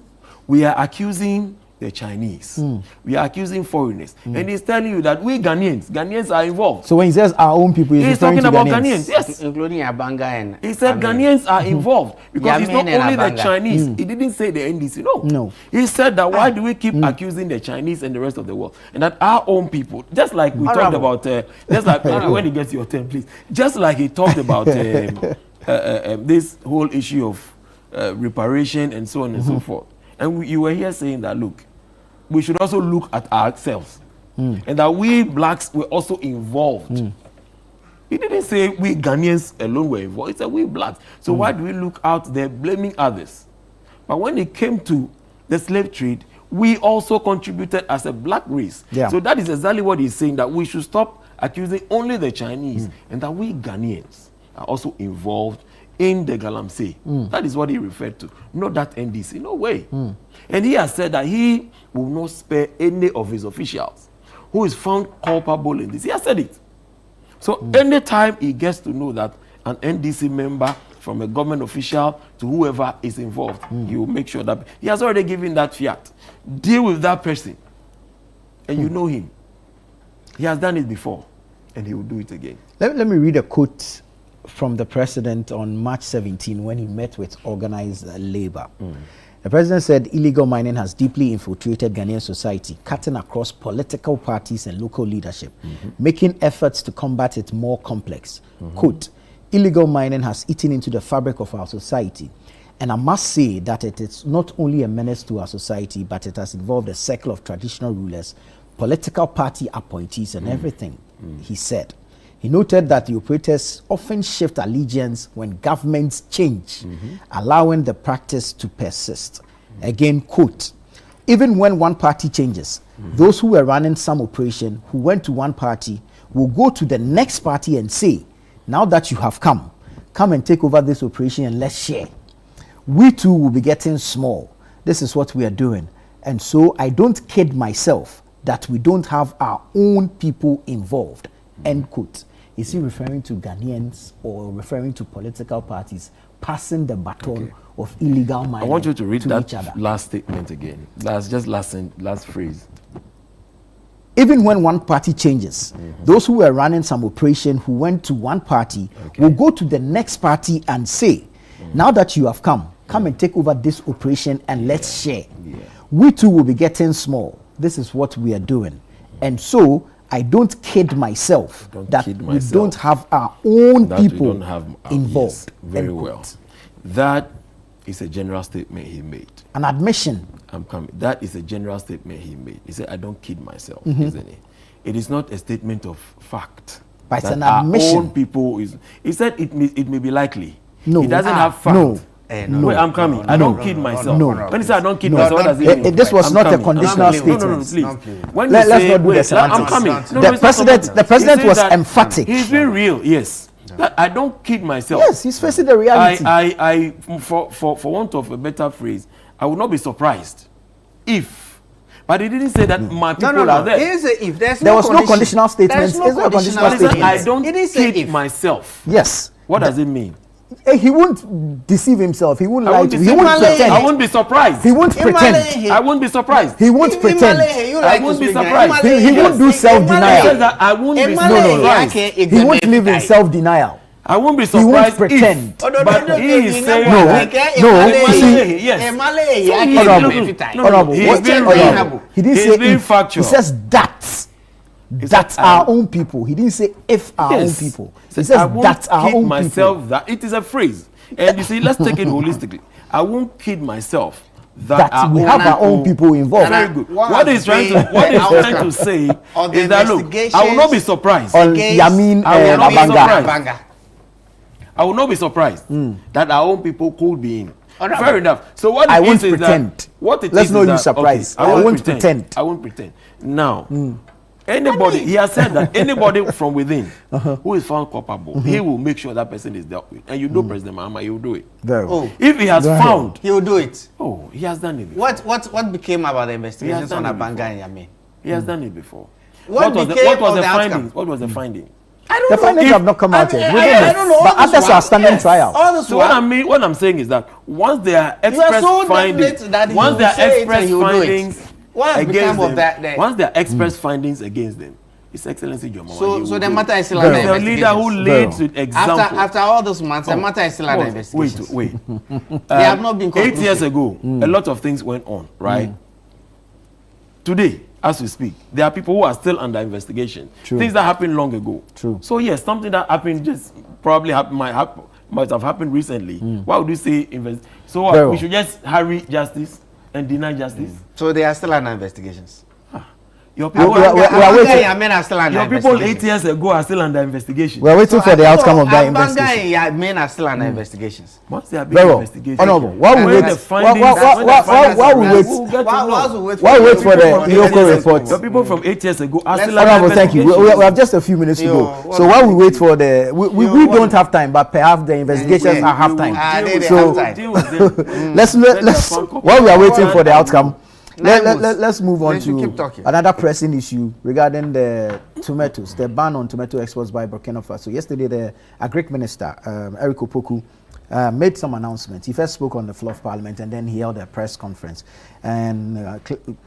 we are accusing the Chinese. We are accusing foreigners. And he's telling you that we Ghanaians are involved. So when he says our own people, he's talking about Ghanaians. Yes. Including Abanga and... He said Ghanaians are involved. Because it's not only the Chinese. He didn't say the NDC. No. He said that why do we keep accusing the Chinese and the rest of the world? And that our own people, just like we talked about, just like when he gets your turn, please. Just like he talked about this whole issue of reparation and so on and so forth. And you were here saying that, look, we should also look at ourselves. And that we blacks were also involved. He didn't say we Ghanaians alone were involved. He said we blacks. So why do we look out there blaming others? But when it came to the slave trade, we also contributed as a black race. So that is exactly what he's saying, that we should stop accusing only the Chinese and that we Ghanaians are also involved in the Galamsey. That is what he referred to, not that NDC, no way. And he has said that he will not spare any of his officials who is found culpable in this. He has said it. So anytime he gets to know that an NDC member, from a government official to whoever is involved, he will make sure that he has already given that fiat. Deal with that person. And you know him. He has done it before, and he will do it again. Let me read a quote from the president on March 17 when he met with organized labor. The president said illegal mining has deeply infiltrated Ghanaian society, cutting across political parties and local leadership, making efforts to combat it more complex. Quote, illegal mining has eaten into the fabric of our society. And I must say that it is not only a menace to our society, but it has involved a circle of traditional rulers, political party appointees, and everything, he said. He noted that the operators often shift allegiance when governments change, allowing the practice to persist. Again, quote, even when one party changes, those who were running some operation, who went to one party, will go to the next party and say, now that you have come and take over this operation and let's share. We too will be getting small. this is what we are doing. And so I don't kid myself that we don't have our own people involved, end quote. Is he referring to Ghanaians or referring to political parties passing the baton of illegal mining? I want you to read to each that other? last statement again. Last phrase. Even when one party changes, those who were running some operation who went to one party will go to the next party and say, now that you have come and take over this operation and let's share. We too will be getting small. This is what we are doing. And so I don't kid myself that we don't have our own people involved. Yes, very well. That is a general statement he made. An admission. I'm coming. That is a general statement he made. He said, I don't kid myself, isn't it? It is not a statement of fact. But it's an admission. Our own people is. He said it may be likely. No. He doesn't have fact. No. Wait, I'm coming. I don't kid myself. No. When he said I don't kid myself, what does it mean? This was not a conditional statement. No, please. When Let's say, not do the I'm semantics. coming. The president was emphatic. He's being real, yes. I don't kid myself. Yes, he's facing the reality. I for want of a better phrase, I would not be surprised if. But he didn't say that my people are there. He didn't say if. There was no conditional statement. I don't kid myself. Yes. What does it mean? He won't deceive himself. He won't lie to you. He won't pretend. I won't be surprised. He won't pretend. I won't be surprised. He won't pretend. I won't be surprised. He won't do self-denial. I won't be surprised. He won't live in self-denial. I won't be surprised. He won't pretend. But he is saying Honorable. He's being real. He didn't say if. Factual. He says that's our own people. He didn't say if our own people. He says that's our own people. That it is a phrase. And you see, let's take it holistically. I won't kid myself that we have our own people involved. Very good. What he's trying to say is that look, I will not be surprised. On Yamin Abanga. I will not be surprised that our own people could be in. Fair enough. So what I it won't is pretend. That what it Let's is not that, use surprise. Okay, I won't pretend. I won't pretend. Now, anybody, he has said that anybody from within who is found culpable, he will make sure that person is dealt with. And you know, President Mahama, he will do it. If he has found, he will do it. Oh, he has done it before. What became about the investigations on Abanga and Yamin? He has done it before. What was the findings? What was the finding? The findings have not come out yet. I don't know. But others are standing trial. So what I'm saying is that once there are express findings, once there are express findings against them, once there are express findings against them, His Excellency John Mahama. So the matter is still under investigation. The leader who leads with example. After all those months, the matter is still under investigation. Wait. They have not been conclusive. 8 years ago, a lot of things went on, right? Today, as we speak, there are people who are still under investigation. Things that happened long ago. So yes, something that happened just probably might have happened recently. Why would you say invest? So we should just hurry justice and deny justice? So they are still under investigations. Your people, your people 8 years ago are still under investigation. We are waiting for the outcome of that investigation. Abanga and men are still under investigations. Once they are being investigated, Honorable, while we wait for the local report. Your people from 8 years ago are still under investigation. Thank you. We have just a few minutes to go. So while we wait for the, we don't have time, but perhaps the investigations are half time. So let's while we are waiting for the outcome. Let's move on to another pressing issue regarding the tomatoes, the ban on tomato exports by Burkina Faso. Yesterday, the Agric Minister, Eric Opoku, made some announcements. He first spoke on the floor of Parliament and then he held a press conference. And, the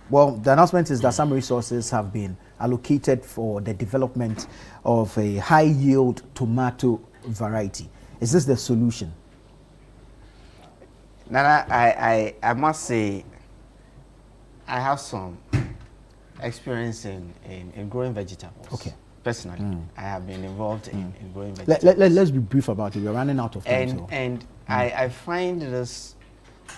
announcement is that some resources have been allocated for the development of a high-yield tomato variety. Is this the solution? Nana, I must say, I have some experience in growing vegetables. Okay. Personally, I have been involved in growing vegetables. Let's be brief about it. We're running out of time. I find this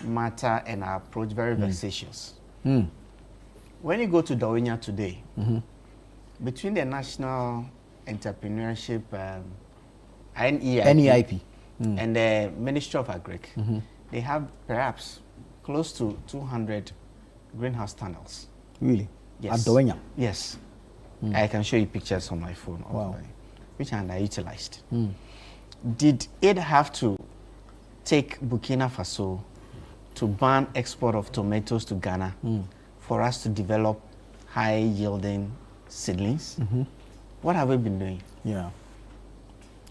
matter and our approach very vexatious. When you go to Dawinya today, between the National Entrepreneurship NEIP and the Ministry of Agric, they have perhaps close to 200 greenhouse tunnels. Really? Yes. At Dawinya? Yes. I can show you pictures on my phone, which are underutilized. Did it have to take Burkina Faso to ban export of tomatoes to Ghana for us to develop high-yielding seedlings. What have we been doing? Yeah.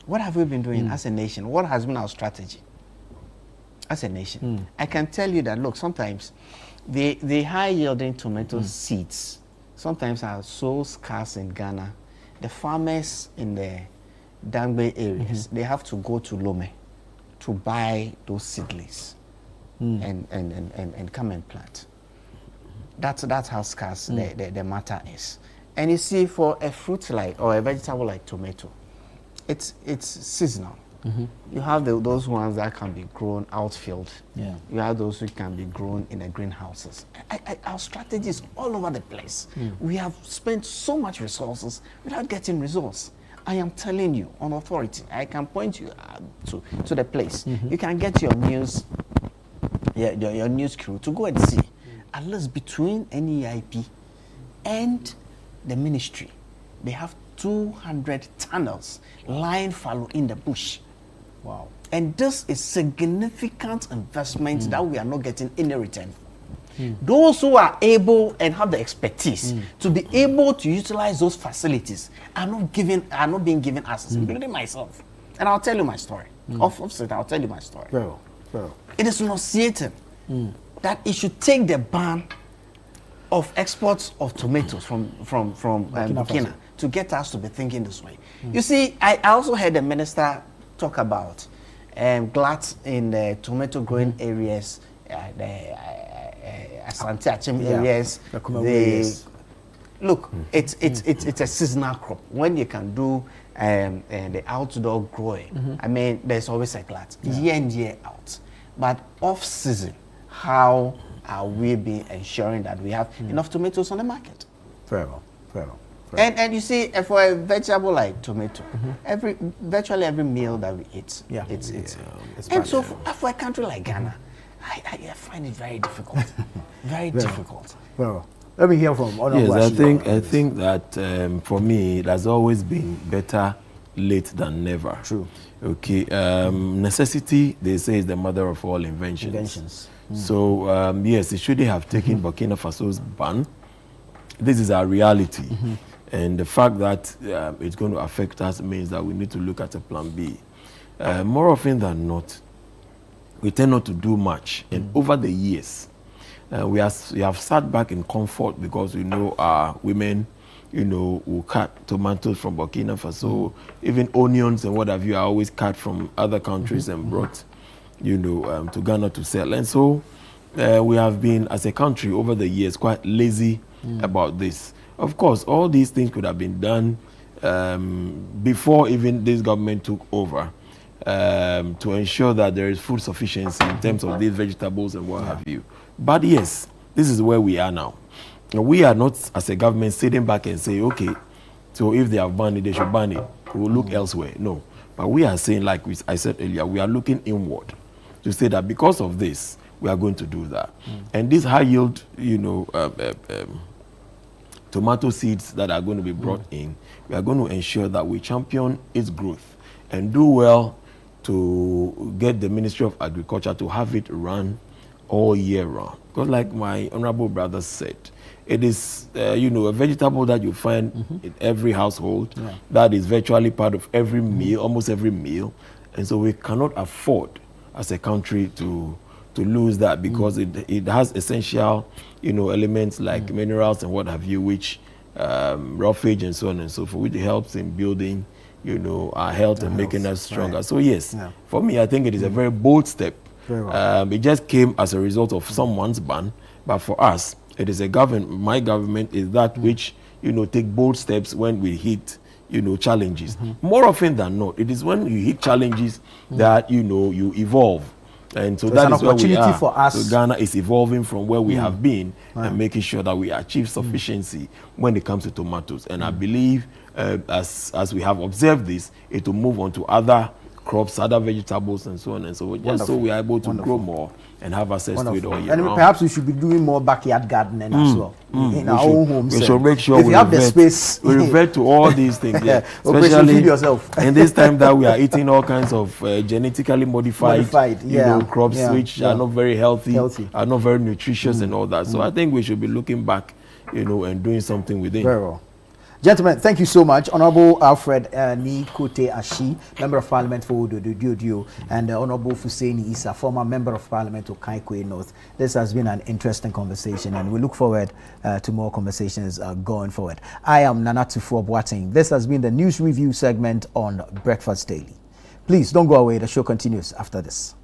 What have we been doing as a nation? What has been our strategy as a nation? I can tell you that, look, sometimes the high-yielding tomato seeds sometimes are so scarce in Ghana. The farmers in the Dangbe areas, they have to go to Lome to buy those seedlings and come and plant. That's how scarce the matter is. And you see, for a fruit like, or a vegetable like tomato, it's seasonal. You have those ones that can be grown outfield. Yeah. You have those who can be grown in the greenhouses. Our strategy is all over the place. We have spent so much resources without getting results. I am telling you, on authority, I can point you to the place. You can get your news, your news crew to go and see. At least between NEIP and the ministry, they have 200 tunnels lying fallow in the bush. Wow. And this is significant investment that we are not getting any return for. Those who are able and have the expertise to be able to utilize those facilities are not being given access, including myself. And I'll tell you my story. Offset, I'll tell you my story. It is nauseating that it should take the ban of exports of tomatoes from Burkina to get us to be thinking this way. You see, I also heard the minister talk about glut in the tomato growing areas, the Asante Achim areas. Look, it's a seasonal crop. When you can do the outdoor growing, I mean, there's always a glut year in, year out. But off season, how are we be ensuring that we have enough tomatoes on the market? Very well. And you see, for a vegetable like tomato, virtually every meal that we eat, it's and so for a country like Ghana, I find it very difficult, very difficult. Well, let me hear from Honorable. Yes, I think that for me, it has always been better late than never. True. Okay. Necessity, they say, is the mother of all inventions. So yes, it shouldn't have taken Burkina Faso's ban. This is our reality. And the fact that it's going to affect us means that we need to look at a plan B. More often than not, we tend not to do much. And over the years, we have sat back in comfort because we know our women, will cut tomatoes from Burkina Faso. Even onions and what have you are always cut from other countries and brought, to Ghana to sell. And so we have been, as a country, over the years, quite lazy about this. Of course, all these things could have been done before even this government took over to ensure that there is food sufficiency in terms of these vegetables and what have you. But yes, this is where we are now. We are not, as a government, sitting back and say, okay, so if they have banned it, they should ban it. We will look elsewhere. No. But we are saying, like I said earlier, we are looking inward to say that because of this, we are going to do that. And these high yield, tomato seeds that are going to be brought in, we are going to ensure that we champion its growth and do well to get the Ministry of Agriculture to have it run all year round. Because like my honorable brother said, it is, a vegetable that you find in every household, that is virtually part of every meal, almost every meal. And so we cannot afford, as a country, to lose that because it has essential, elements like minerals and what have you, which roughage and so on and so forth, which helps in building, our health and making us stronger. So yes, for me, I think it is a very bold step. It just came as a result of someone's ban, but for us, it is my government is that which, take bold steps when we hit, challenges. More often than not, it is when you hit challenges that, you evolve. And so that is where we are. For us. So Ghana is evolving from where we have been and making sure that we achieve sufficiency when it comes to tomatoes. And I believe as we have observed this, it will move on to other crops crops, other vegetables, and so on and so on. Just so we are able to grow more and have access to it all year and round. Perhaps we should be doing more backyard gardening as well in our own homes. We should make sure if we have the space. We revert to all these things. Yeah. Especially yourself. in this time that we are eating all kinds of genetically modified crops which are not very healthy, are not very nutritious and all that. So I think we should be looking back, and doing something with it. Very well. Gentlemen, thank you so much. Honorable Alfred Nikote Ashi, Member of Parliament for Ododo, and Honorable Fuseni Issa, former Member of Parliament of Kaikwe North. This has been an interesting conversation, and we look forward to more conversations going forward. I am Nanatufo Boateng. This has been the News Review segment on Breakfast Daily. Please don't go away. The show continues after this.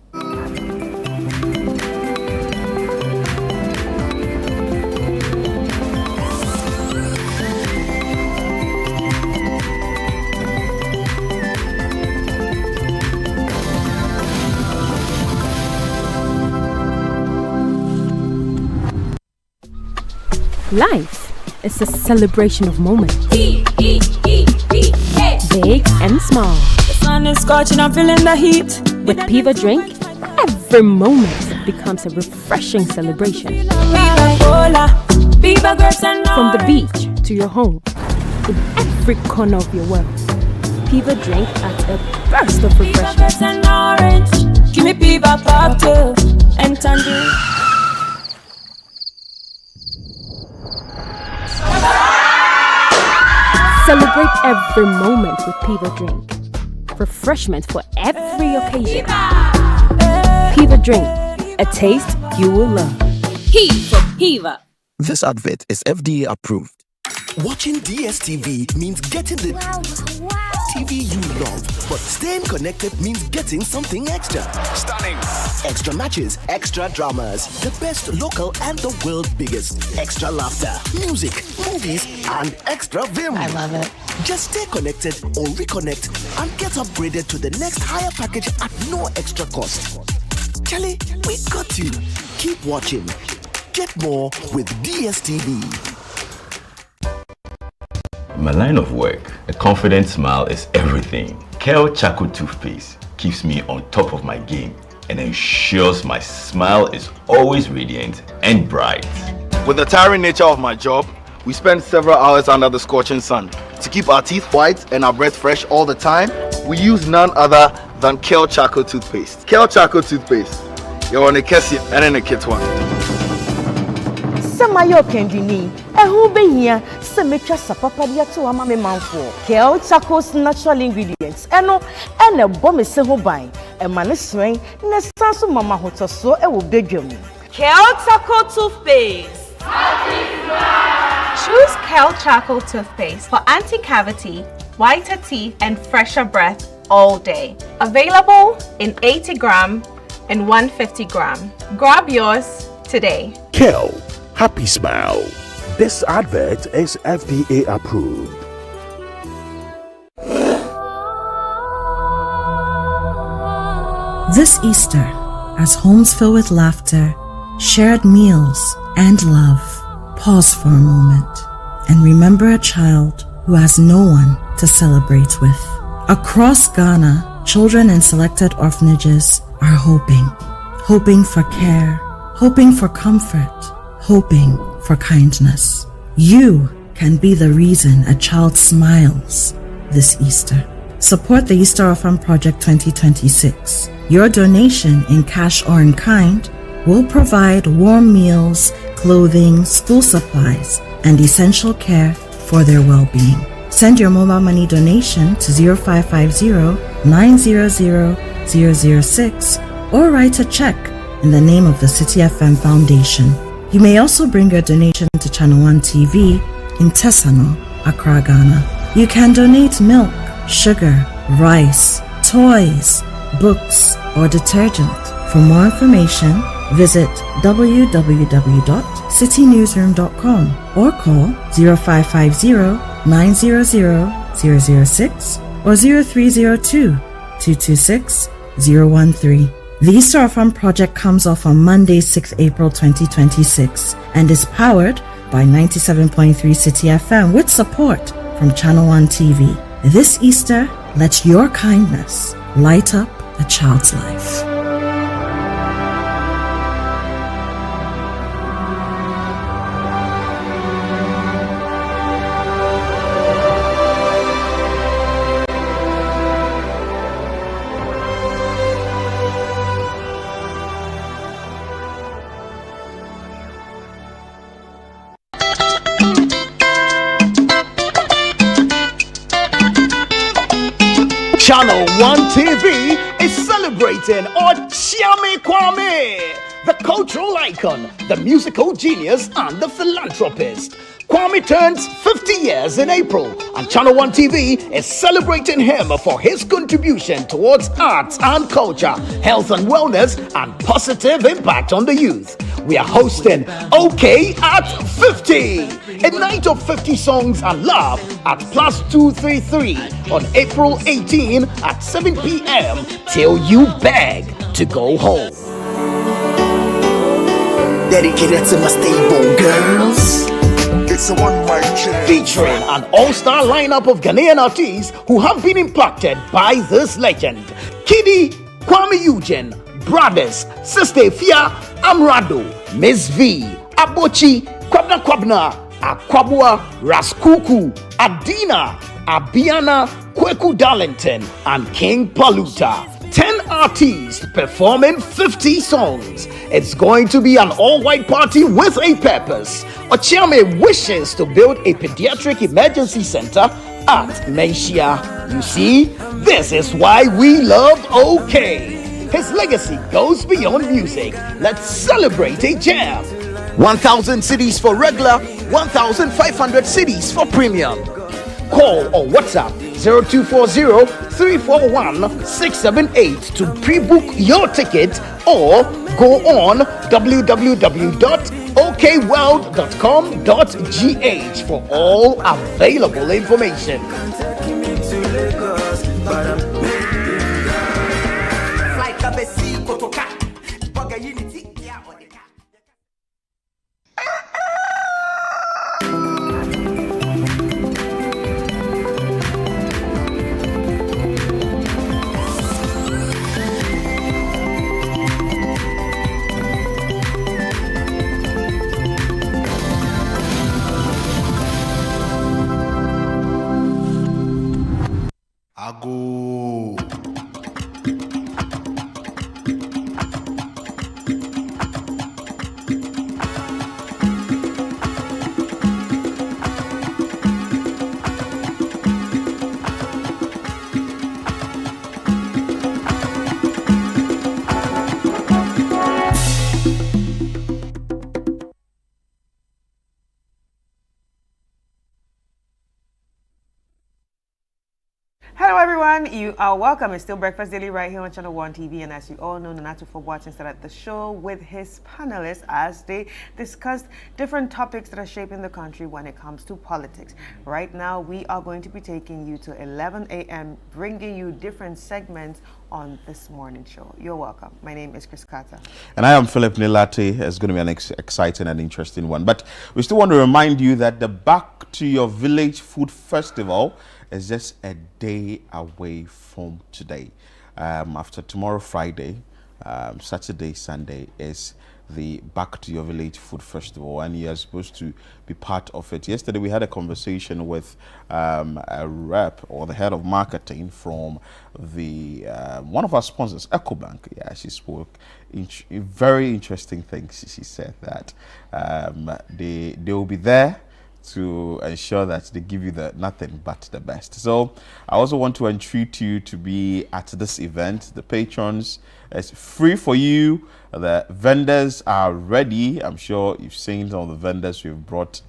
Life is a celebration of moments. Big and small. The sun is scorching, I'm feeling the heat. With Piva Drink, every moment becomes a refreshing celebration. From the beach to your home, in every corner of your world, Piva Drink adds a burst of refreshment. Give me Piva cocktail and tangerine. Celebrate every moment with Piva Drink. Refreshment for every occasion. Piva Drink, a taste you will love. P for Piva. This advert is FDA approved. Watching DSTV means getting the TV you love, but staying connected means getting something extra. Stunning. Extra matches, extra dramas, the best local and the world's biggest. Extra laughter, music, movies, and extra vim. I love it. Just stay connected or reconnect and get upgraded to the next higher package at no extra cost. Charlie, we got you. Keep watching. Get more with DSTV. In my line of work, a confident smile is everything. Kale Charcoal Toothpaste keeps me on top of my game and ensures my smile is always radiant and bright. With the tiring nature of my job, we spend several hours under the scorching sun. To keep our teeth white and our breath fresh all the time, we use none other than Kale Charcoal Toothpaste. Kale Charcoal Toothpaste. You're on a Kessie and in a kit one. Samayo Kendini, a who be here, Semetra Sapapadia to a mammy manful. Kale Charcoal's natural ingredients, and a bomb is so by a man is swing, Nestansu Mama Hoto so a will beg you. Kale Charcoal Toothpaste. Choose Kale Charcoal Toothpaste for anti-cavity, whiter teeth, and fresher breath all day. Available in 80 gram and 150 gram. Grab yours today. Kale, happy smile. This advert is FDA approved. This Easter, as homes fill with laughter, shared meals, and love, pause for a moment and remember a child who has no one to celebrate with. Across Ghana, children in selected orphanages are hoping for care, hoping for comfort, hoping for kindness. You can be the reason a child smiles this Easter. Support the Easter Orphan Project 2026. Your donation in cash or in kind will provide warm meals, clothing, school supplies, and essential care for their well-being. Send your mobile money donation to 0550-900-006 or write a check in the name of the City FM Foundation. You may also bring your donation to Channel 1 TV in Tesano, Accra, Ghana. You can donate milk, sugar, rice, toys, books, or detergent. For more information, visit www.citynewsroom.com or call 0550-900-006 or 0302-226-013. The Easter Orphan Project comes off on Monday, 6 April 2026 and is powered by 97.3 City FM with support from Channel 1 TV. This Easter, let your kindness light up a child's life. Channel 1 TV is celebrating Ochiame Kwame, the cultural icon, the musical genius, and the philanthropist. Kwame turns 50 years in April, and Channel 1 TV is celebrating him for his contribution towards arts and culture, health and wellness, and positive impact on the youth. We are hosting OK at 50, a night of 50 songs and love at Plus 233 on April 18 at 7 p.m. till you beg to go home. Dedicated to my stable girls. It's a one-mic check. Featuring an all-star lineup of Ghanaian artists who have been impacted by this legend. Kidi, Kwame Eugene, Brothers, Sister Fia, Amrado, Miss V, Abochi, Kwabna, Akwabua, Raskuku, Adina, Abiana, Kweku Darlington, and King Paluta. 10 artists performing 50 songs. It's going to be an all-white party with a purpose. Ochiame wishes to build a pediatric emergency center at Menchia. You see, this is why we love OK. His legacy goes beyond music. Let's celebrate a jam. 1,000 cities for regular, 1,500 cities for premium. Call or WhatsApp 0240-341-678 to pre-book your ticket or go on www.okworld.com.gh for all available information. Hello everyone, you are welcome. It's still Breakfast Daily right here on Channel 1 TV, and as you all know, Nanato Fobuatin started the show with his panelists as they discussed different topics that are shaping the country when it comes to politics. Right now, we are going to be taking you to 11 a.m., bringing you different segments on this morning show. You're welcome. My name is Chris Carter. And I am Philip Nilate. It's going to be an exciting and interesting one. But we still want to remind you that the Back to Your Village Food Festival is just a day away from today. After tomorrow, Friday, Saturday, Sunday is the Back to Your Village Food Festival, and you are supposed to be part of it. Yesterday, we had a conversation with a rep or the head of marketing from the one of our sponsors, EcoBank. Yeah, she spoke very interesting things. She said that they will be there to ensure that they give you the nothing but the best. So I also want to entreat you to be at this event. The patrons, it's free for you. The vendors are ready. I'm sure you've seen some of the vendors we've brought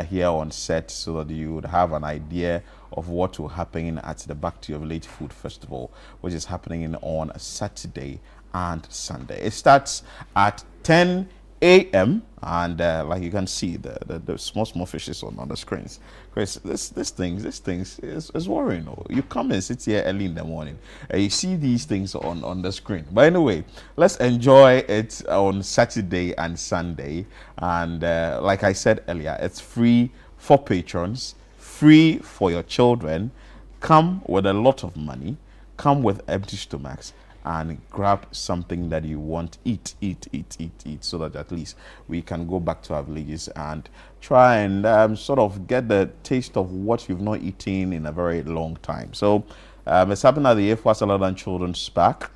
here on set so that you would have an idea of what will happen at the Back to Your Village Food Festival, which is happening on Saturday and Sunday. It starts at 10 a.m. and like you can see the small fishes on the screens. Chris, this thing is worrying. You come and sit here early in the morning and you see these things on the screen. But anyway, let's enjoy it on Saturday and Sunday. And like I said earlier, it's free for patrons, free for your children. Come with a lot of money. come with empty stomachs and grab something that you want, eat, so that at least we can go back to our villages and try and sort of get the taste of what you've not eaten in a very long time. So it's happening at the Efwa Salad and Children's Park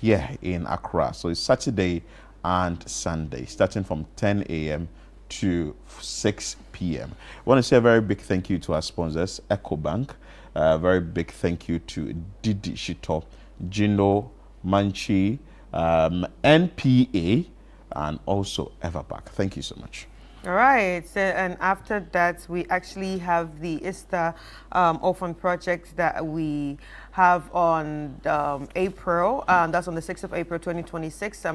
here in Accra. So it's Saturday and Sunday, starting from 10 a.m. to 6 p.m. I want to say a very big thank you to our sponsors, EcoBank. A very big thank you to Didi Shito, Gino, Manchi, NPA, and also Everback. Thank you so much. All right, so, and after that, we actually have the Easter orphan project that we have on April. That's on the 6th of April, 2026.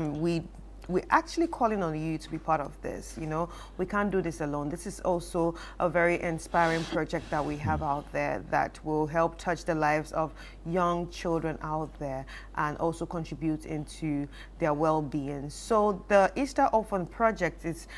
We're actually calling on you to be part of this. You know, we can't do this alone. This is also a very inspiring project that we have out there that will help touch the lives of young children out there and also contribute into their well-being. So the Easter Orphan Project is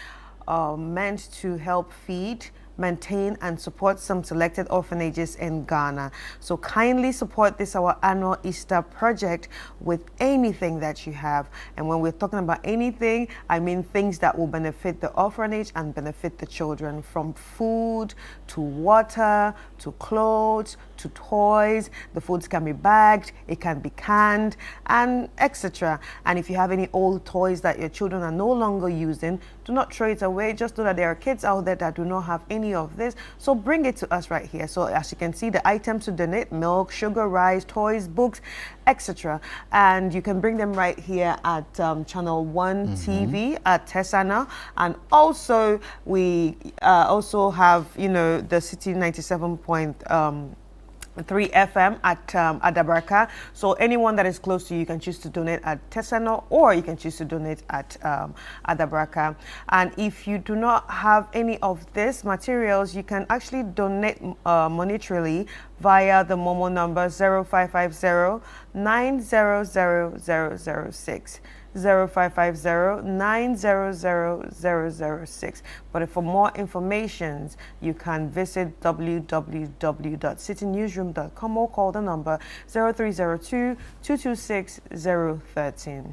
meant to help feed, maintain and support some selected orphanages in Ghana. So kindly support this, our annual Easter project, with anything that you have. And when we're talking about anything, I mean things that will benefit the orphanage and benefit the children, from food to water to clothes to toys. The foods can be bagged, it can be canned, and etc. And if you have any old toys that your children are no longer using, do not throw it away. Just know that there are kids out there that do not have any of this, so bring it to us right here. So as you can see, the items to donate: milk, sugar, rice, toys, books, etc. And you can bring them right here at Channel 1 TV at Tesana. And also we also have, you know, the City 97.3 FM at Adabraka. So anyone that is close to you can choose to donate at Tesano, or you can choose to donate at Adabraka. And if you do not have any of these materials, you can actually donate monetarily via the Momo number 0550 900 0550-900-006. But for more information, you can visit www.citynewsroom.com or call the number 0302-226-013.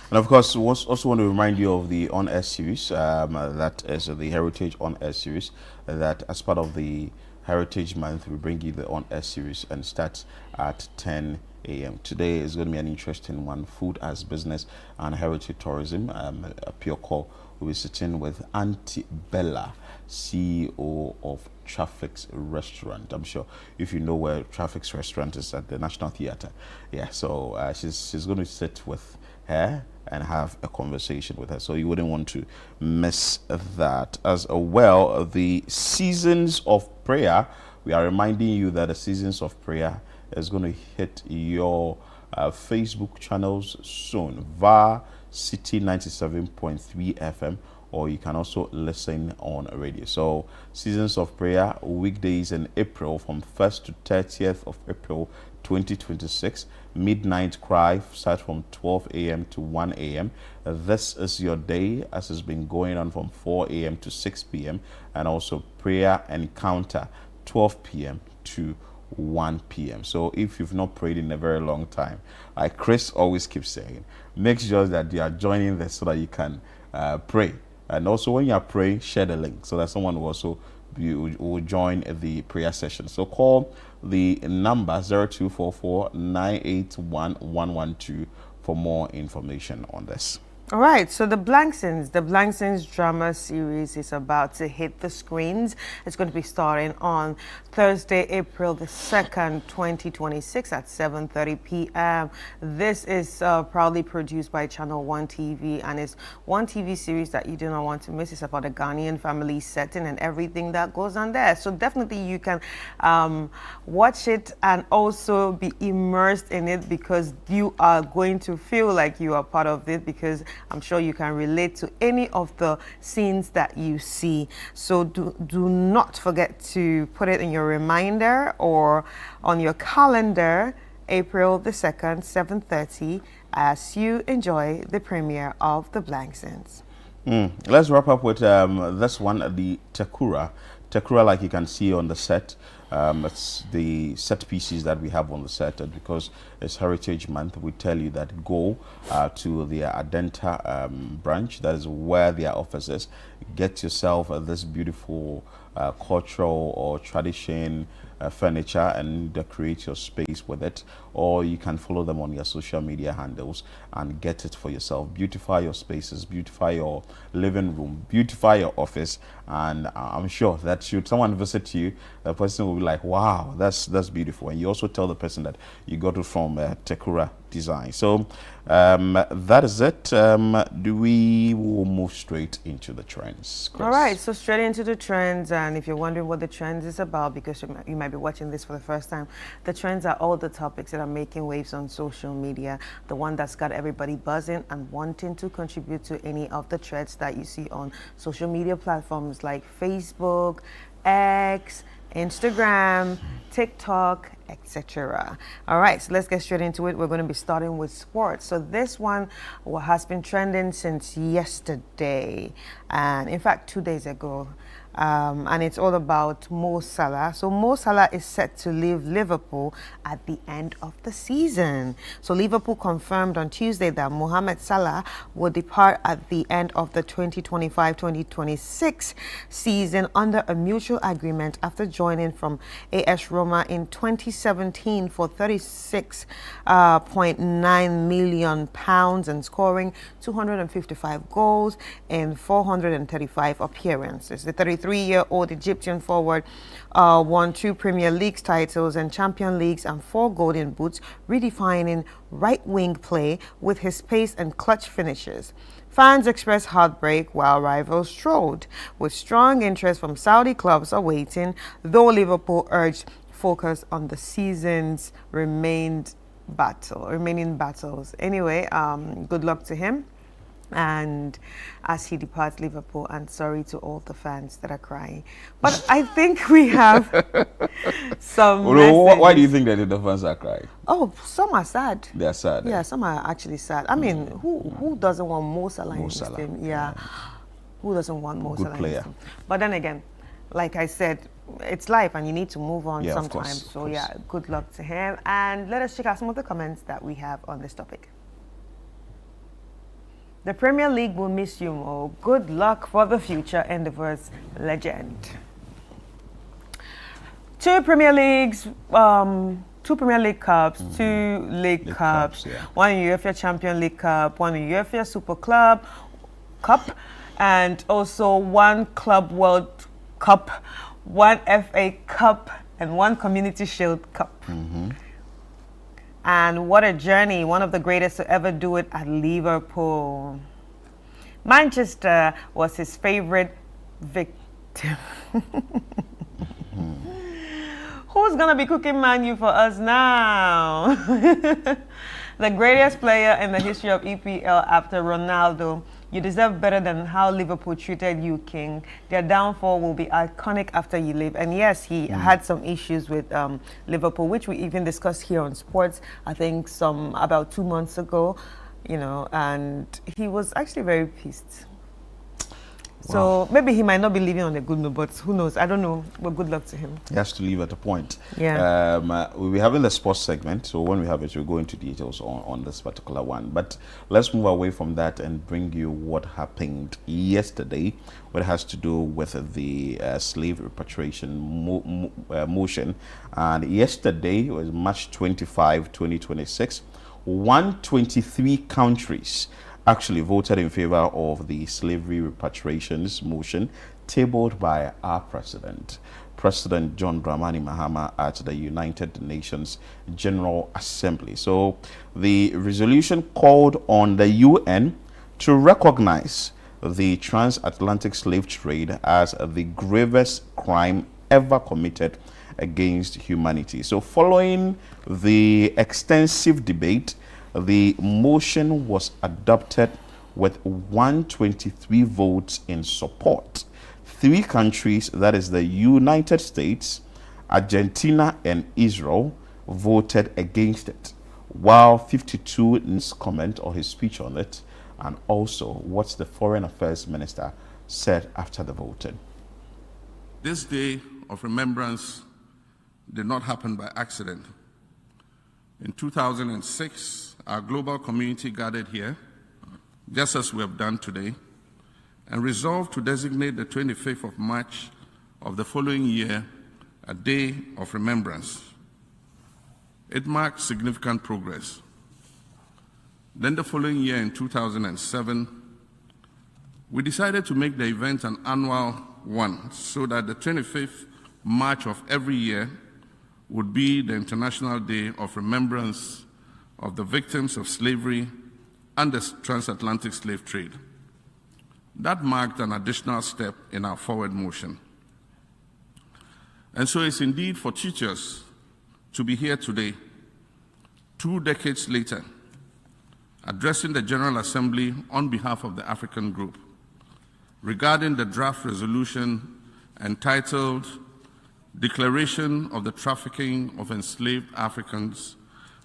And of course, we also want to remind you of the On-Air series, that is the Heritage On-Air series, that as part of the Heritage Month, we bring you the On-Air series, and starts at 10 a.m. Today is going to be an interesting one: food as business and heritage tourism. A pure call. We'll be sitting with Auntie Bella, CEO of Traffic's Restaurant. I'm sure if you know where Traffic's Restaurant is, at the National Theatre. Yeah, so she's going to sit with her and have a conversation with her, so you wouldn't want to miss that. As well, the seasons of prayer, we are reminding you that the seasons of prayer is going to hit your Facebook channels soon via City 97.3 FM, or you can also listen on radio. So seasons of prayer, weekdays in April from 1st to 30th of April 2026. Midnight cry start from 12 a.m. to 1 a.m. This is your day, as has been going on from 4 a.m. to 6 p.m. and also prayer encounter 12 p.m. to 1 p.m. So if you've not prayed in a very long time, like Chris always keeps saying, make sure that you are joining this so that you can pray. And also when you are praying, share the link so that someone will also will join the prayer session. So call the number 0244 981 112 for more information on this. All right, so the Blank Scenes drama series is about to hit the screens. It's going to be starting on Thursday, April the 2nd, 2026 at 7:30 p.m. This is proudly produced by Channel 1 TV, and it's one TV series that you do not want to miss. It's about a Ghanaian family setting and everything that goes on there. So definitely you can watch it and also be immersed in it, because you are going to feel like you are part of it, because I'm sure you can relate to any of the scenes that you see. So do not forget to put it in your reminder or on your calendar, April the 2nd, 7:30, as you enjoy the premiere of The Blank Scenes. Let's wrap up with this one, the Takura. Tekura, like you can see on the set, it's the set pieces that we have on the set, and because it's Heritage Month, we tell you that go to the Adenta branch. That is where their office is. Get yourself this beautiful cultural or tradition furniture and decorate your space with it, or you can follow them on your social media handles and get it for yourself. Beautify your spaces, beautify your living room, beautify your office, and I'm sure that should someone visit you, the person will be like, wow, that's beautiful. And you also tell the person that you got it from Tekura Design. So that is it. We will move straight into the trends, Chris. All right, so straight into the trends, and if you're wondering what the trends is about, because you might be watching this for the first time, the trends are all the topics that are making waves on social media, the one that's got everybody buzzing and wanting to contribute to any of the threads that you see on social media platforms like Facebook, X, Instagram, TikTok, etc. All right, so let's get straight into it. We're going to be starting with sports. So this one has been trending since yesterday, and in fact 2 days ago. And it's all about Mo Salah. So Mo Salah is set to leave Liverpool at the end of the season. So Liverpool confirmed on Tuesday that Mohamed Salah will depart at the end of the 2025-2026 season under a mutual agreement after joining from AS Roma in 2017 for £36.9 million and scoring 255 goals in 435 appearances. The 33-year-old Egyptian forward won 2 Premier League titles and Champions Leagues and 4 Golden Boots, redefining right-wing play with his pace and clutch finishes. Fans expressed heartbreak while rivals strolled, with strong interest from Saudi clubs awaiting, though Liverpool urged focus on the season's remaining battles. Anyway, good luck to him, and as he departs Liverpool, and sorry to all the fans that are crying. But I think we have some Why do you think that the fans are crying? Oh, some are sad. They are sad. Yeah, some are actually sad. I mean, who doesn't want Mo Salah in his team? Yeah. Who doesn't want Mo Salah in his team? But then again, like I said, it's life and you need to move on sometimes. So yeah, good luck to him. And let us check out some of the comments that we have on this topic. The Premier League will miss you, Mo. Good luck for the future endeavors, legend. 2 Premier League Cups, 2 League Cups, 1 UEFA Champions League Cup, 1 UEFA Super Club Cup, and also 1 Club World Cup, 1 FA Cup, and 1 Community Shield Cup. And what a journey, one of the greatest to ever do it at Liverpool. Manchester was his favorite victim. Who's going to be cooking Man U for us now? The greatest player in the history of EPL after Ronaldo. You deserve better than how Liverpool treated you, King. Their downfall will be iconic after you leave. And yes, he had some issues with Liverpool, which we even discussed here on Sports, I think about 2 months ago, and he was actually very pissed. So maybe he might not be leaving on a good note, but who knows? I don't know. But good luck to him. He has to leave at a point. Yeah. We'll be having the sports segment, so when we have it, we'll go into details on this particular one. But let's move away from that and bring you what happened yesterday, what has to do with the slave repatriation motion. And yesterday was March 25, 2026. 123 countries actually voted in favor of the slavery repatriations motion tabled by our President John Dramani Mahama at the United Nations General Assembly. So the resolution called on the UN to recognize the transatlantic slave trade as the gravest crime ever committed against humanity. So following the extensive debate, the motion was adopted with 123 votes in support. 3 countries, that is the United States, Argentina, and Israel, voted against it, while 52 comment or his speech on it, and also what the Foreign Affairs Minister said after the voting. This day of remembrance did not happen by accident. In 2006, our global community gathered here, just as we have done today, and resolved to designate the 25th of March of the following year a day of remembrance. It marked significant progress. Then the following year, in 2007, we decided to make the event an annual one, so that the 25th March of every year would be the International Day of Remembrance of the victims of slavery and the transatlantic slave trade. That marked an additional step in our forward motion. And so it's indeed for teachers to be here today, 2 decades later, addressing the General Assembly on behalf of the African Group regarding the draft resolution entitled Declaration of the Trafficking of Enslaved Africans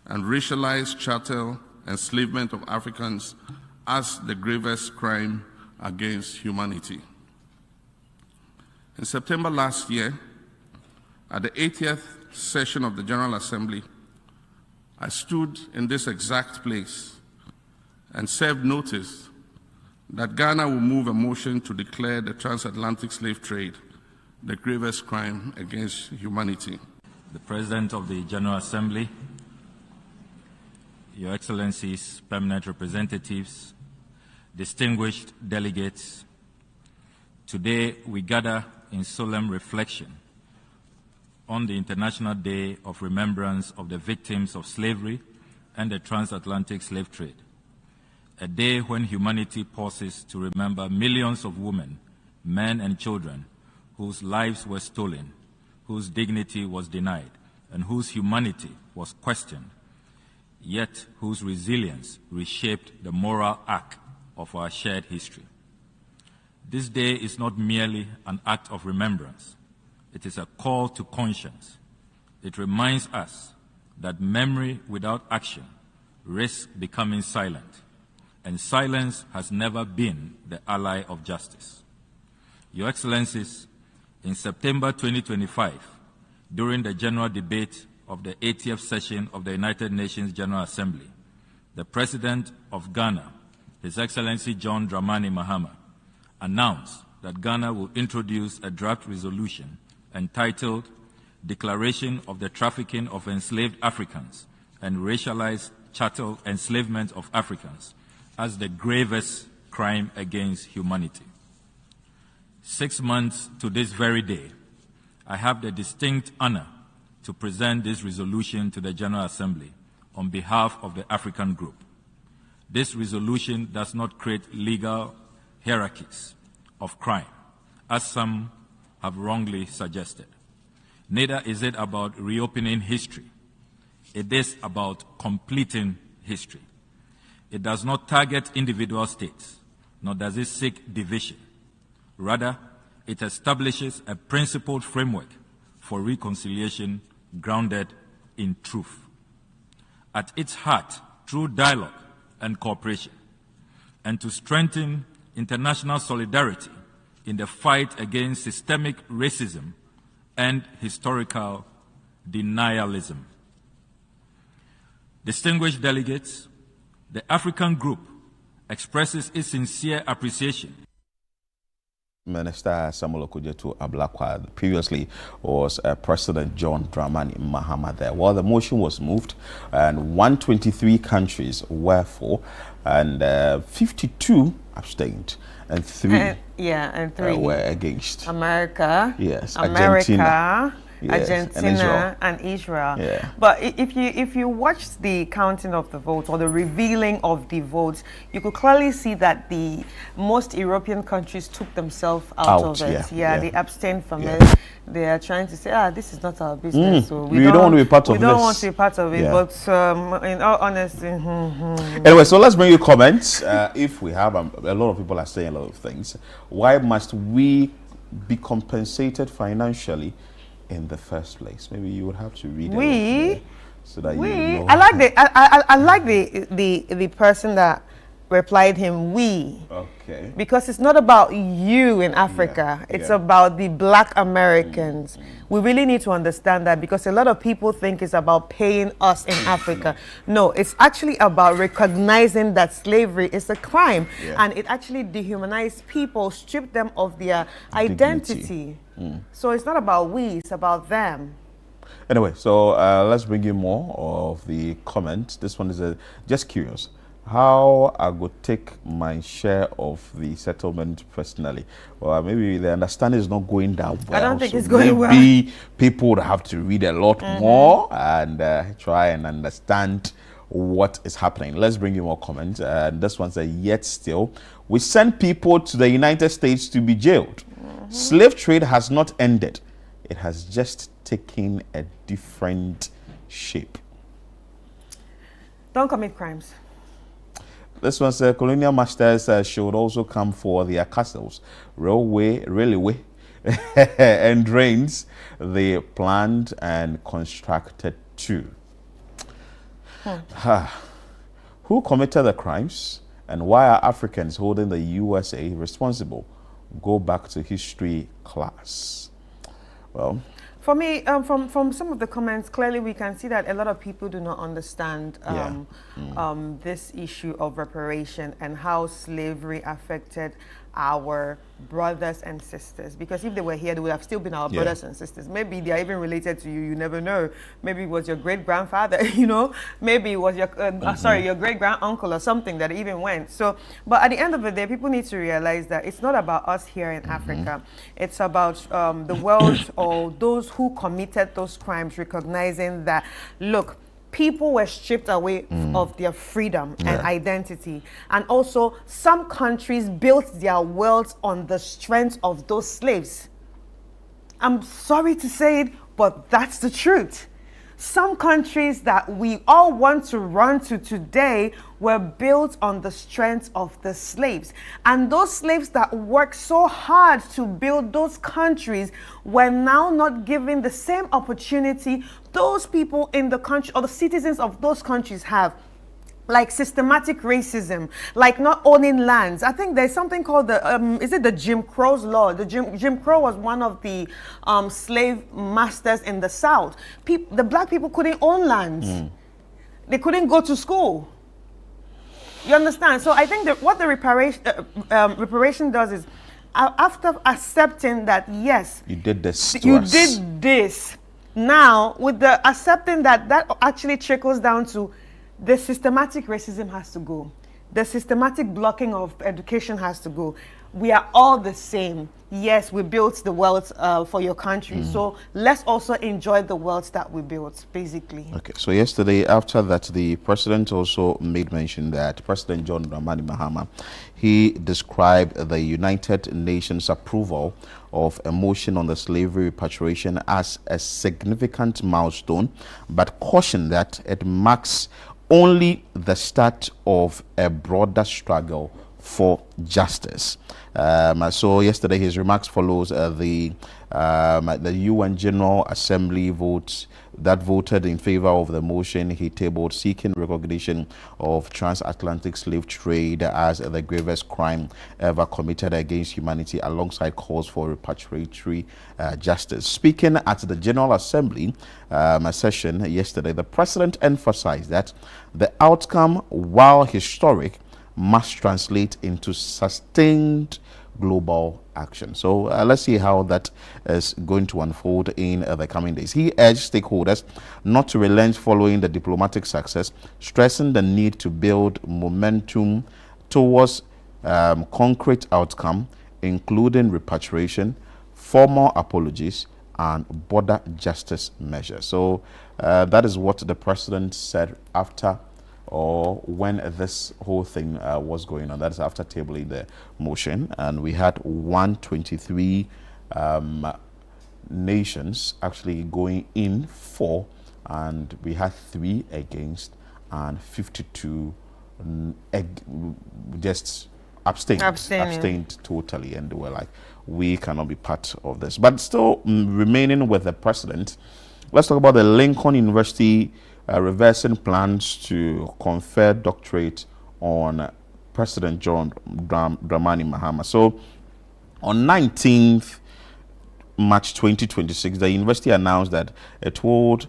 and Racialized Chattel Enslavement of Africans as the gravest crime against humanity. In September last year, at the 80th session of the General Assembly, I stood in this exact place and served notice that Ghana will move a motion to declare the transatlantic slave trade the gravest crime against humanity. The President of the General Assembly, Your Excellencies, permanent representatives, distinguished delegates, today we gather in solemn reflection on the International Day of Remembrance of the victims of slavery and the transatlantic slave trade, a day when humanity pauses to remember millions of women, men, and children whose lives were stolen, whose dignity was denied, and whose humanity was questioned, yet whose resilience reshaped the moral arc of our shared history. This day is not merely an act of remembrance. It is a call to conscience. It reminds us that memory without action risks becoming silent, and silence has never been the ally of justice. Your Excellencies, in September 2025, during the general debate of the 80th session of the United Nations General Assembly, the President of Ghana, His Excellency John Dramani Mahama, announced that Ghana will introduce a draft resolution entitled Declaration of the Trafficking of Enslaved Africans and Racialized Chattel Enslavement of Africans as the gravest crime against humanity. 6 months to this very day, I have the distinct honor to present this resolution to the General Assembly on behalf of the African Group. This resolution does not create legal hierarchies of crime, as some have wrongly suggested. Neither is it about reopening history. It is about completing history. It does not target individual states, nor does it seek division. Rather, it establishes a principled framework for reconciliation grounded in truth. At its heart, through dialogue and cooperation, and to strengthen international solidarity in the fight against systemic racism and historical denialism. Distinguished delegates, the African Group expresses its sincere appreciation. Minister Samuel Okudzeto Ablakwa previously was President John Dramani Mahama there. Well, the motion was moved and 123 countries were for and 52 abstained and 3 were against. America. Yes. Argentina. Yes, Argentina and Israel. Yeah. But if you watch the counting of the votes or the revealing of the votes, you could clearly see that the most European countries took themselves out of it. They abstained from it. They are trying to say, this is not our business. So we don't want to be part of this. We don't want to be part of it. But in all honesty, anyway, so let's bring you comments. If we have a lot of people are saying a lot of things. Why must we be compensated financially in the first place? Maybe you would have to read it so that you know. I like the person that replied him, we. Okay. Because it's not about you in Africa. It's about the black Americans. We really need to understand that, because a lot of people think it's about paying us in Africa. No, it's actually about recognizing that slavery is a crime. And it actually dehumanized people, stripped them of their identity. So it's not about we, it's about them. Anyway, so let's bring you more of the comments. This one is just curious. How I would take my share of the settlement personally? Well, maybe the understanding is not going down well. I don't think it's going well. Maybe people would have to read a lot more and try and understand what is happening. Let's bring you more comments. This one says, yet still, we send people to the United States to be jailed. Slave trade has not ended. It has just taken a different shape. Don't commit crimes. This one says colonial masters should also come for their castles, railway, and drains they planned and constructed too. Who committed the crimes, and why are Africans holding the USA responsible? Go back to history class. Well, for me, from some of the comments, clearly we can see that a lot of people do not understand this issue of reparation and how slavery affected our brothers and sisters. Because if they were here, they would have still been our brothers and sisters. Maybe they are even related to you. You never know. Maybe it was your great grandfather. You know, maybe it was your your great grand uncle or something that even went. So, but at the end of the day, people need to realize that it's not about us here in Africa. It's about the world or those who committed those crimes, recognizing that, look, people were stripped away of their freedom and identity. And also, some countries built their wealth on the strength of those slaves. I'm sorry to say it, but that's the truth. Some countries that we all want to run to today were built on the strength of the slaves. And those slaves that worked so hard to build those countries were now not given the same opportunity those people in the country or the citizens of those countries have. Like systematic racism, like not owning lands. I think there's something called the, is it the Jim Crow's law? The Jim Crow was one of the slave masters in the South. The black people couldn't own lands. They couldn't go to school. You understand? So I think that what the reparation does is, after accepting that, yes, you did this to you us. did this. Now, with the accepting that actually trickles down to the systematic racism has to go. The systematic blocking of education has to go. We are all the same. Yes, we built the wealth for your country. So let's also enjoy the wealth that we built, basically. Okay, so yesterday, after that, the president also made mention that President John Dramani Mahama, he described the United Nations approval of a motion on the slavery repatriation as a significant milestone, but cautioned that it marks only the start of a broader struggle for justice. So yesterday his remarks follows the UN General Assembly voted in favor of the motion he tabled, seeking recognition of transatlantic slave trade as the gravest crime ever committed against humanity, alongside calls for repatriatory justice. Speaking at the General Assembly session yesterday, the president emphasized that the outcome, while historic, must translate into sustained global action. So let's see how that is going to unfold in the coming days. He urged stakeholders not to relent following the diplomatic success, stressing the need to build momentum towards concrete outcome, including repatriation, formal apologies, and border justice measures. So that is what the president said after or when this whole thing was going on. That is after tabling the motion. And we had 123 nations actually going in for, and we had 3 against, and 52 just abstained totally, and they were like, we cannot be part of this. But still remaining with the president, let's talk about the Lincoln University reversing plans to confer doctorate on President John Dramani Mahama. So on 19th March 2026, the university announced that it would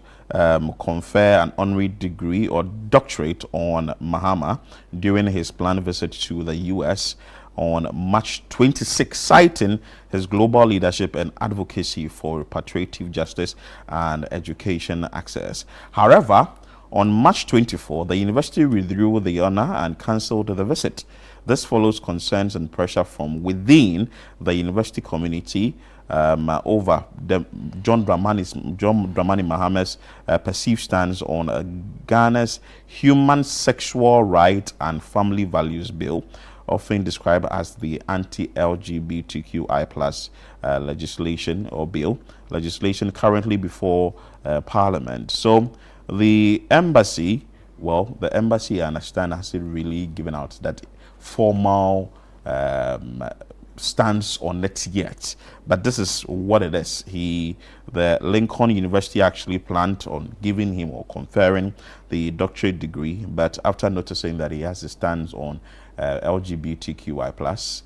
confer an honorary degree or doctorate on Mahama during his planned visit to the U.S. on March 26, citing his global leadership and advocacy for repatriative justice and education access. However, on March 24, the university withdrew the honor and cancelled the visit. This follows concerns and pressure from within the university community over John Dramani Mahama's perceived stance on Ghana's Human Sexual Rights and Family Values Bill, often described as the anti-LGBTQI+ legislation or bill, legislation currently before Parliament. So the embassy, I understand, hasn't really given out that formal stance on it yet, but this is what it is. The Lincoln University actually planned on giving him or conferring the doctorate degree, but after noticing that he has a stance on LGBTQI+,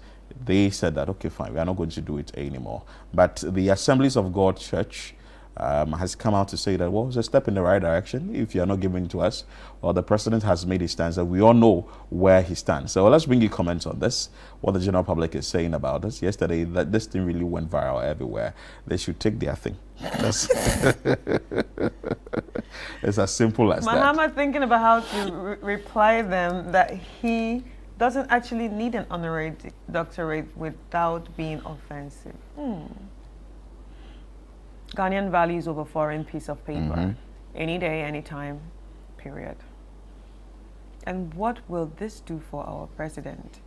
they said that, okay, fine, we are not going to do it anymore. But the Assemblies of God Church has come out to say that, well, it's a step in the right direction if you're not giving it to us. Well, the president has made his stance and we all know where he stands. So let's bring you comments on this, what the general public is saying about this. Yesterday, that this thing really went viral everywhere. They should take their thing. It's as simple as that. Mahama thinking about how to reply them that he doesn't actually need an honorary doctorate without being offensive. Ghanaian values over foreign piece of paper. Any day, anytime, period. And what will this do for our president?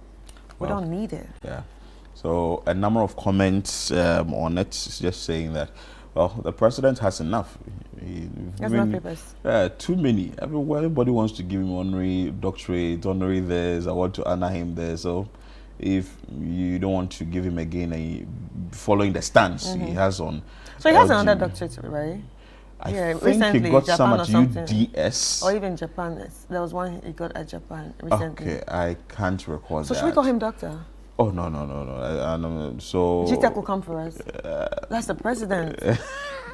We don't need it. Yeah. So a number of comments on it, just saying that, well, the president has enough. There's no papers. Too many. Everybody wants to give him honorary doctorate, honorary this. I want to honor him there. So if you don't want to give him again, following the stance he has on. So he has another doctorate, right? I think he got Japan some at something. UDS. Or even Japan. There was one he got at Japan recently. Okay, I can't recall that. So should we call him doctor? Oh, no. So GTEC will come for us. That's the president.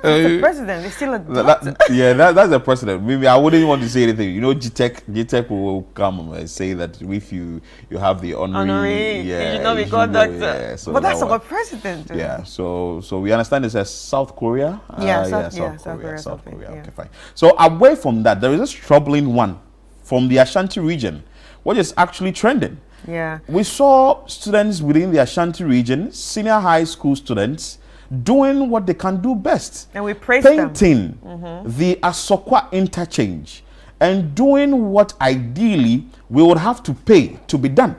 The president is still a doctor. That's the president. Maybe I wouldn't want to say anything. You know, GTEC will come and say that if you have the honorary, you should not be called doctor. Yeah, so but that's our president. Yeah. So we understand it's South Korea. South Korea. Okay, fine. So away from that, there is this troubling one from the Ashanti region, which is actually trending. Yeah. We saw students within the Ashanti region, senior high school students, doing what they can do best. And we praise them. Painting the Asokwa interchange and doing what ideally we would have to pay to be done.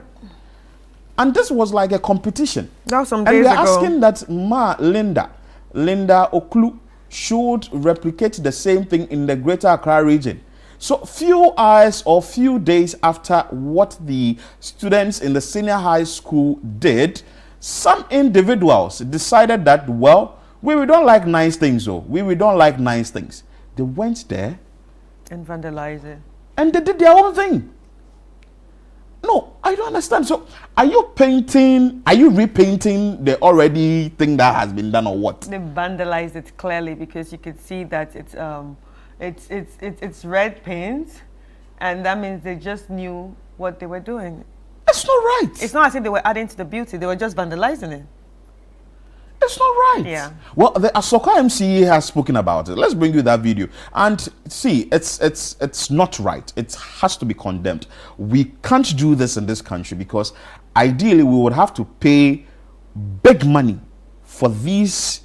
And this was like a competition. That was some and days we are ago. asking that Linda Oklu should replicate the same thing in the Greater Accra region. So few hours or few days after what the students in the senior high school did, some individuals decided that, well, we don't like nice things, we don't like nice things. They went there and vandalized it. And they did their own thing. No, I don't understand. So are you repainting the already thing that has been done or what? They vandalized it clearly because you could see that it's red paint, and that means they just knew what they were doing. That's not right. It's not as if they were adding to the beauty, they were just vandalizing it. It's not right. Yeah. Well, the Asoka MCA has spoken about it. Let's bring you that video and see. It's not right. It has to be condemned. We can't do this in this country because ideally we would have to pay big money for these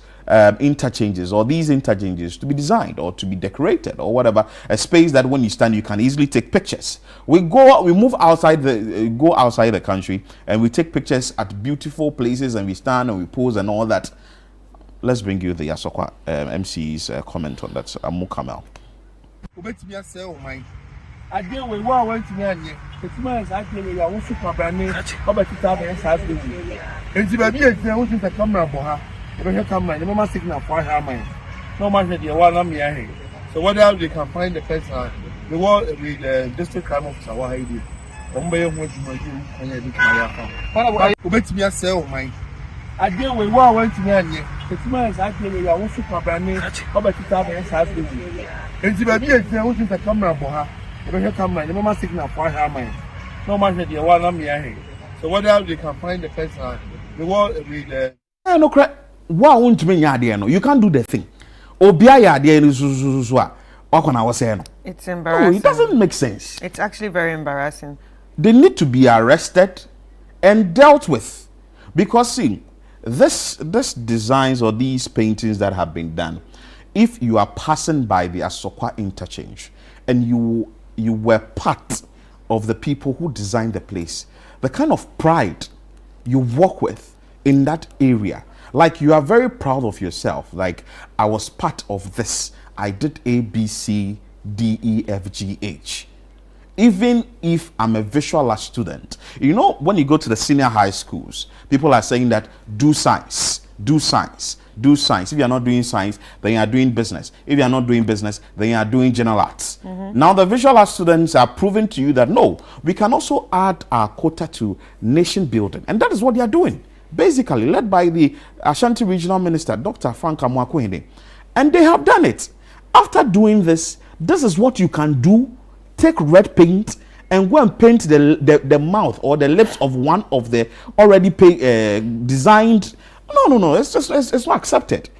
interchanges to be designed or to be decorated or whatever, a space that when you stand you can easily take pictures. We move outside the country and we take pictures at beautiful places and we stand and we pose and all that. Let's bring you the Asokwa MC's comment on that. Amu Kamel. So whether they can find the person, the district crime officer, what I do. Ombe who to my room and I did my account. Me a sell mine. I deal with what I went to me. It's my exactly I want to come back. How about you have a side with you? And the baby is there, which is a camera for her. I don't have camera, the mama signal for her mind. No matter the one I'm here. So what else they can find the person? The world with the. No crap. What won't mean no? You can't do the thing. Obia ya de no what can I was saying? It's embarrassing. No, it doesn't make sense. It's actually very embarrassing. They need to be arrested and dealt with. Because see, this designs or these paintings that have been done, if you are passing by the Asokwa interchange and you were part of the people who designed the place, the kind of pride you walk with in that area, like you are very proud of yourself, like I was part of this, I did A, B, C, D, E, F, G, H. Even if I'm a visual arts student, you know, when you go to the senior high schools, people are saying that do science, do science, do science. If you are not doing science, then you are doing business. If you are not doing business, then you are doing general arts. Now the visual arts students are proving to you that no, we can also add our quota to nation building. And that is what they are doing. Basically, led by the Ashanti Regional Minister, Dr. Frank Amwakwende. And they have done it. After doing this, this is what you can do. Take red paint and go and paint the mouth or the lips of one of the already designed. No. It's not accepted.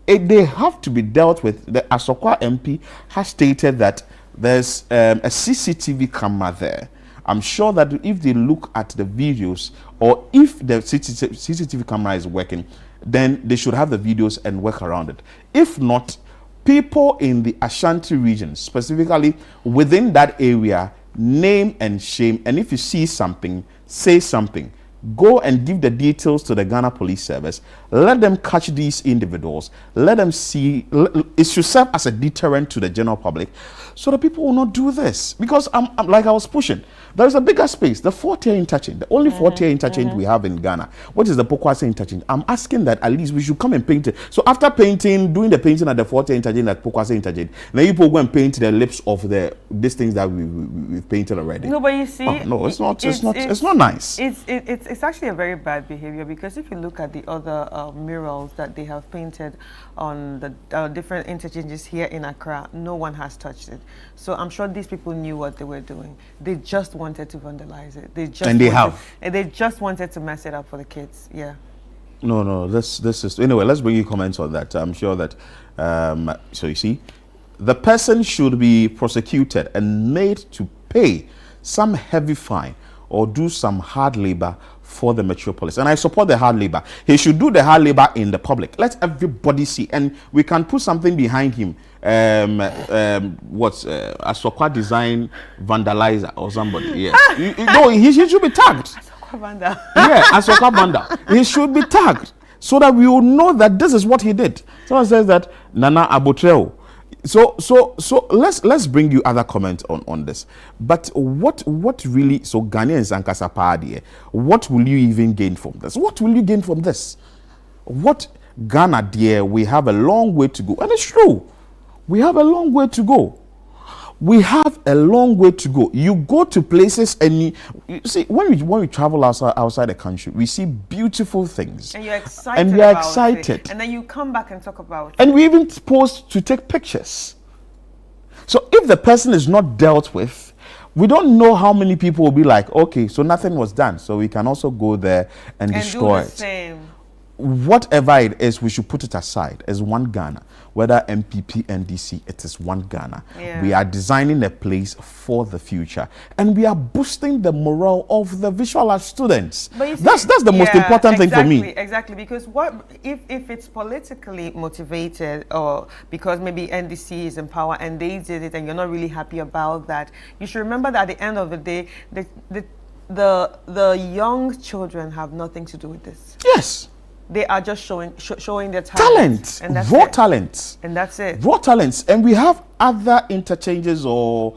They have to be dealt with. The Asokwa MP has stated that there's a CCTV camera there. I'm sure that if they look at the videos or if the CCTV camera is working, then they should have the videos and work around it. If not, people in the Ashanti region, specifically within that area, name and shame. And if you see something, say something. Go and give the details to the Ghana Police Service. Let them catch these individuals. Let them see. It should serve as a deterrent to the general public so that people will not do this. Because I'm like I was pushing. There is a bigger space, the 4-tier interchange, the only 4-tier interchange we have in Ghana, which is the Pokwase interchange. I'm asking that at least we should come and paint it. So after doing the painting at the 4-tier interchange at Pokwase interchange, then you go and paint the lips of these things that we've painted already. No, but you see, no, it's not nice. It's actually a very bad behavior, because if you look at the other murals that they have painted on the different interchanges here in Accra, no one has touched it. So I'm sure these people knew what they were doing. They just wanted to vandalize it. They just wanted to mess it up for the kids. Yeah. No. This is anyway. Let's bring you comments on that. I'm sure that. So you see, the person should be prosecuted and made to pay some heavy fine or do some hard labor for the metropolis. And I support the hard labor. He should do the hard labor in the public. Let everybody see. And we can put something behind him. Asokwa design vandalizer or somebody. Yes. No, he should be tagged. Asokwa Vanda. Yeah, Asokwa Vanda. He should be tagged so that we will know that this is what he did. Someone says that Nana Abotreo. So let's bring you other comments on this. But what really, so Ghanaians and Kasapadi, what will you even gain from this? What will you gain from this? What Ghana, dear, we have a long way to go. And it's true. We have a long way to go. We have a long way to go. You go to places and you see, when we travel outside the country, we see beautiful things. And you're excited. And we are excited. It. And then you come back and talk about it. And we even pause to take pictures. So if the person is not dealt with, we don't know how many people will be like, okay, so nothing was done. So we can also go there and destroy do the same. Whatever it is, we should put it aside as one Ghana. Whether MPP, NDC, it is one Ghana. Yeah. We are designing a place for the future, and we are boosting the morale of the visual arts students. But see, that's the most important thing for me. Exactly, because what if it's politically motivated, or because maybe NDC is in power and they did it, and you're not really happy about that? You should remember that at the end of the day, the young children have nothing to do with this. Yes. They are just showing their talent, raw talents, and that's it. Raw talents, and we have other interchanges or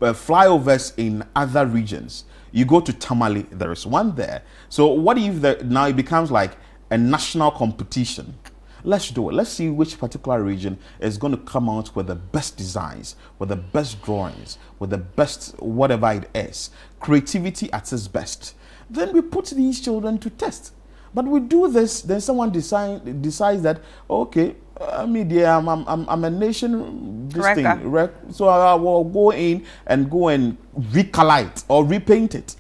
flyovers in other regions. You go to Tamale, there is one there. So what if now it becomes like a national competition? Let's do it. Let's see which particular region is going to come out with the best designs, with the best drawings, with the best whatever it is. Creativity at its best. Then we put these children to test. But we do this, then someone decides that, okay, I'm a nation, so I will go in and recolor it or repaint it.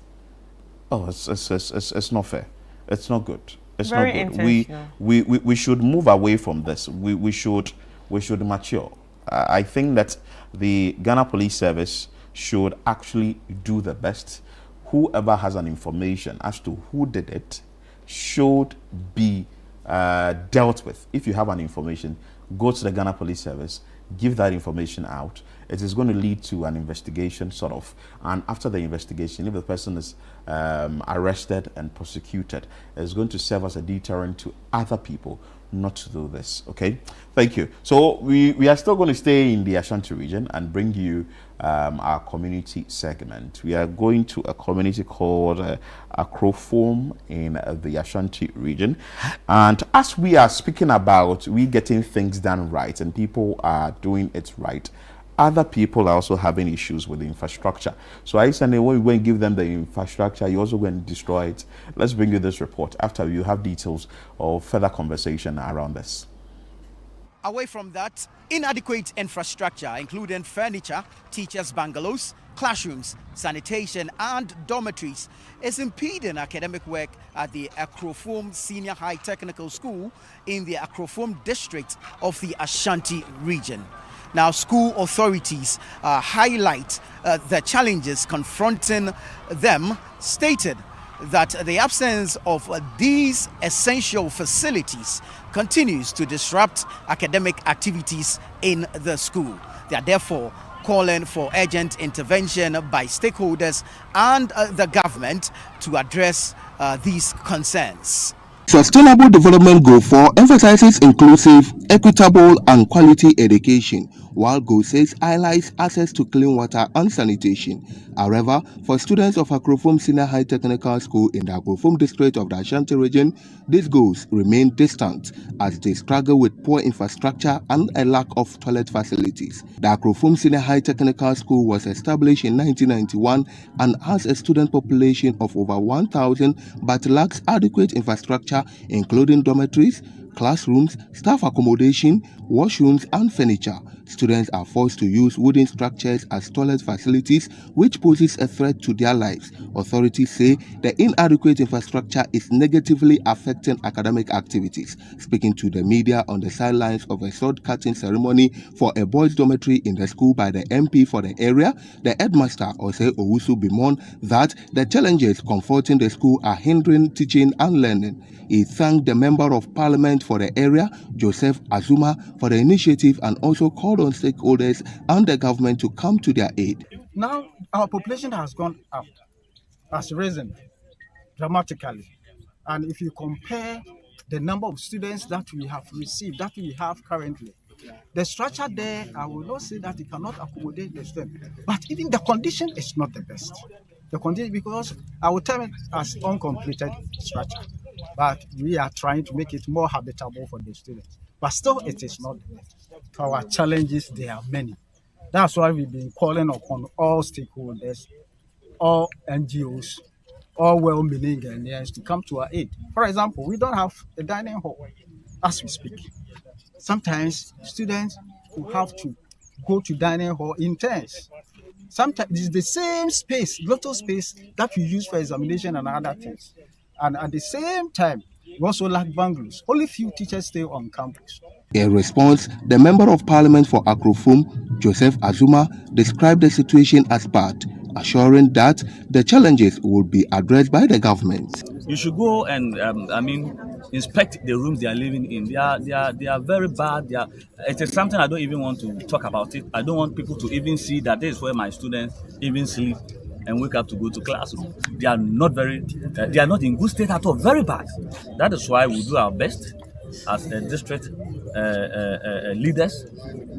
Oh, it's not fair. It's not good. It's Very not good. We should move away from this. We should mature. I think that the Ghana Police Service should actually do the best. Whoever has an information as to who did it should be dealt with. If you have an information, go to the Ghana Police Service, give that information out. It is going to lead to an investigation, sort of. And after the investigation, if the person is arrested and prosecuted, it's going to serve as a deterrent to other people not to do this. Okay, thank you. So we are still going to stay in the Ashanti region and bring you our community segment. We are going to a community called Akrofom in the Ashanti region, and as we are speaking about we getting things done right and people are doing it right, other people are also having issues with the infrastructure. So I said, when we go and give them the infrastructure, you also go and destroy it. Let's bring you this report after you have details of further conversation around this. Away from that, inadequate infrastructure, including furniture, teachers' bungalows, classrooms, sanitation, and dormitories, is impeding academic work at the Akrofom Senior High Technical School in the Akrofom district of the Ashanti region. Now, school authorities highlight the challenges confronting them, stated that the absence of these essential facilities continues to disrupt academic activities in the school. They are therefore calling for urgent intervention by stakeholders and the government to address these concerns. Sustainable Development Goal 4 emphasizes inclusive, equitable, and quality education, while Goal 6 highlights access to clean water and sanitation. However, for students of Akrofom Senior High Technical School in the Akrofom district of the Ashanti region, these goals remain distant as they struggle with poor infrastructure and a lack of toilet facilities. The Akrofom Senior High Technical School was established in 1991 and has a student population of over 1,000 but lacks adequate infrastructure including dormitories, classrooms, staff accommodation, washrooms, and furniture. Students are forced to use wooden structures as toilet facilities, which poses a threat to their lives. Authorities say the inadequate infrastructure is negatively affecting academic activities. Speaking to the media on the sidelines of a sword-cutting ceremony for a boys' dormitory in the school by the MP for the area, the headmaster, Ose Owusu, bemoaned that the challenges confronting the school are hindering teaching and learning. He thanked the Member of Parliament for the area, Joseph Azuma, for the initiative and also called on stakeholders and the government to come to their aid. Now, our population has gone up, has risen dramatically. And if you compare the number of students that we have received, that we have currently, the structure there, I will not say that it cannot accommodate the students, but even the condition is not the best. The condition, because I will term it as uncompleted structure, but we are trying to make it more habitable for the students. But still, it is not the best. Our challenges, there are many. That's why we've been calling upon all stakeholders, all NGOs, all well-meaning Ghanaians to come to our aid. For example, we don't have a dining hall as we speak. Sometimes students will have to go to dining hall in turns. Sometimes it's the same space, little space that we use for examination and other things. And at the same time, we also lack bungalows. Only few teachers stay on campus. In response, the Member of Parliament for Akrofom, Joseph Azuma, described the situation as bad, assuring that the challenges will be addressed by the government. You should go and, inspect the rooms they are living in. They are very bad. It is something I don't even want to talk about it. I don't want people to even see that this is where my students even sleep and wake up to go to classroom. They are not in good state at all, very bad. That is why we do our best as a district leaders,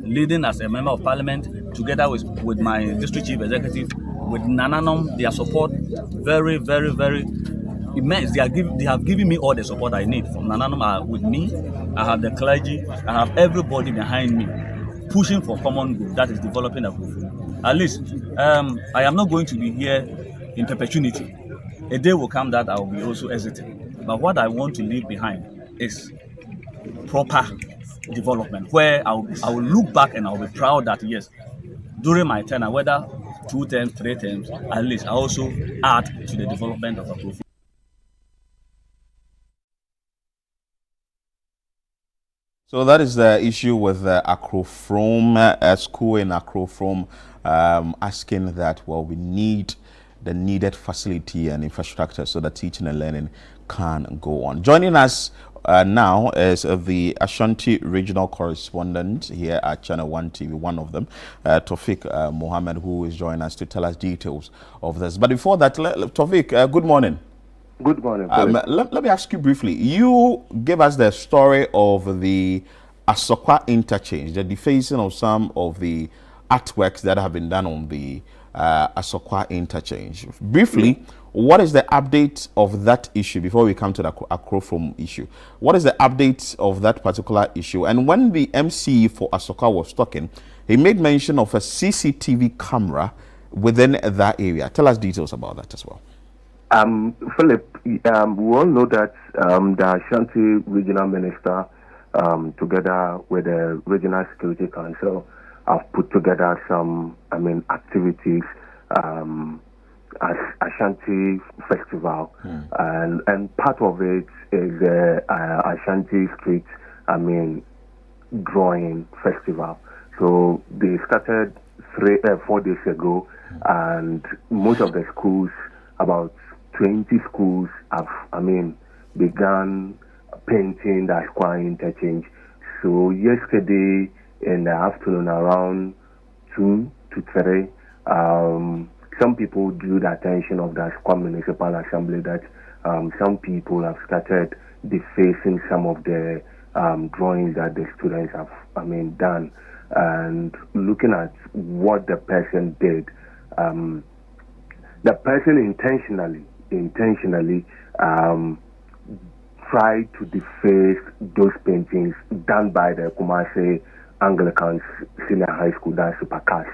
leading as a Member of Parliament, together with my district chief executive, with Nananom, their support, very, very, very immense. They have given me all the support I need. From Nananum are with me. I have the clergy. I have everybody behind me, pushing for common good. That is developing Akufu. At least, I am not going to be here in perpetuity. A day will come that I will be also exiting. But what I want to leave behind is proper development, where I will look back and I will be proud that yes, during my tenure, whether 2 terms, 3 terms, at least I also add to the development of Akufu. So that is the issue with Acrofrom, a school in Acrofrom, asking that, well, we need the needed facility and infrastructure so that teaching and learning can go on. Joining us now is the Ashanti regional correspondent here at Channel 1 TV, one of them, Tawfiq Mohammed, who is joining us to tell us details of this. But before that, Tawfiq, good morning. Good morning. Let me ask you briefly. You gave us the story of the Asokwa interchange, the defacing of some of the artworks that have been done on the Asokwa interchange. Briefly, what is the update of that issue before we come to the Acrofrom issue? What is the update of that particular issue? And when the MC for Asokwa was talking, he made mention of a CCTV camera within that area. Tell us details about that as well. Philip, we all know that the Ashanti regional minister, together with the Regional Security Council, have put together some, activities as Ashanti Festival, and part of it is the Ashanti Street, Drawing Festival. So they started 4 days ago, and most of the schools, about 20 schools have, begun painting the Asokwa interchange. So yesterday in the afternoon, around 2 to 3, some people drew the attention of the Asokwa Municipal Assembly that some people have started defacing some of the drawings that the students have, done. And looking at what the person did, the person intentionally tried to deface those paintings done by the Kumasi Anglican Senior High School, that's Supercash.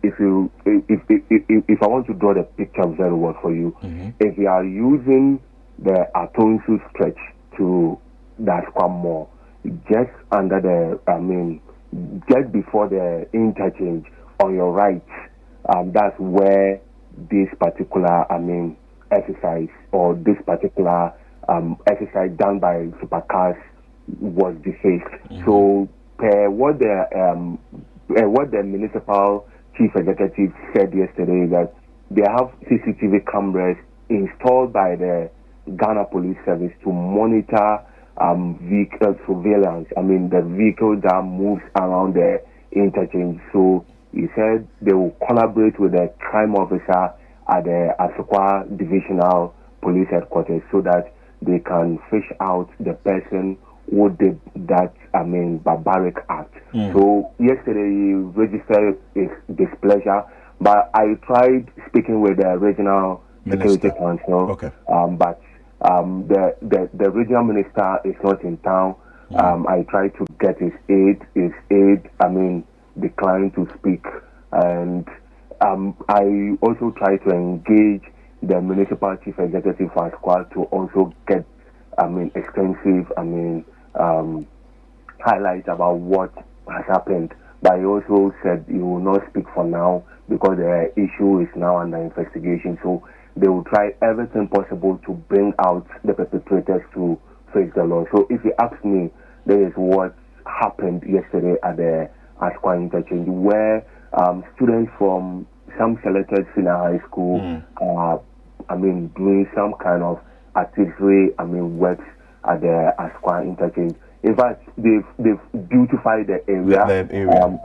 If I want to draw the picture very well for you, if you are using the Atonsu stretch to the Asokwa Mall, just under the, just before the interchange on your right, that's where this particular, exercise, or this particular exercise done by Supercars was defaced. So, what the municipal chief executive said yesterday is that they have CCTV cameras installed by the Ghana Police Service to monitor vehicle surveillance. The vehicle that moves around the interchange. So he said they will collaborate with the crime officer at the Asokwa Divisional Police Headquarters so that they can fish out the person who did that, barbaric act. So yesterday he registered his displeasure, but I tried speaking with the Regional Security Council, but the regional minister is not in town. I tried to get his aid. Declined to speak, and I also tried to engage the municipal chief executive for Asokwa to also get, extensive, highlights about what has happened. But he also said he will not speak for now because the issue is now under investigation. So they will try everything possible to bring out the perpetrators to face the law. So if you ask me, this is what happened yesterday at the Asokwa interchange, where students from some selected senior high school doing some kind of artistry, works at the Asokwa interchange. In fact, they've beautified the area.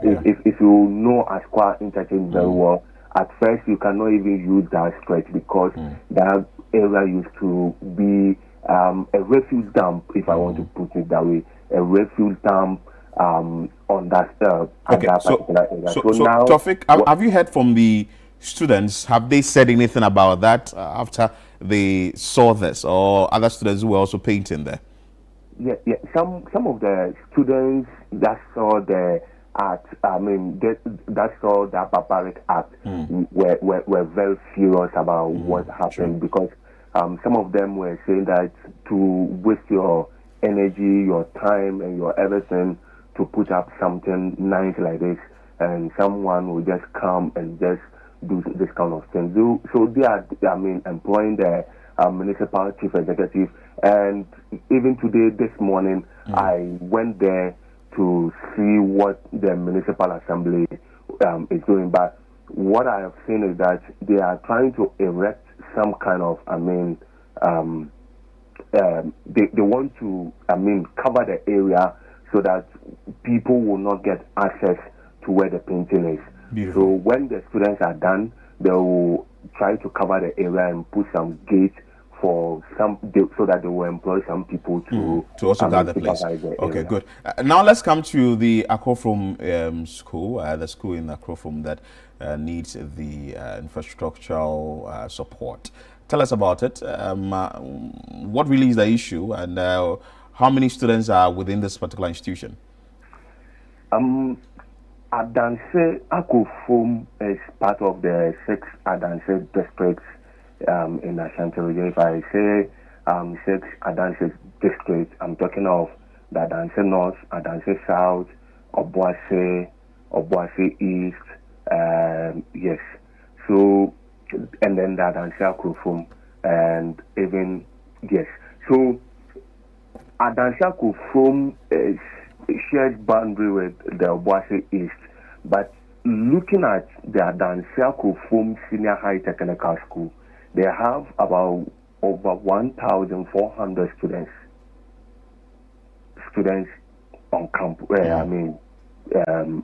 If you know Asokwa interchange very well, at first you cannot even use that stretch because that area used to be a refuse dump, if I want to put it that way, a refuse dump on that particular area. So now, Tawfiq, have you heard from the students? Have they said anything about that after they saw this, or other students who were also painting there? Yeah. Some of the students that saw the art, that saw that barbaric act, were very furious about what happened, because some of them were saying that to waste your energy, your time, and your everything to put up something nice like this, and someone will just come and just do this kind of thing. So they are, employing the municipal chief executive. And even today, this morning, I went there to see what the municipal assembly is doing. But what I have seen is that they are trying to erect some kind of, they want to, cover the area so that people will not get access to where the painting is. Beautiful. So when the students are done, they will try to cover the area and put some gates for so that they will employ some people to also guard the place. Okay, good. Now let's come to the Akrofrom school, the school in Akrofrom that needs the infrastructural support. Tell us about it. What really is the issue, and how many students are within this particular institution? Adanse Akrofrom is part of the 6 Adanse districts in Ashanti region. If I say 6 Adanse districts, I'm talking of the Adanse North, Adanse South, Obuasi East, yes. So, and then the Adanse Akrofrom, and even, yes. So, Adanse Akrofrom is shared boundary with the Obuasi East, but looking at the Adanse Akrofrom Senior High Technical School, they have about over 1,400 students on campus.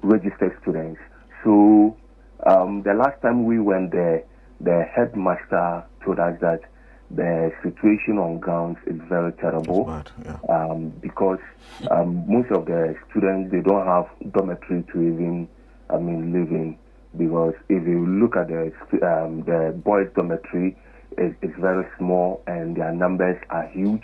Registered students. So the last time we went there, the headmaster told us that the situation on grounds is very terrible. Because most of the students, they don't have dormitory to even live in, because if you look at the boys' dormitory, it's very small and their numbers are huge,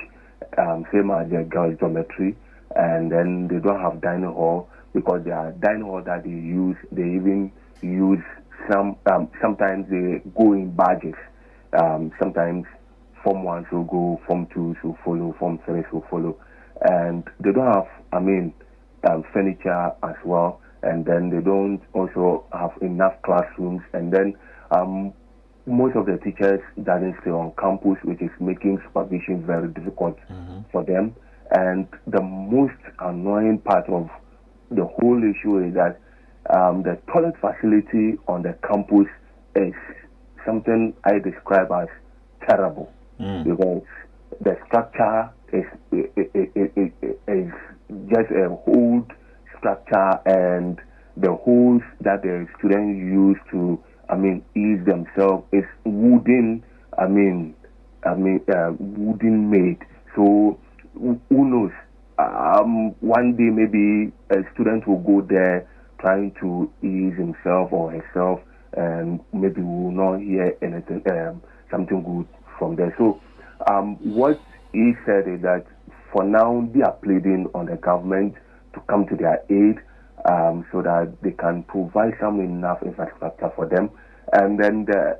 same as the girls' dormitory, and then they don't have dining hall, because their dining hall that they use, they even use sometimes they go in batches. Sometimes Form 1 will go, Form 2 will follow, Form 3 will follow, and they don't have furniture as well. And then they don't also have enough classrooms, and then most of the teachers doesn't stay on campus, which is making supervision very difficult for them. And the most annoying part of the whole issue is that the toilet facility on the campus is something I describe as terrible, because the structure is just a old structure, and the holes that the students use to ease themselves is wooden wooden made. So who knows, one day maybe a student will go there trying to ease himself or herself, and maybe we will not hear anything, something good from there. So what he said is that for now they are pleading on the government to come to their aid, so that they can provide some enough infrastructure for them. And then the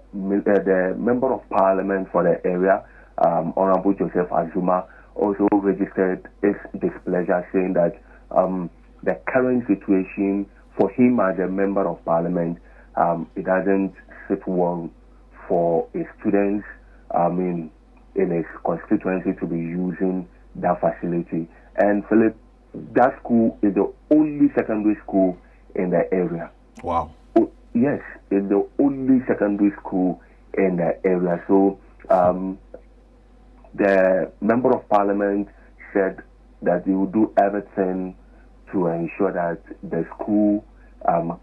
member of parliament for the area, Honorable Joseph Azuma, also registered his displeasure, saying that the current situation for him as a member of parliament, it doesn't sit well for his students in his constituency to be using that facility. And Philip, that school is the only secondary school in the area. Wow. Yes, it's the only secondary school in the area. So the member of parliament said that he will do everything to ensure that the school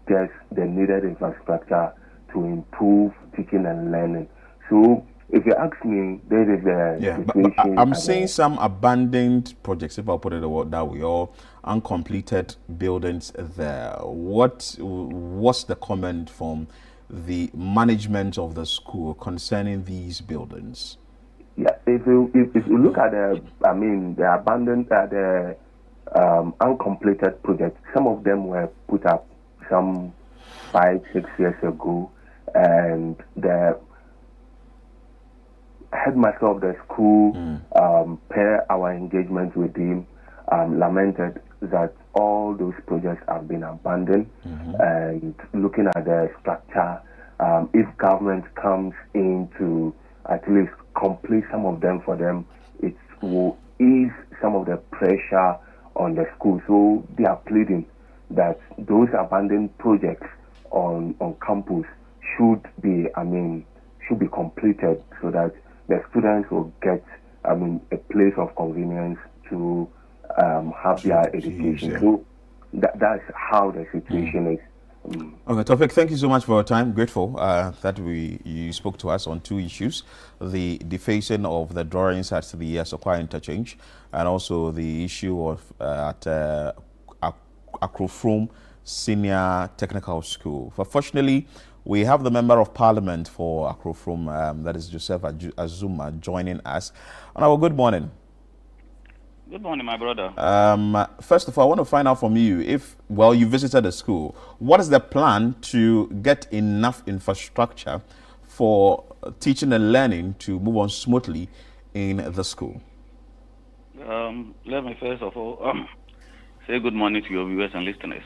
gets the needed infrastructure to improve teaching and learning. So if you ask me, there is a situation. I'm seeing some abandoned projects, if I put it that way, or uncompleted buildings there. What's the comment from the management of the school concerning these buildings? if you look at the abandoned, the uncompleted projects, some of them were put up some 5-6 years ago, and the headmaster of the school, per our engagement with him, lamented that all those projects have been abandoned. And looking at the structure, if government comes in to at least complete some of them for them, it will ease some of the pressure on the school. So they are pleading that those abandoned projects on campus should be completed, so that the students will get a place of convenience to have their education. So that's how the situation is. Okay, Tofik, thank you so much for your time. Grateful that you spoke to us on two issues: the defacing of the drawings at the Sokwa interchange, and also the issue of at Akrofrom Senior Technical School. Fortunately, we have the Member of Parliament for Akrofrom, that is Joseph Azuma, joining us. And good morning. Good morning, my brother. First of all, I want to find out from you, you visited the school, what is the plan to get enough infrastructure for teaching and learning to move on smoothly in the school? Let me first of all say good morning to your viewers and listeners.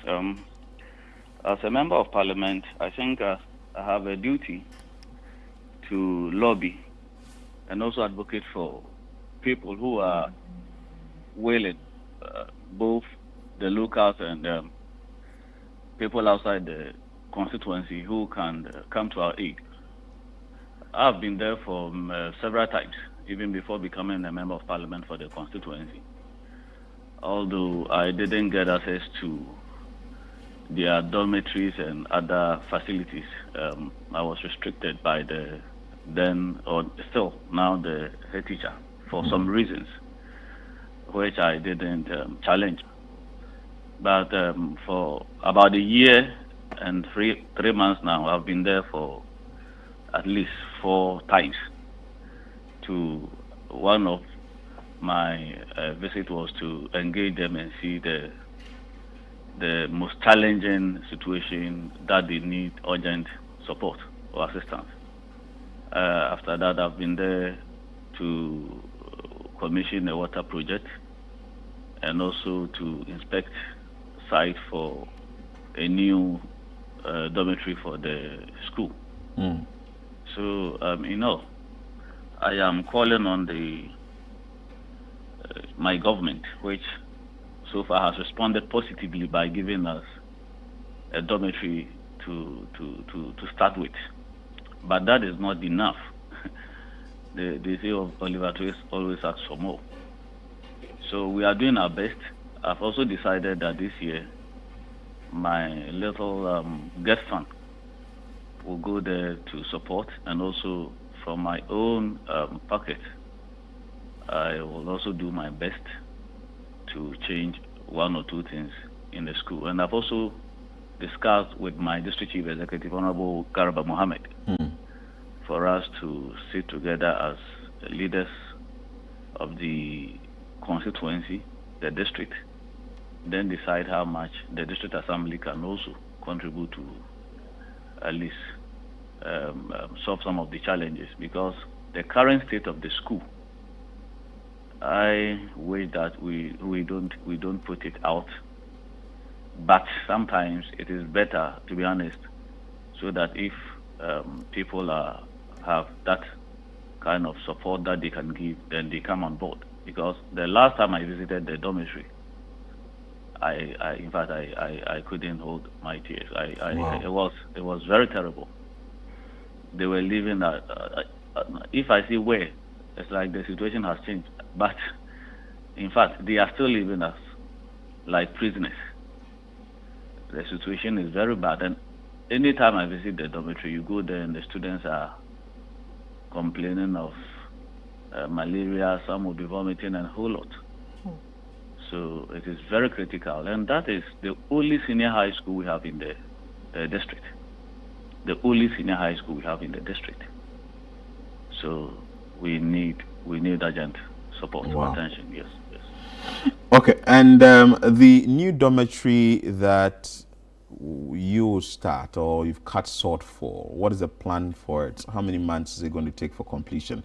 As a Member of Parliament, I think I have a duty to lobby and also advocate for people who are willing, both the locals and people outside the constituency who can come to our aid. I've been there for several times, even before becoming a Member of Parliament for the constituency. Although I didn't get access to their dormitories and other facilities, I was restricted by the now the head teacher for some reasons, which I didn't challenge. But for about a year and three months now, I've been there for at least 4 times. One of my visit was to engage them and see the most challenging situation that they need urgent support or assistance. After that, I've been there to commission a water project and also to inspect site for a new dormitory for the school. So, I am calling on my government, which so far has responded positively by giving us a dormitory to start with. But that is not enough. They say Oliver Twist always asks for more. So we are doing our best. I've also decided that this year my little guest fund will go there to support, and also from my own pocket, I will also do my best to change 1 or 2 things in the school. And I've also discussed with my district chief executive, Honorable Garba Mohammed, for us to sit together as leaders of the constituency, the district, then decide how much the district assembly can also contribute to at least solve some of the challenges. Because the current state of the school, I wish that we don't put it out, but sometimes it is better, to be honest, so that if people have that kind of support that they can give, then they come on board. Because the last time I visited the dormitory, in fact I couldn't hold my tears. Wow. It was very terrible. They were living if I see where, it's like the situation has changed. But in fact, they are still living as like prisoners. The situation is very bad. And anytime I visit the dormitory, you go there and the students are complaining of malaria, some will be vomiting, and a whole lot. So it is very critical. And that is the only senior high school we have in the district. The only senior high school we have in the district. So we need we need urgent support or attention. Yes. Okay, and the new dormitory that you start or you've cut short for, what is the plan for it? How many months is it going to take for completion?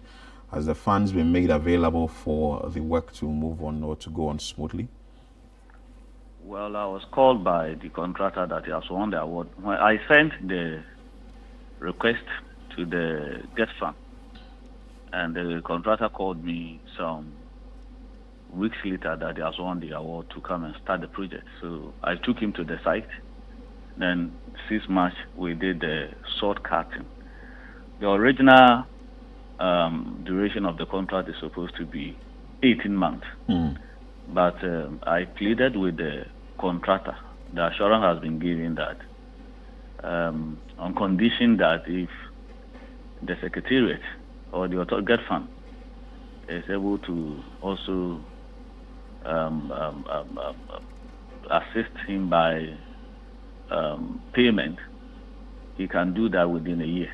Has the funds been made available for the work to move on or to go on smoothly? Well, I was called by the contractor that he has won the award. When I sent the request to the Get Fund, and the contractor called me some weeks later that he has won the award to come and start the project. So I took him to the site. Then 6 March, we did the sword cutting. The original duration of the contract is supposed to be 18 months. But I pleaded with the contractor. The assurance has been given that on condition that if the Secretariat or the Get Fund is able to also assist him by payment, he can do that within a year.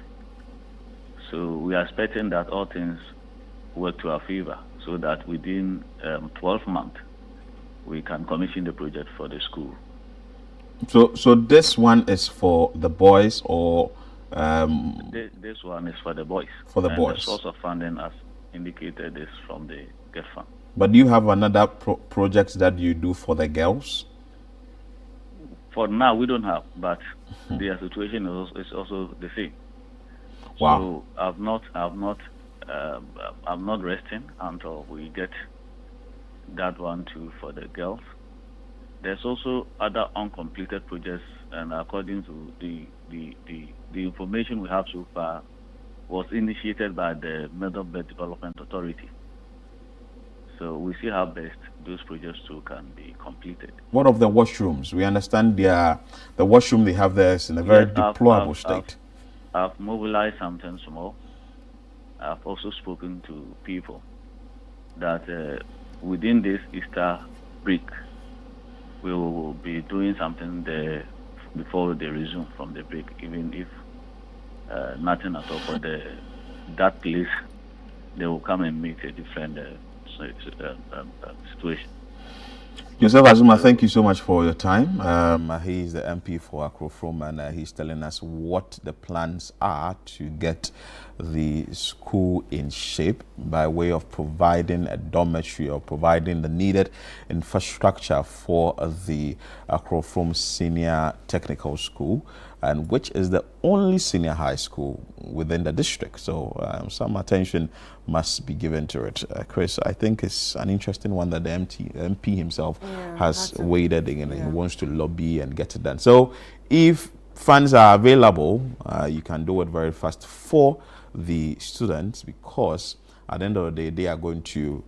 So we are expecting that all things work to our favor, so that within 12 months we can commission the project for the school. So this one is for the boys, or this one is for the boys. For the boys. The source of funding, as indicated, is from the Get Fund. But do you have another project that you do for the girls? For now, we don't have, but their situation is also the same. Wow. So I'm not resting until we get that one too for the girls. There's also other uncompleted projects, and according to the information we have so far, was initiated by the Middle Belt Development Authority. So we see how best those projects too can be completed. What of the washrooms? We understand the washroom they have there is in a very deplorable state. I've mobilized something small. I've also spoken to people that within this Easter break, we will be doing something there before they resume from the break, even if nothing at all for that place. They will come and meet a different situation. Joseph Azuma, thank you so much for your time. He is the MP for Akrofrom, and he's telling us what the plans are to get the school in shape by way of providing a dormitory or providing the needed infrastructure for the Akrofrom Senior Technical School, and which is the only senior high school within the district. So some attention must be given to it. Chris, I think it's an interesting one that the MP himself has waded in, and he wants to lobby and get it done. So if funds are available, you can do it very fast for the students, because at the end of the day, they are going to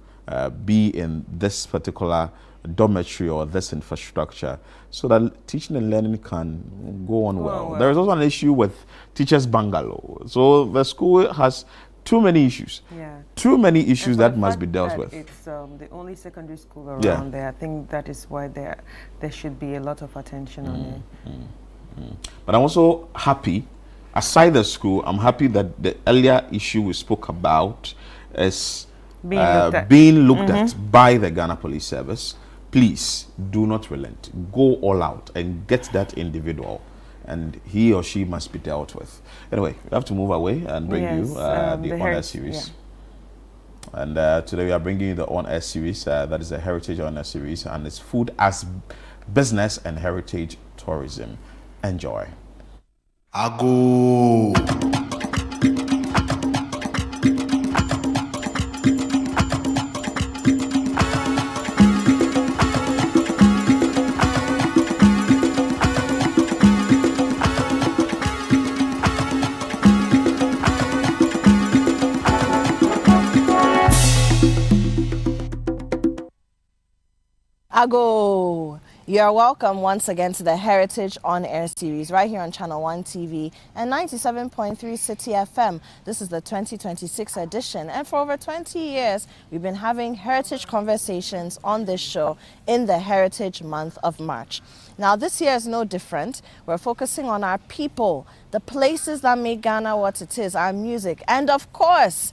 be in this particular dormitory or this infrastructure, so that teaching and learning can go on well. There is also an issue with teachers' bungalow. So the school has too many issues. Too many issues that must be dealt with. It's the only secondary school around there. I think that is why there should be a lot of attention on it. But I'm also happy, aside the school, I'm happy that the earlier issue we spoke about is being looked at by the Ghana Police Service. Please do not relent. Go all out and get that individual, and he or she must be dealt with. Anyway, we have to move away and bring you the On-Air series. And today we are bringing you the On-Air series. That is the Heritage On-Air series, and it's food as business and heritage tourism. Enjoy. Ago. Ago. You are welcome once again to the Heritage On Air series right here on Channel 1 TV and 97.3 City FM. This is the 2026 edition, and for over 20 years we've been having heritage conversations on this show in the Heritage Month of March. Now this year is no different. We're focusing on our people, the places that make Ghana what it is, our music, and of course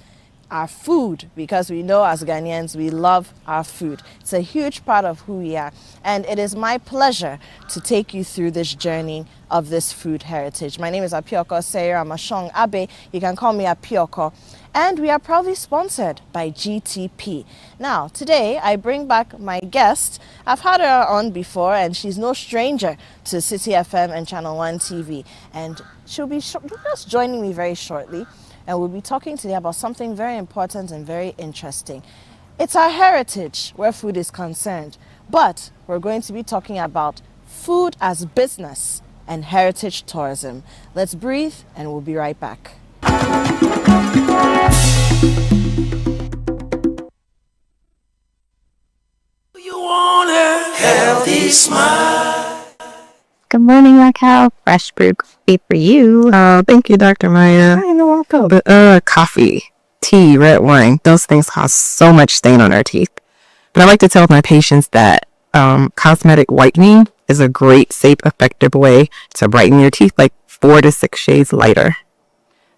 our food, because we know as Ghanaians we love our food. It's a huge part of who we are, and it is my pleasure to take you through this journey of this food heritage. My name is Apioko Sarah Mashong Abe. You can call me Apioko, and we are proudly sponsored by GTP. Now, today I bring back my guest. I've had her on before, and she's no stranger to City FM and Channel 1 TV, and she'll be just joining me very shortly. And we'll be talking today about something very important and very interesting. It's our heritage where food is concerned, but we're going to be talking about food as business and heritage tourism. Let's breathe and we'll be right back. You want a healthy smile. Good morning, Raquel. Fresh brewed coffee for you. Thank you, Dr. Maya. Hi, you're welcome. But, coffee, tea, red wine, those things cause so much stain on our teeth. But I like to tell my patients that cosmetic whitening is a great, safe, effective way to brighten your teeth like 4 to 6 shades lighter.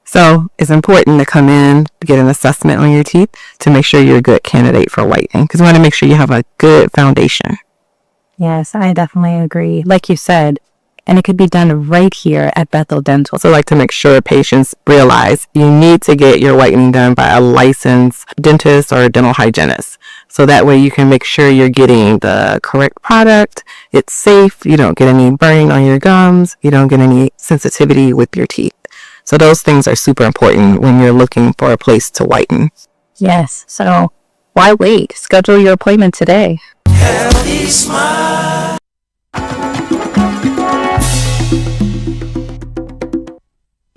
So it's important to come in, get an assessment on your teeth to make sure you're a good candidate for whitening, because we want to make sure you have a good foundation. Yes, I definitely agree. Like you said, and it could be done right here at Bethel Dental. So I like to make sure patients realize you need to get your whitening done by a licensed dentist or a dental hygienist. So that way you can make sure you're getting the correct product. It's safe. You don't get any burning on your gums. You don't get any sensitivity with your teeth. So those things are super important when you're looking for a place to whiten. Yes. So why wait? Schedule your appointment today. Healthy smile.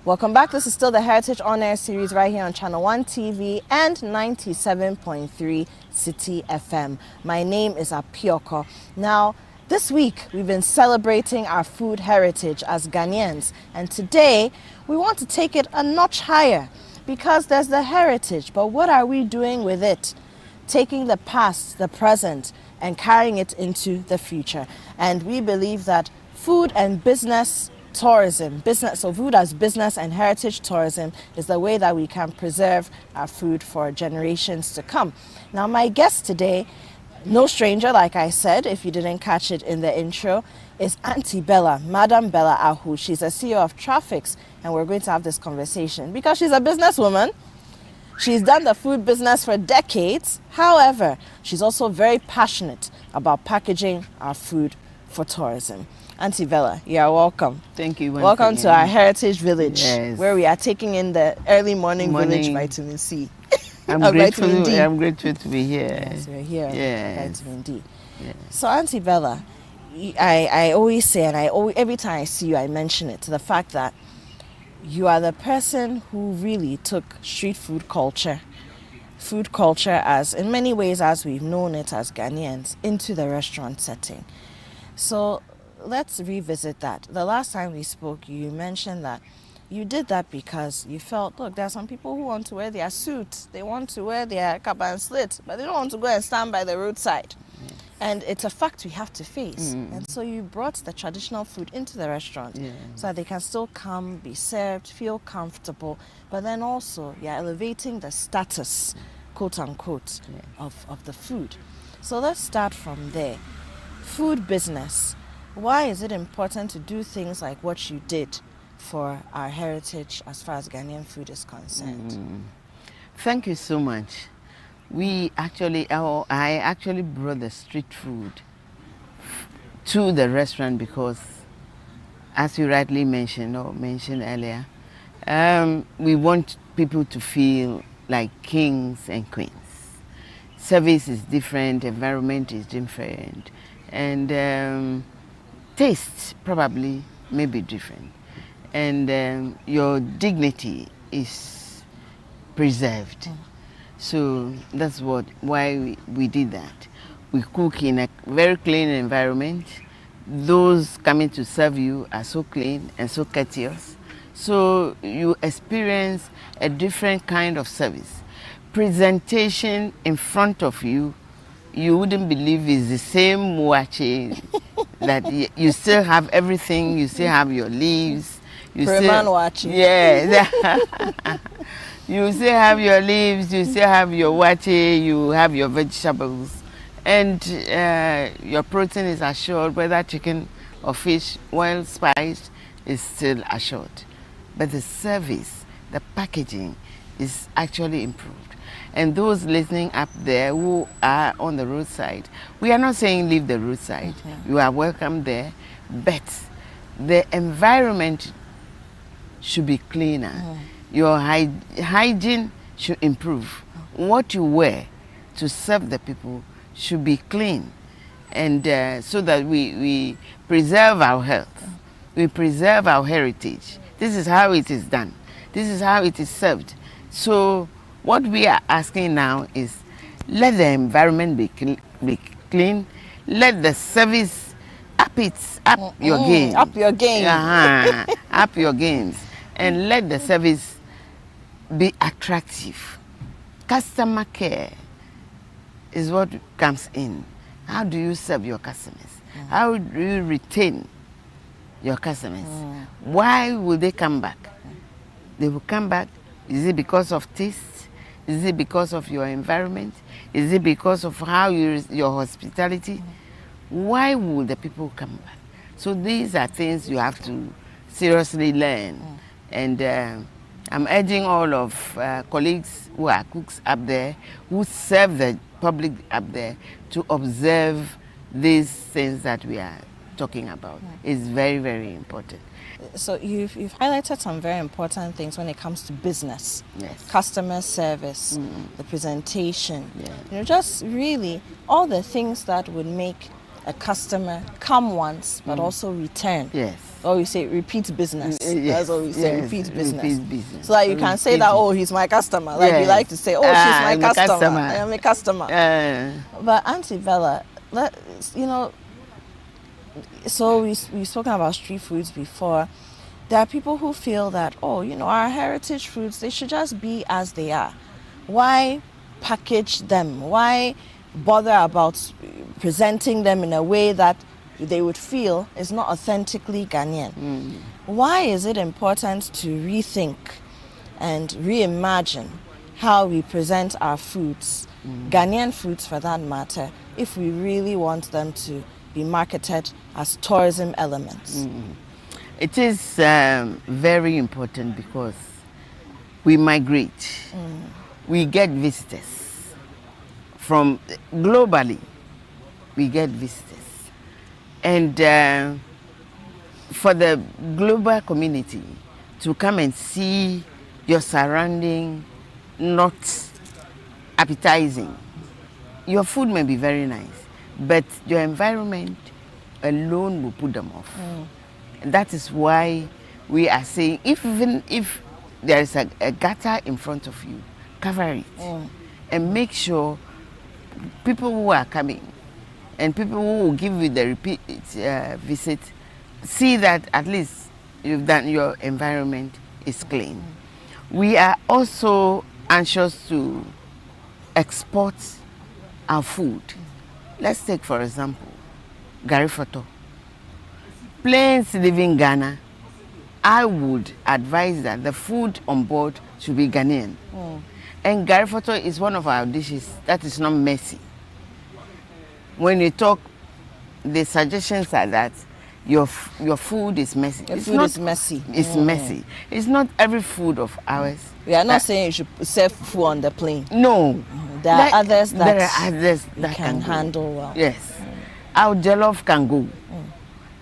Welcome back. This is still the Heritage On Air series right here on Channel 1 TV and 97.3 City FM. My name is Apioko. Now, this week we've been celebrating our food heritage as Ghanaians, and today we want to take it a notch higher, because there's the heritage, but what are we doing with it? Taking the past, the present, and carrying it into the future. And we believe that food and business tourism, so food as business and heritage tourism is the way that we can preserve our food for generations to come. Now, my guest today, no stranger, like I said, if you didn't catch it in the intro, is Auntie Bella, Madam Bella Ahu. She's a CEO of Traffics, and we're going to have this conversation because she's a businesswoman. She's done the food business for decades. However, she's also very passionate about packaging our food for tourism. Auntie Bella, you are welcome. Thank you. Welcome to our heritage village, yes, where we are taking in the early morning village vitamin C. I'm grateful to be here. Yes, we're here. Yes. Vitamin D. Yes. So, Auntie Bella, I always say, and every time I see you, I mention it, to the fact that you are the person who really took street food culture as, in many ways, as we've known it as Ghanaians, into the restaurant setting. So let's revisit that. The last time we spoke, you mentioned that you did that because you felt, look, there are some people who want to wear their suits, they want to wear their cap and slit, but they don't want to go and stand by the roadside. Yes. And it's a fact we have to face. And so you brought the traditional food into the restaurant so that they can still come, be served, feel comfortable, but then also you're elevating the status, quote unquote, of the food. So let's start from there. Food business. Why is it important to do things like what you did for our heritage as far as Ghanaian food is concerned? Thank you so much. I actually brought the street food to the restaurant because, as you rightly mentioned earlier, we want people to feel like kings and queens. Service is different, environment is different, and taste probably may be different, and your dignity is preserved. So that's why we did that. We cook in a very clean environment. Those coming to serve you are so clean and so courteous. So you experience a different kind of service. Presentation in front of you, you wouldn't believe is the same muache that you still have everything, you still have your leaves. You still, watching. Yeah. You still have your leaves, you still have your wache, you have your vegetables, and your protein is assured, whether chicken or fish, well spiced, is still assured. But the service, the packaging is actually improved. And those listening up there who are on the roadside, we are not saying leave the roadside. You are welcome there, but the environment should be cleaner. Your hygiene should improve. What you wear to serve the people should be clean, and so that we preserve our health, we preserve our heritage. This is how it is done. This is how it is served. So what we are asking now is, let the environment be clean, let the service up your game. Up your game. Up your games. And let the service be attractive. Customer care is what comes in. How do you serve your customers? How do you retain your customers? Why will they come back? They will come back. Is it because of taste? Is it because of your environment? Is it because of how your hospitality? Why will the people come back? So these are things you have to seriously learn. And I'm urging all of colleagues who are cooks up there, who serve the public up there, to observe these things that we are talking about. It's very, very important. So you've highlighted some very important things when it comes to business. Yes. Customer service, the presentation. Just really all the things that would make a customer come once but also return. Yes. Or we say repeat business. Yes. That's what we say, Yes. repeat business. Repeat business. So that you can say that, oh, he's my customer. Like you like to say, oh, she's my I'm a customer. I'm a customer. But Auntie Bella, so we've spoken about street foods before. There are people who feel that, our heritage foods, they should just be as they are. Why package them? Why bother about presenting them in a way that they would feel is not authentically Ghanaian? Why is it important to rethink and reimagine how we present our foods, Ghanaian foods for that matter, if we really want them to be marketed as tourism elements? It is very important because we migrate. We get visitors from globally. We get visitors. And for the global community to come and see your surrounding not appetizing, your food may be very nice, but your environment alone will put them off. That is why we are saying, even if there is a gutter in front of you, cover it and make sure people who are coming and people who will give you the repeat visit see that at least you've done, your environment is clean. We are also anxious to export our food. Let's take, for example, Garifoto. Planes leaving Ghana, I would advise that the food on board should be Ghanaian. And Garifoto is one of our dishes that is not messy. When you talk, the suggestions are that your food is messy. It's messy. It's messy. It's not every food of ours. We are not saying you should serve food on the plane. No. There are others that can handle well. Yes. Our jollof can go.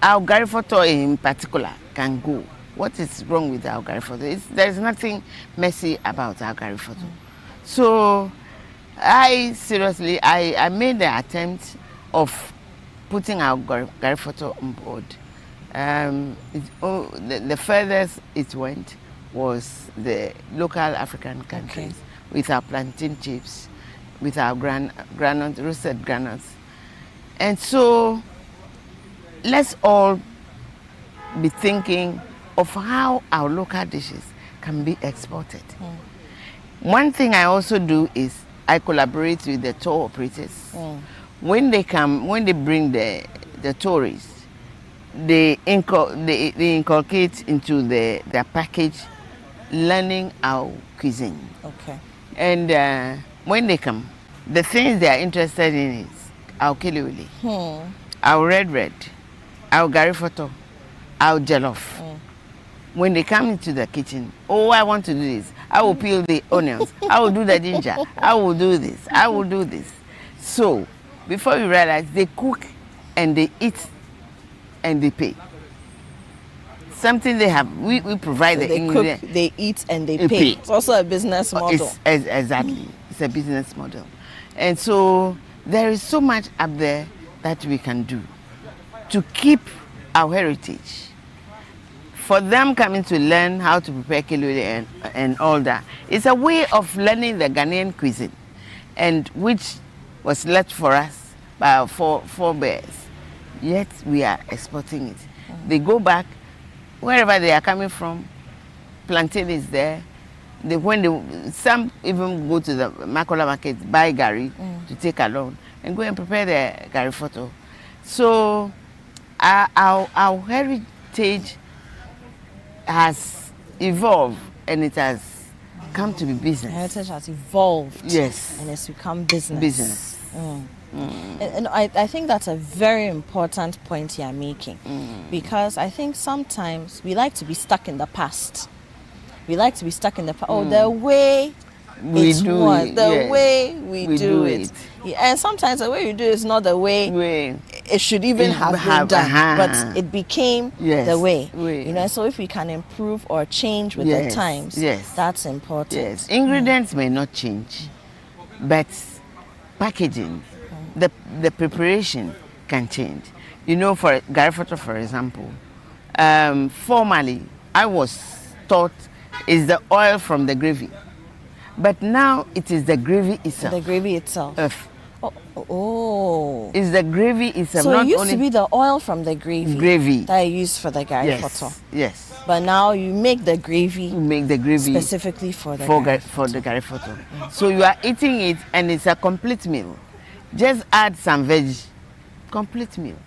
Our Garifoto in particular can go. What is wrong with our Garifoto? There's nothing messy about our Garifoto. So I made the attempt of putting our Garifoto on board. The furthest it went was the local African countries with our plantain chips, with our roasted granules. And so let's all be thinking of how our local dishes can be exported. One thing I also do is I collaborate with the tour operators. When they bring the tourists, they inculcate into their package learning our cuisine. Okay. And when they come, the things they are interested in is our kiluli, our red, our garifoto, our jollof. When they come into the kitchen, oh, I want to do this. I will peel the onions. I will do the ginger. I will do this. I will do this. So, before you realize, they cook and they eat and they pay. Something they have, we provide So the ingredients. Cook, they eat and they pay. It's also a business model. Exactly. It's a business model. And so there is so much up there that we can do to keep our heritage. For them coming to learn how to prepare kilole and all that, it's a way of learning the Ghanaian cuisine, and which was left for us by our forebears. Yet we are exporting it. They go back wherever they are coming from. Plantain is there. Some even go to the Makola market, buy gari to take along and go and prepare their gari photo. So our heritage has evolved and it has come to be business. Heritage has evolved. Yes. And it's become business. And I think that's a very important point you're making, because I think sometimes we like to be stuck in the past. We like to be stuck in the past. Oh, the way we do it. The way we do it. Yeah, and sometimes the way you do it is not the way it should even have been done, but it became the way. You know, so if we can improve or change with the times, that's important. Yes, ingredients may not change, but packaging, the preparation can change. You know, for garifoto, for example, formerly I was taught is the oil from the gravy. But now it is the gravy itself. The gravy itself. It's the gravy itself. So it used to be the oil from the gravy that you use for the garifoto. Yes. But now you make the gravy. Specifically for the garifoto. So you are eating it and it's a complete meal. Just add some veg. Complete meal.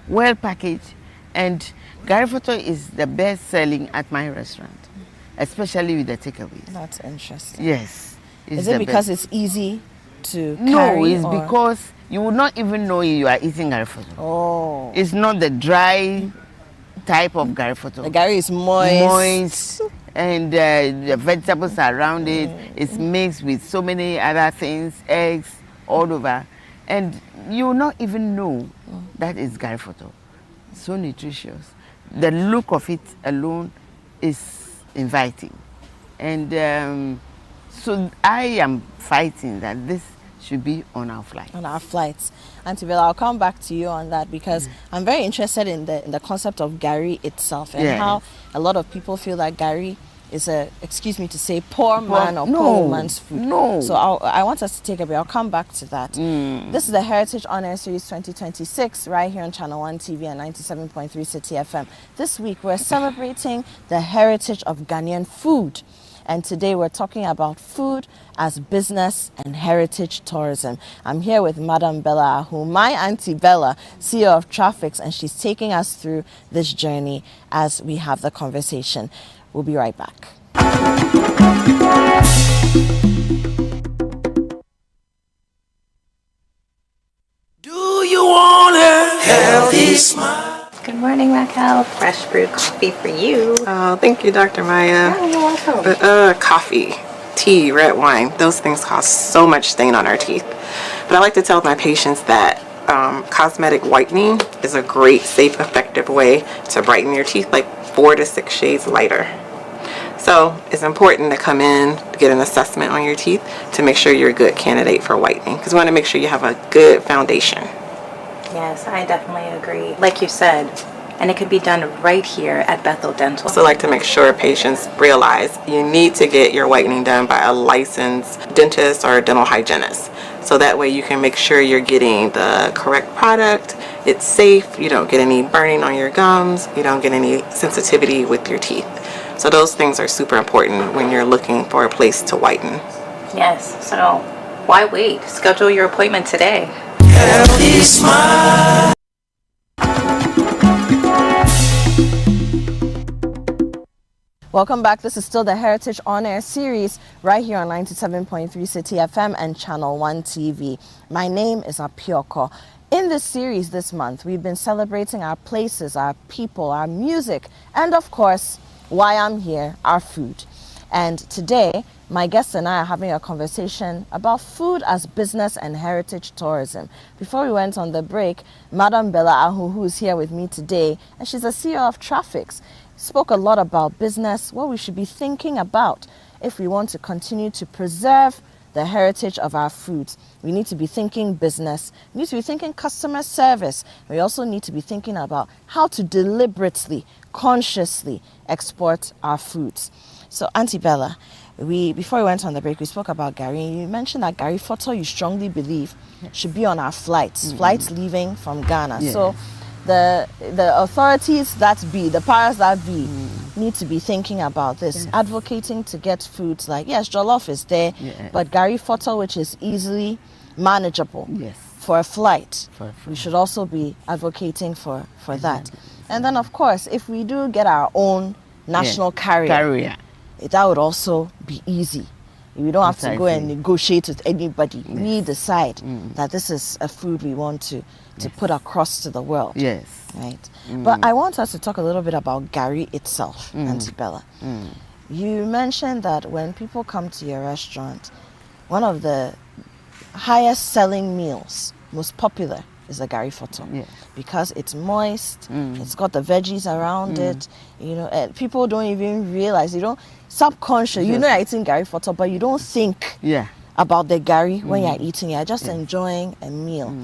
Well packaged. And garifoto is the best selling at my restaurant, especially with the takeaways. That's interesting. Yes. Is it because it's easy to carry? No, it's because you would not even know you are eating garifoto. Oh. It's not the dry type of garifoto. The gari is moist. And the vegetables around it. It's mixed with so many other things, eggs, all over. And you will not even know that is garifoto. So nutritious. The look of it alone is inviting. And so I am fighting that this should be on our flight. On our flights. Auntie Bella, I'll come back to you on that, because I'm very interested in the concept of gari itself, and how a lot of people feel that gari is excuse me to say, poor man or poor woman's food. No. So I want us to take a break. I'll come back to that. This is the Heritage On Air Series 2026 right here on Channel 1 TV and 97.3 City FM. This week we're celebrating the heritage of Ghanaian food. And today we're talking about food as business and heritage tourism. I'm here with Madam Bella Ahu, my Auntie Bella, CEO of Traffics, and she's taking us through this journey as we have the conversation. We'll be right back. Do you want a healthy smile? Good morning, Raquel. Fresh brewed coffee for you. Oh, thank you, Dr. Maya. Yeah, you're welcome. Coffee, tea, red wine, those things cause so much stain on our teeth. But I like to tell my patients that cosmetic whitening is a great, safe, effective way to brighten your teeth, like 4 to 6 shades lighter. So it's important to come in, get an assessment on your teeth to make sure you're a good candidate for whitening, because we want to make sure you have a good foundation. Yes, I definitely agree. Like you said, and it could be done right here at Bethel Dental. I also like to make sure patients realize you need to get your whitening done by a licensed dentist or dental hygienist. So that way you can make sure you're getting the correct product, it's safe, you don't get any burning on your gums, you don't get any sensitivity with your teeth. So those things are super important when you're looking for a place to whiten. Yes, so why wait? Schedule your appointment today. Healthy smile. Welcome back. This is still the Heritage On Air series right here on 97.3 City FM and Channel 1 TV. My name is Apioko. In this series this month, we've been celebrating our places, our people, our music, and of course, why I'm here, our food. And today, my guests and I are having a conversation about food as business and heritage tourism. Before we went on the break, Madam Bella Ahu, who is here with me today, and she's a CEO of Traffics, spoke a lot about business, what we should be thinking about if we want to continue to preserve the heritage of our foods. We need to be thinking business, we need to be thinking customer service. We also need to be thinking about how to deliberately, consciously export our foods. So, Auntie Bella, before we went on the break, we spoke about Gary. You mentioned that Gary photo you strongly believe should be on our flights, flights leaving from Ghana. Yes. So the authorities that be, the powers that be, need to be thinking about this, advocating to get foods like, yes, jollof is there, but Gary photo, which is easily manageable for a flight, we should also be advocating for that. And then, of course, if we do get our own national carrier, that would also be easy. We don't have to go and negotiate with anybody. We decide that this is a food we want to put across to the world. Yes. Right. But I want us to talk a little bit about Gary itself, Auntie Bella. You mentioned that when people come to your restaurant, one of the highest selling meals, most popular, is a Gary photo, because it's moist, it's got the veggies around it, you know, people don't even realize, you don't, subconscious, you know you're eating Gary photo, but you don't think about the Gary when you're eating, you're just enjoying a meal.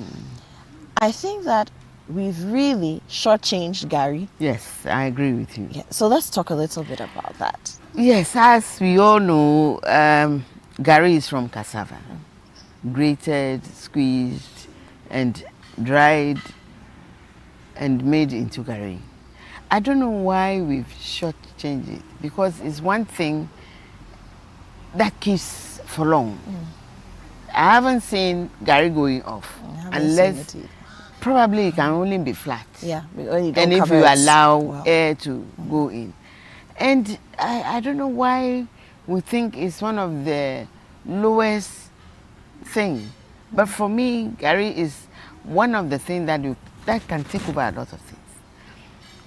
I think that we've really shortchanged Gary. Yes, I agree with you. Yeah. So let's talk a little bit about that. Yes, as we all know, Gary is from cassava, grated, squeezed, and dried and made into Gary. I don't know why we've shortchanged it, because it's one thing that keeps for long. I haven't seen Gary going off, unless probably it can only be flat. Yeah, and if you allow air to go in. And I don't know why we think it's one of the lowest thing. But for me, Gary is one of the things that can take over a lot of things.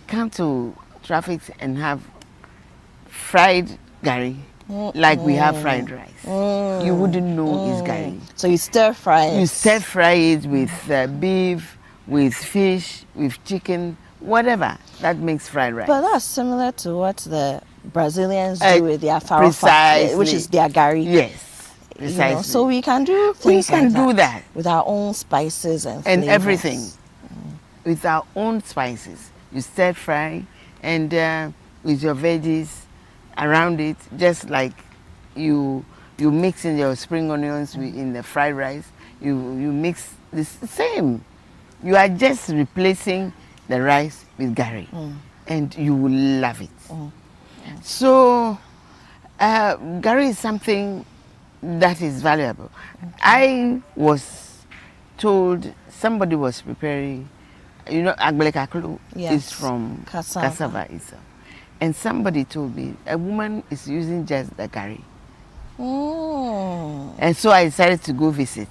Come to Traffics and have fried Gary, like we have fried rice. You wouldn't know it's Gary. So you stir fry it. You stir fry it with beef, with fish, with chicken, whatever. That makes fried rice. But that's similar to what the Brazilians do with their farofa, which is their Gary. Yes. Precisely. You know, so we can do things that with our own spices and everything. With our own spices. You stir fry and with your veggies around it, just like you mix in your spring onions in the fried rice. You mix the same. You are just replacing the rice with Gary, and you will love it. So Gary is something that is valuable. I was told somebody was preparing, you know, agbelekaklu is from cassava itself. And somebody told me a woman is using just the Gary. And so I decided to go visit.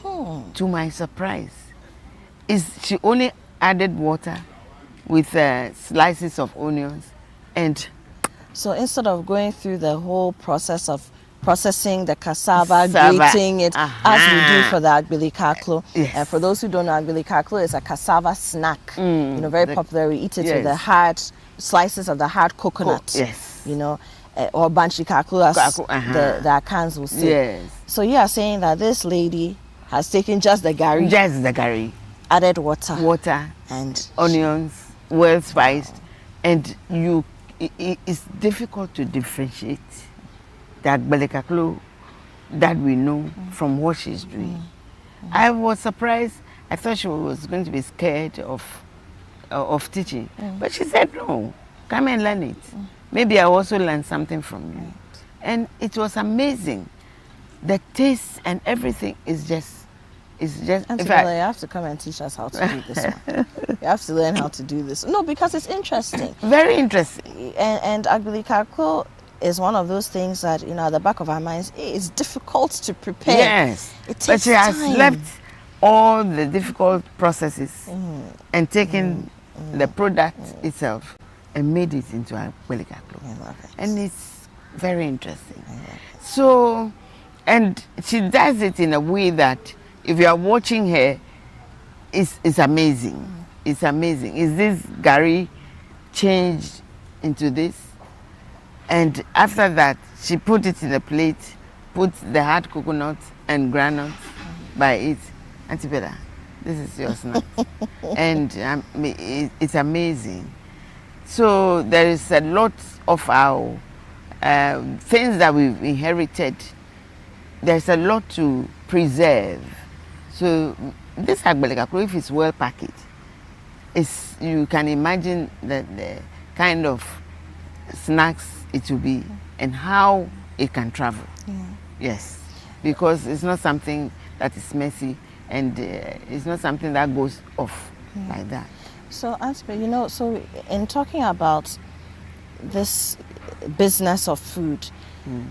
To my surprise, she only added water with slices of onions. And so instead of going through the whole process of processing the cassava, grating it, as we do for the agbelikaklo. For those who don't know, agbelikaklo is a cassava snack. You know, very popular. We eat it with the hard slices of the hard coconut. You know, or banchikaklo, as the Akans will say. So you are saying that this lady has taken just the Gary. Just the Gary. Added water. And onions, well spiced. And it's difficult to differentiate that Belekaklo that we know from what she's doing. I was surprised. I thought she was going to be scared of teaching. But she said, no, come and learn it. Maybe I also learned something from you. And it was amazing. The taste and everything is just It's just. Auntie Bella, you have to come and teach us how to do this one. You have to learn how to do this. No, because it's interesting. Very interesting. And agbilikaklo is one of those things that, you know, at the back of our minds, it's difficult to prepare. Yes. It takes but she has time. left all the difficult processes and taken the product itself and made it into agbilikaklo. I love it. And it's very interesting. So, and she does it in a way that if you are watching her, it's amazing. It's amazing. Is this gari changed into this? And after that, she put it in a plate, put the hard coconut and granules by it. Auntie Bella, this is your snack. And it's amazing. So there is a lot of our things that we've inherited. There's a lot to preserve. So this agbilikaklo, if it's well packaged, you can imagine the kind of snacks it will be and how it can travel. Yes, because it's not something that is messy and it's not something that goes off like that. So, Auntie, you know, so in talking about this business of food,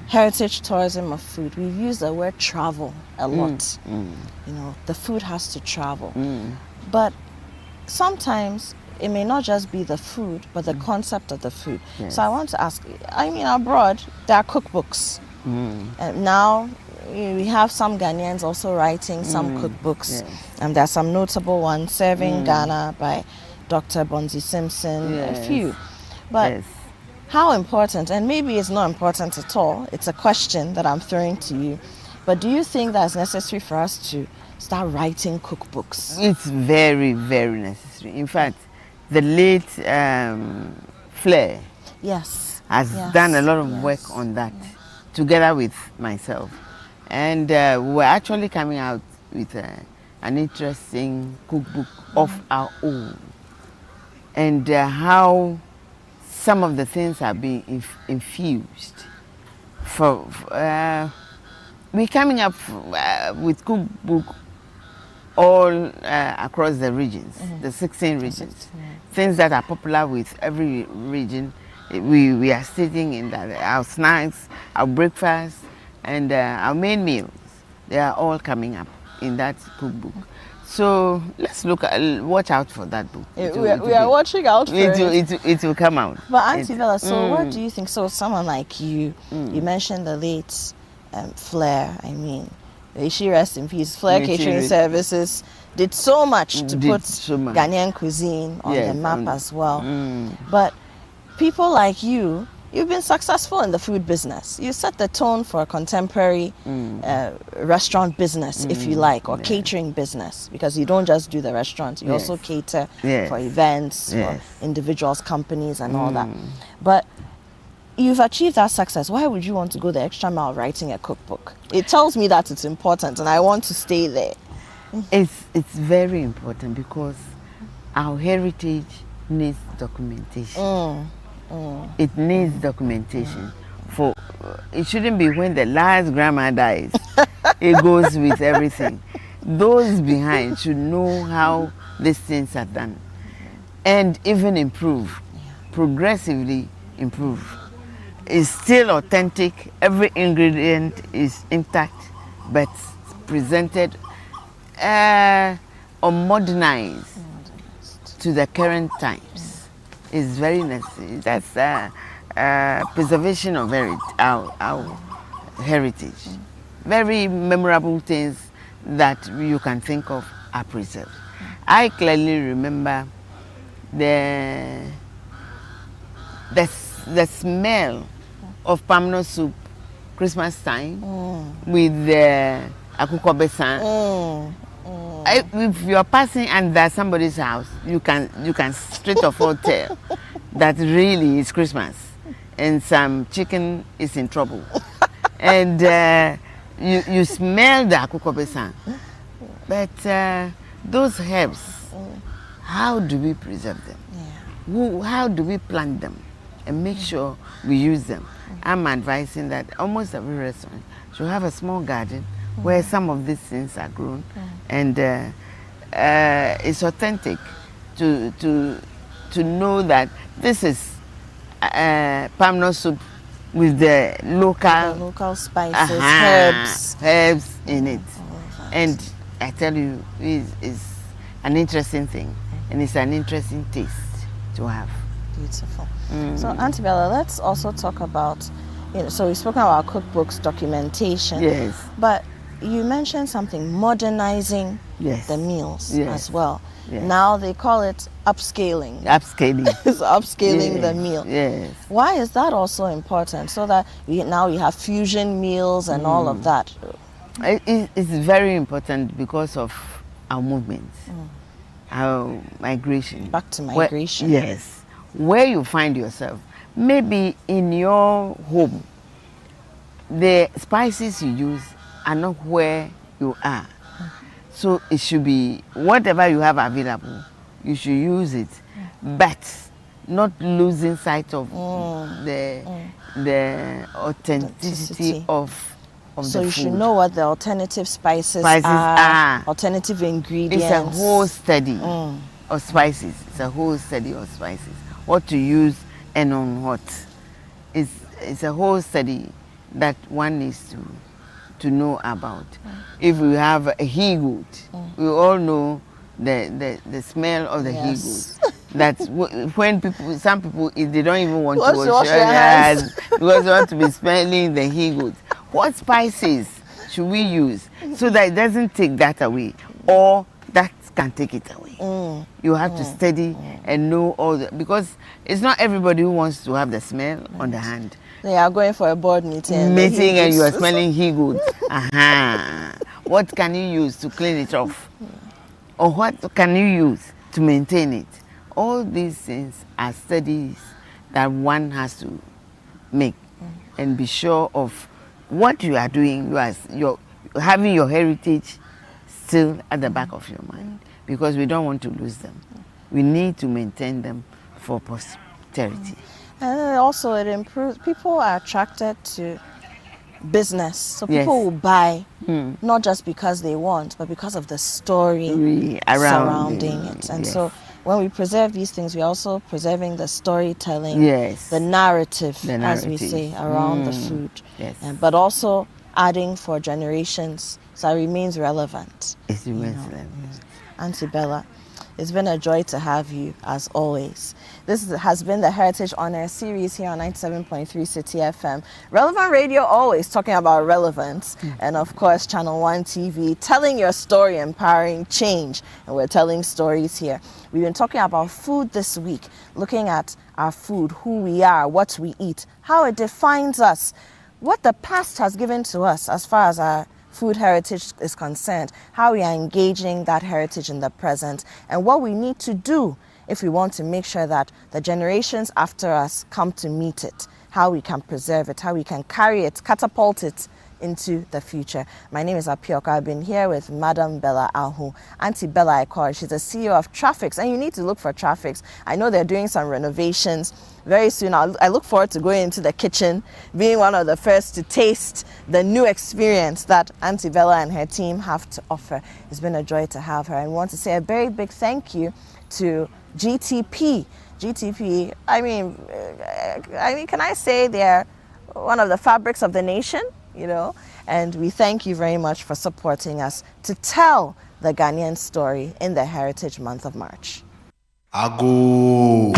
heritage tourism of food, we've used the word travel a lot. You know, the food has to travel. But sometimes it may not just be the food, but the concept of the food. Yes. So I want to ask, I mean, abroad, there are cookbooks. And now we have some Ghanaians also writing some cookbooks. And there are some notable ones, Serving Ghana by Dr. Bonzi Simpson, a few. But how important, and maybe it's not important at all, it's a question that I'm throwing to you, but do you think that's necessary for us to start writing cookbooks? It's very, very necessary. In fact, the late Flair has done a lot of work on that together with myself. And we're actually coming out with an interesting cookbook of our own. And how some of the things are being infused. We're coming up with cookbook all across the regions, the 16 regions. Things that are popular with every region. We are sitting in that. Our snacks, our breakfast, and our main meals, they are all coming up in that cookbook. So let's watch out for that book. We are watching out for it. It will come out. But Auntie Bella, so what do you think? So someone like you, you mentioned the late Flair, I mean, may she rest in peace. Flair Catering Services did so much to put Ghanaian cuisine on the map as well. But people like you, you've been successful in the food business. You set the tone for a contemporary restaurant business, if you like, or catering business, because you don't just do the restaurant, you also cater for events, for individuals, companies, and all that. But you've achieved that success. Why would you want to go the extra mile writing a cookbook? It tells me that it's important, and I want to stay there. It's very important because our heritage needs documentation. It needs documentation. For it shouldn't be when the last grandma dies, it goes with everything. Those behind should know how these things are done and even improve, progressively improve. It's still authentic, every ingredient is intact, but presented or modernized to the current times. Is very necessary. That's preservation of our heritage. Very memorable things that you can think of are preserved. I clearly remember the smell of pamno soup Christmas time with the akuko besan. If you're passing under somebody's house, you can straight of all tell that really it's Christmas and some chicken is in trouble. And you smell the akuko besan. But those herbs, how do we preserve them? How do we plant them and make sure we use them? I'm advising that almost every restaurant should have a small garden where some of these things are grown, and it's authentic to know that this is palm nut soup with the local spices, herbs in it, and I tell you, it's an interesting thing, and it's an interesting taste to have. Beautiful. So, Auntie Bella, let's also talk about, so we've spoken about cookbooks, documentation. Yes. But you mentioned something, modernizing the meals as well. Yes. Now they call it upscaling. It's upscaling the meal. Yes. Why is that also important? So that now you have fusion meals and all of that. It's very important because of our movements, our migration. Back to migration. Yes. Where you find yourself, maybe in your home, the spices you use are not where you are. So it should be whatever you have available, you should use it, but not losing sight of the authenticity of the so food. you should know what the alternative spices are, alternative ingredients. It's a whole study of spices. It's a whole study of spices. What to use and on what. It's a whole study that one needs to know about. If we have a he-goat, we all know the smell of the he-goat. That's when some people, if they don't even want to wash their hands because they want to be smelling the he-goat. What spices should we use so that it doesn't take that away, or that can take it away? You have to study and know all because it's not everybody who wants to have the smell on the hand. They are going for a board meeting and you are smelling he-goat. What can you use to clean it off? Or what can you use to maintain it? All these things are studies that one has to make and be sure of what you are doing. You're having your heritage still at the back of your mind, because we don't want to lose them. We need to maintain them for posterity. And also it improves, people are attracted to business. So people will buy not just because they want, but because of the story surrounding it. And so when we preserve these things, we're also preserving the storytelling, the narrative, as we say, around the food. But also adding for generations, so it remains relevant. It remains relevant. Auntie Bella, it's been a joy to have you, as always. This has been the Heritage On Air series here on 97.3 City FM. Relevant Radio, always talking about relevance. And of course, Channel 1 TV, telling your story, empowering change. And we're telling stories here. We've been talking about food this week, looking at our food, who we are, what we eat, how it defines us, what the past has given to us as far as our food heritage is concerned, how we are engaging that heritage in the present, and what we need to do if we want to make sure that the generations after us come to meet it, how we can preserve it, how we can carry it, catapult it into the future. My name is Apioka. I've been here with Madam Bella Ahu. Auntie Bella, I call her. She's the CEO of Traffics, and you need to look for Traffics. I know they're doing some renovations. Very soon, I look forward to going into the kitchen, being one of the first to taste the new experience that Auntie Bella and her team have to offer. It's been a joy to have her. And we want to say a very big thank you to GTP. GTP, I mean, can I say they're one of the fabrics of the nation? And we thank you very much for supporting us to tell the Ghanaian story in the Heritage Month of March. Ago.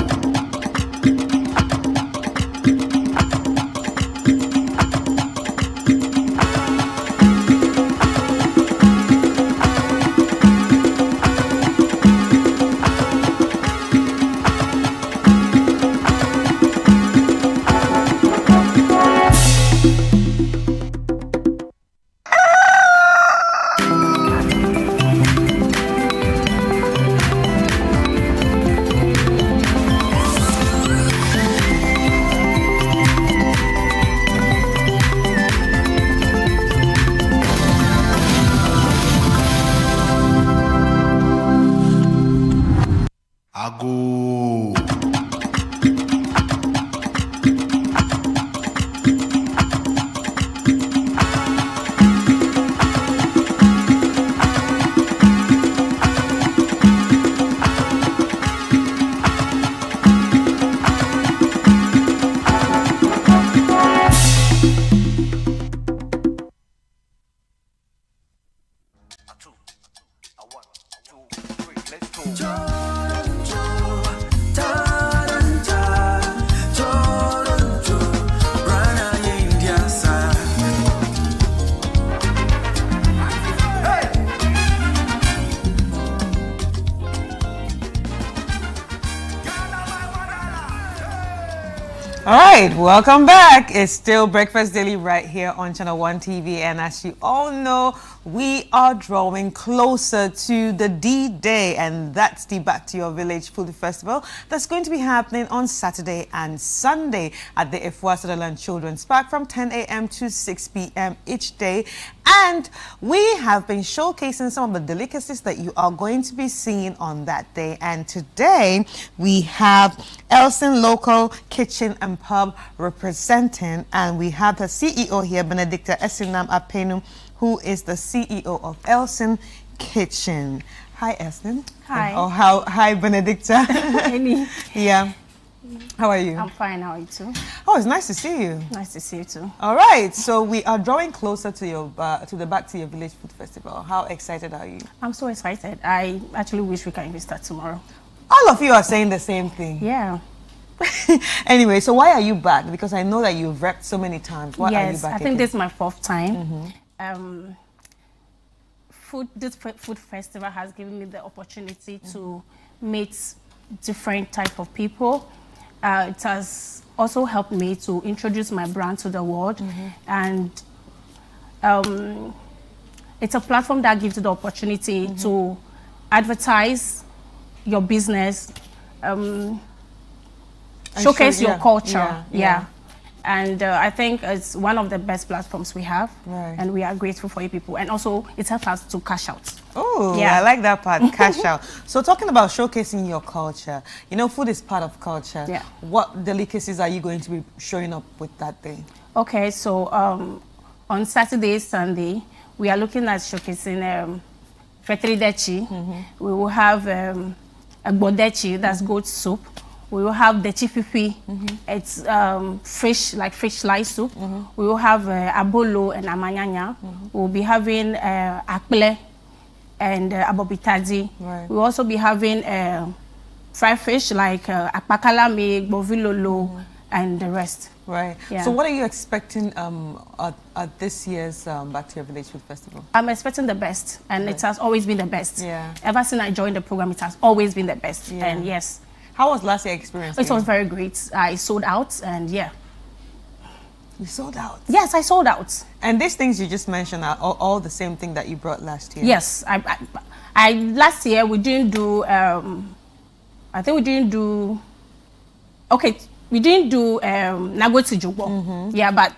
All right, welcome back. It's still Breakfast Daily right here on Channel 1 TV. And as you all know, we are drawing closer to the D-Day, and that's the Back to Your Village Food Festival that's going to be happening on Saturday and Sunday at the Ifwa Sutherland Children's Park from 10 a.m. to 6 p.m. each day. And we have been showcasing some of the delicacies that you are going to be seeing on that day. And today we have Elson Local Kitchen and Pub representing, and we have the CEO here, Benedicta Esinam Apenu, who is the CEO of Elson Kitchen. Hi, Elson. Hi. Hi, Benedicta. Yeah. How are you? I'm fine. How are you too? Oh, it's nice to see you. Nice to see you too. All right. So we are drawing closer to your to the Back to Your Village Food Festival. How excited are you? I'm so excited. I actually wish we can even start tomorrow. All of you are saying the same thing. Yeah. Anyway, so why are you back? Because I know that you've repped so many times. Why are you back I think again? this is my 4th time. This food festival has given me the opportunity to meet different type of people. It has also helped me to introduce my brand to the world, and it's a platform that gives you the opportunity to advertise your business, showcase your culture. And I think it's one of the best platforms we have, and we are grateful for you people. And also, it helps us to cash out. Oh, yeah. I like that part, cash out. So talking about showcasing your culture, you know, food is part of culture. Yeah. What delicacies are you going to be showing up with that day? Okay, so on Saturday, Sunday, we are looking at showcasing fetridechi. We will have a bodechi, that's goat soup. We will have the chipipi. It's fish, like fish slice soup. We will have abolo and amanyanya. We'll be having akple and abobitazi. We'll also be having fried fish like akpakalame, bovilolo, and the rest. Right. Yeah. So what are you expecting at this year's Back to Your Village Food Festival? I'm expecting the best, and it has always been the best. Yeah. Ever since I joined the program, it has always been the best. Yeah. And yes. How was last year's experience? It was very great. I sold out, and yeah. You sold out? Yes, I sold out. And these things you just mentioned are all the same thing that you brought last year? Yes. I last year we didn't do, I think we didn't do, okay, we didn't do Nagoti Jugbo. Yeah, but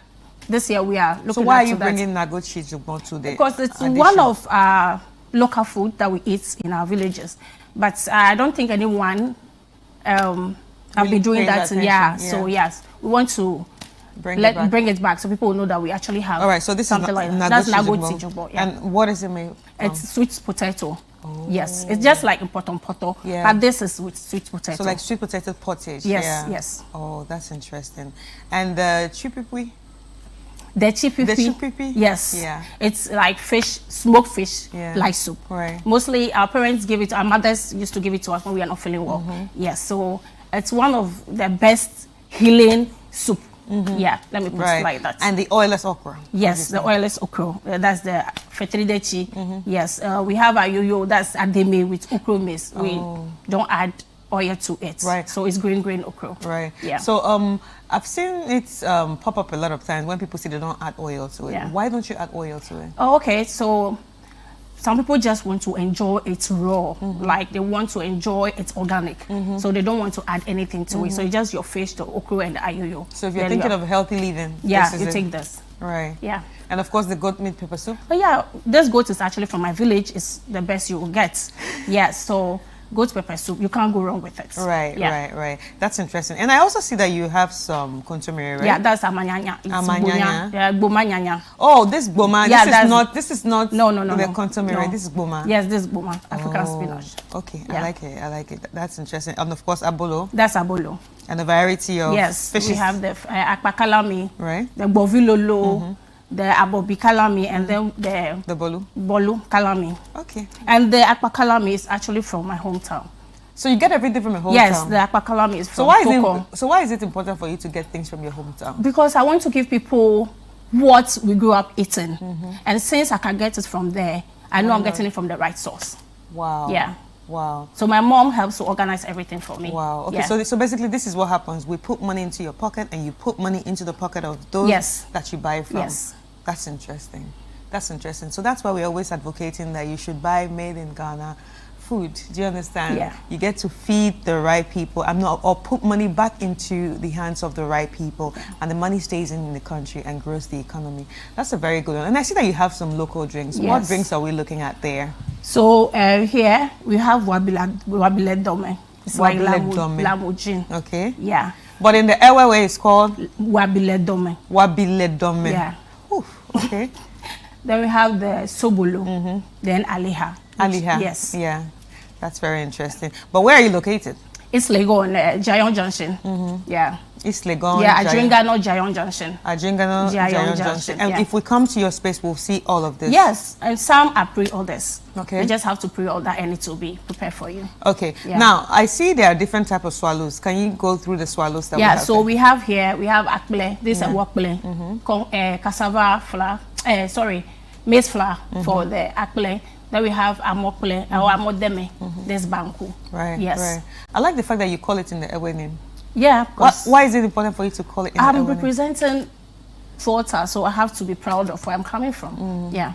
this year we are looking at So why are you bringing Nagoti Jugbo to the Because it's addition? one of our local food that we eat in our villages. But I don't think anyone have been doing that. Yeah. So yes, we want to bring it back so people will know that we actually have. All right. So this something is like that. That's Nagoti Jugbo. Yeah. And what is it made from? It's sweet potato. Yes, it's just like in potompoto, but this is with sweet potato. So like sweet potato pottage. Yes, yes. Oh, that's interesting. And the chipipui? The chipipi. Yes. Yeah. It's like fish, smoked fish, like soup. Right. Mostly our parents give it, our mothers used to give it to us when we are not feeling well. Yes. So it's one of the best healing soup. Yeah. Let me put it like that. And the oilless okra. Yes, the oilless okra. That's the fetridechi. Yes. We have our yo-yo. That's ademe with okra maize. We don't add oil to it. Right. So it's green okra. Right. Yeah. So I've seen it pop up a lot of times when people say they don't add oil to it. Yeah. Why don't you add oil to it? Oh, okay. So some people just want to enjoy it raw. Like they want to enjoy it organic. So they don't want to add anything to it. So it's just your fish, the okra, and the ayoyo. So if you're thinking of healthy living, yeah, you take this. Right. Yeah. And of course the goat meat pepper soup. Oh yeah, this goat is actually from my village. It's the best you will get. Yeah. So goat pepper soup, you can't go wrong with it. Right. That's interesting. And I also see that you have some contumely, right? Yeah, that's amanyanya. Amanyanya. Yeah, bomanyanya. Oh, this boma. Yeah, this is not no. The contumely, right? This is boma. Yes, this is boma. African spinach. Okay, yeah. I like it. That's interesting. And of course, abolo. That's abolo. And a variety of fishes. We have the akpakalami, right? The bovilolo, the abobi kalami, and then the bolu kalami. Okay. And the akpa kalami is actually from my hometown. So you get everything from your hometown? Yes, the akpa kalami is from Koko. So why is it important for you to get things from your hometown? Because I want to give people what we grew up eating. And since I can get it from there, I know I'm getting it from the right source. Wow. Yeah. Wow. So my mom helps to organize everything for me. Wow. Okay. Yeah. So basically, this is what happens. We put money into your pocket, and you put money into the pocket of those that you buy from. Yes. That's interesting. That's interesting. So that's why we're always advocating that you should buy made in Ghana food. Do you understand? Yeah. You get to feed the right people. Or put money back into the hands of the right people, and the money stays in the country and grows the economy. That's a very good one. And I see that you have some local drinks. Yes. What drinks are we looking at there? So here we have wabile dome. It's like Wabile dome. lamu gin. Okay. Yeah. But in the Ewe way, it's called wabile dome. Wabile dome. Yeah. Okay. Then we have the sobolo. Then aliha. Aliha. Yes. Yeah. That's very interesting. But where are you located? It's Legon, Jayon Junction. Yeah. East Legon. Yeah, Adringano, Jayon Junction. Adringano, Jayon Junction. And if we come to your space, we'll see all of this. Yes, and some are pre-orders. Okay. You just have to pre-order and it will be prepared for you. Okay. Yeah. Now, I see there are different types of swallows. Can you go through the swallows that we have? Yeah, so we have here, we have akple. This is a wakple. Cassava flour, maize flour for the akple. Then we have amokple or amodeme. There's banku. Right. Yes. Right. I like the fact that you call it in the Ewe name. Yeah. Why is it important for you to call it in the Ewe name? I'm representing Volta, so I have to be proud of where I'm coming from. Yeah.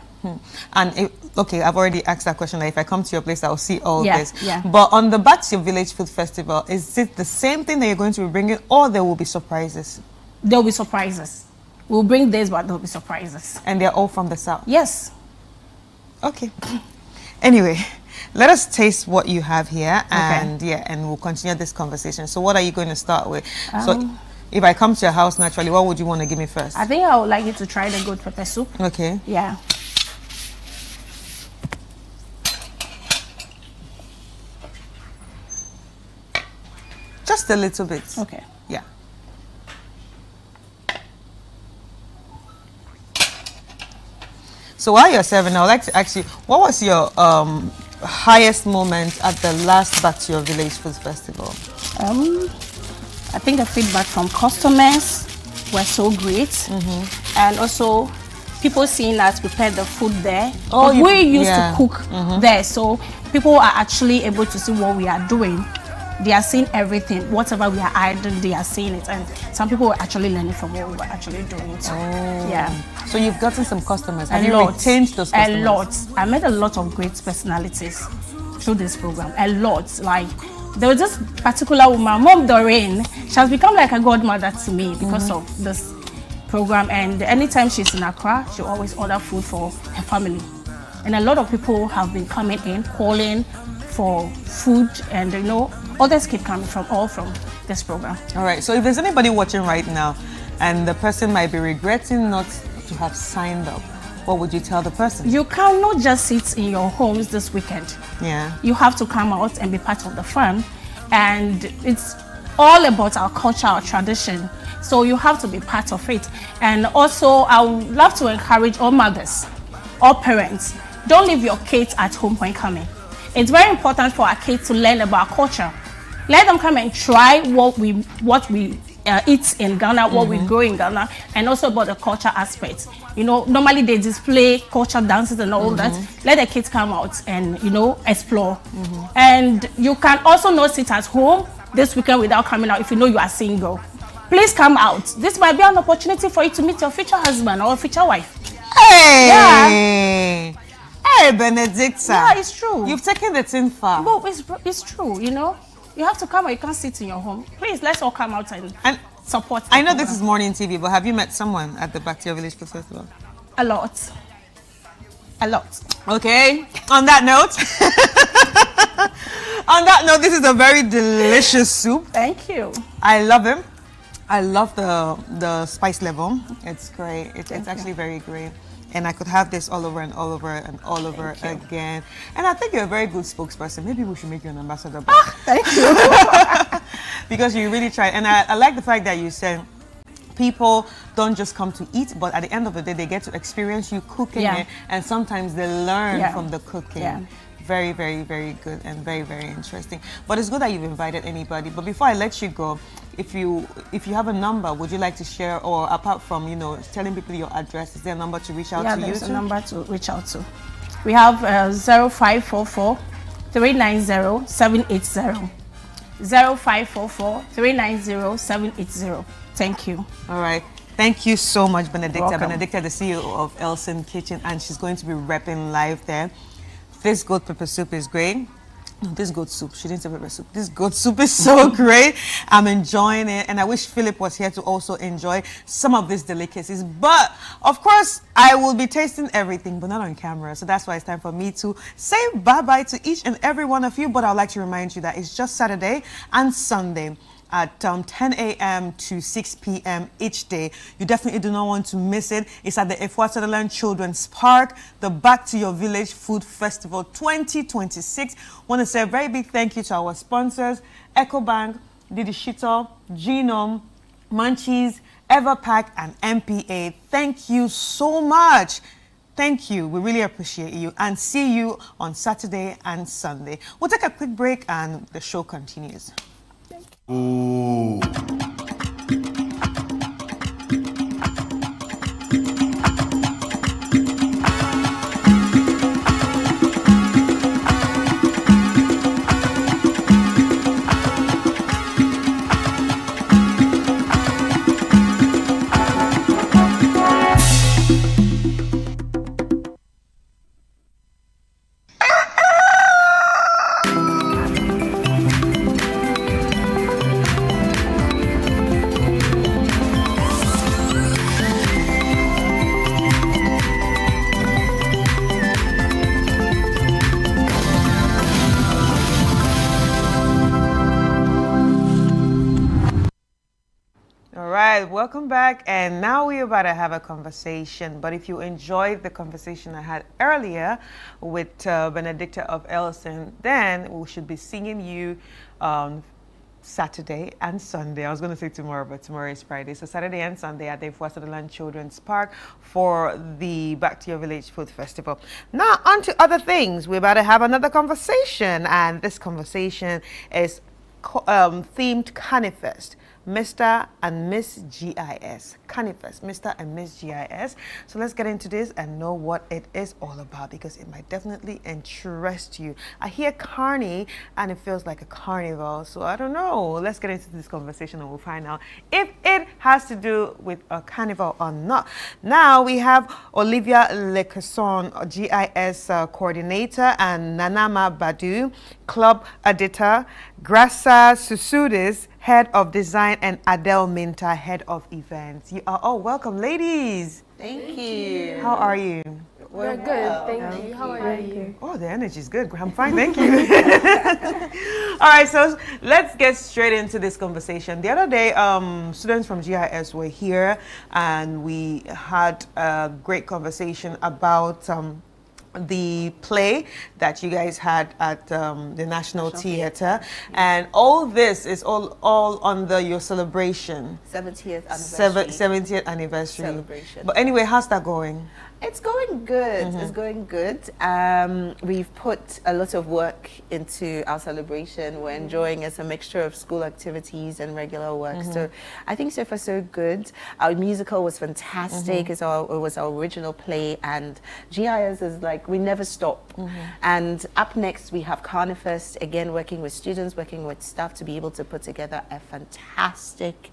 And okay, I've already asked that question. That if I come to your place, I'll see all this. Yeah. But on the Back to Your Village Food Festival, is it the same thing that you're going to be bringing, or there will be surprises? There will be surprises. We'll bring this, but there will be surprises. And they're all from the south. Yes. Okay. Anyway, let us taste what you have here, and and we'll continue this conversation. So, what are you going to start with? So, if I come to your house naturally, what would you want to give me first? I think I would like you to try the goat pepper soup. Okay. Yeah. Just a little bit. Okay. Yeah. So while you're serving, I would like to ask you, what was your highest moment at the last Back to Your Village Food Festival? I think the feedback from customers were so great, and also people seeing us prepare the food there. We used to cook there, so people are actually able to see what we are doing. They are seeing everything, whatever we are adding, they are seeing it, and some people were actually learning from what we were actually doing too. Yeah. So you've gotten some customers. Have you retained those customers? A lot. I met a lot of great personalities through this program. A lot. Like, there was this particular woman, Mom Doreen. She has become like a godmother to me because of this program. And anytime she's in Accra, she always order food for her family. And a lot of people have been coming in, calling for food, and others keep coming from this program. All right. So if there's anybody watching right now, and the person might be regretting not to have signed up, what would you tell the person? You cannot just sit in your homes this weekend. Yeah. You have to come out and be part of the fun. And it's all about our culture, our tradition. So you have to be part of it. And also, I would love to encourage all mothers, all parents, don't leave your kids at home when coming. It's very important for our kids to learn about culture. Let them come and try what we eat in Ghana, what we grow in Ghana, and also about the culture aspect. Normally they display culture dances and all that. Let the kids come out and, explore. And you can also not sit at home this weekend without coming out if you know you are single. Please come out. This might be an opportunity for you to meet your future husband or future wife. Hey! Yeah. Hey, Benedicta. Yeah, it's true. You've taken the thing far. But it's true, You have to come out. You can't sit in your home. Please, let's all come out and support. I know this is morning TV, but have you met someone at the Back to Your Village Food Festival? A lot. A lot. Okay. On that note, this is a very delicious soup. Thank you. I love it. I love the spice level. It's great. It's actually very great. And I could have this all over and all over and all over again. And I think you're a very good spokesperson. Maybe we should make you an ambassador. Thank you. Because you really try. And I like the fact that you said people don't just come to eat, but at the end of the day, they get to experience you cooking it, and sometimes they learn from the cooking. Yeah. Very, very, very good and very, very interesting. But it's good that you've invited anybody. But before I let you go, if you have a number, would you like to share, or apart from, you know, telling people your address, is there a number to reach out to you? Yeah, there's a number to reach out to. We have 0544 390 780. 0544 390 780. Thank you. All right. Thank you so much, Benedicta. Welcome. Benedicta, the CEO of Elson Kitchen, and she's going to be repping live there. This goat pepper soup is great. No, this goat soup. She didn't say pepper soup. This goat soup is so great. I'm enjoying it, and I wish Philip was here to also enjoy some of these delicacies. But of course, I will be tasting everything, but not on camera. So that's why it's time for me to say bye-bye to each and every one of you. But I'd like to remind you that it's just Saturday and Sunday at 10 a.m. to 6 p.m. each day. You definitely do not want to miss it. It's at the Efwa Sutherland Children's Park, the Back to Your Village Food Festival 2026. Want to say a very big thank you to our sponsors, EcoBank, Didishito, Genome, Munchies, Everpack, and MPA. Thank you so much. Thank you. We really appreciate you, and see you on Saturday and Sunday. We'll take a quick break and the show continues. Ooh. Welcome back, and now we're about to have a conversation. But if you enjoyed the conversation I had earlier with Benedicta of Elson, then we should be seeing you Saturday and Sunday. I was going to say tomorrow, but tomorrow is Friday. So Saturday and Sunday at the Efwa Sutherland Children's Park for the Back to Your Village Food Festival. Now, on to other things. We're about to have another conversation, and this conversation is themed Canifest. Mr. and Miss GIS. Canifest, Mr. and Miss GIS. So let's get into this and know what it is all about, because it might definitely interest you. I hear carny and it feels like a carnival, so I don't know. Let's get into this conversation and we'll find out if it has to do with a carnival or not. Now we have Olivia Lecasson, GIS coordinator, and Nanama Badu, club editor, Grasa Susudis, head of design, and Adele Minta, head of events. You are all welcome, ladies. Thank you. How are you? We're good, thank you. How are you? Oh, the energy is good. I'm fine, thank you. All right, so let's get straight into this conversation. The other day, students from GIS were here, and we had a great conversation about the play that you guys had at the National Theatre, and all this is all under your celebration. 70th anniversary. 70th anniversary Celebration. But anyway, how's that going? It's going good. It's going good. We've put a lot of work into our celebration. We're enjoying it's a mixture of school activities and regular work. So I think so far so good. Our musical was fantastic. It was our original play, and GIS is like we never stop. And up next we have Carnifest, again working with students, working with staff to be able to put together a fantastic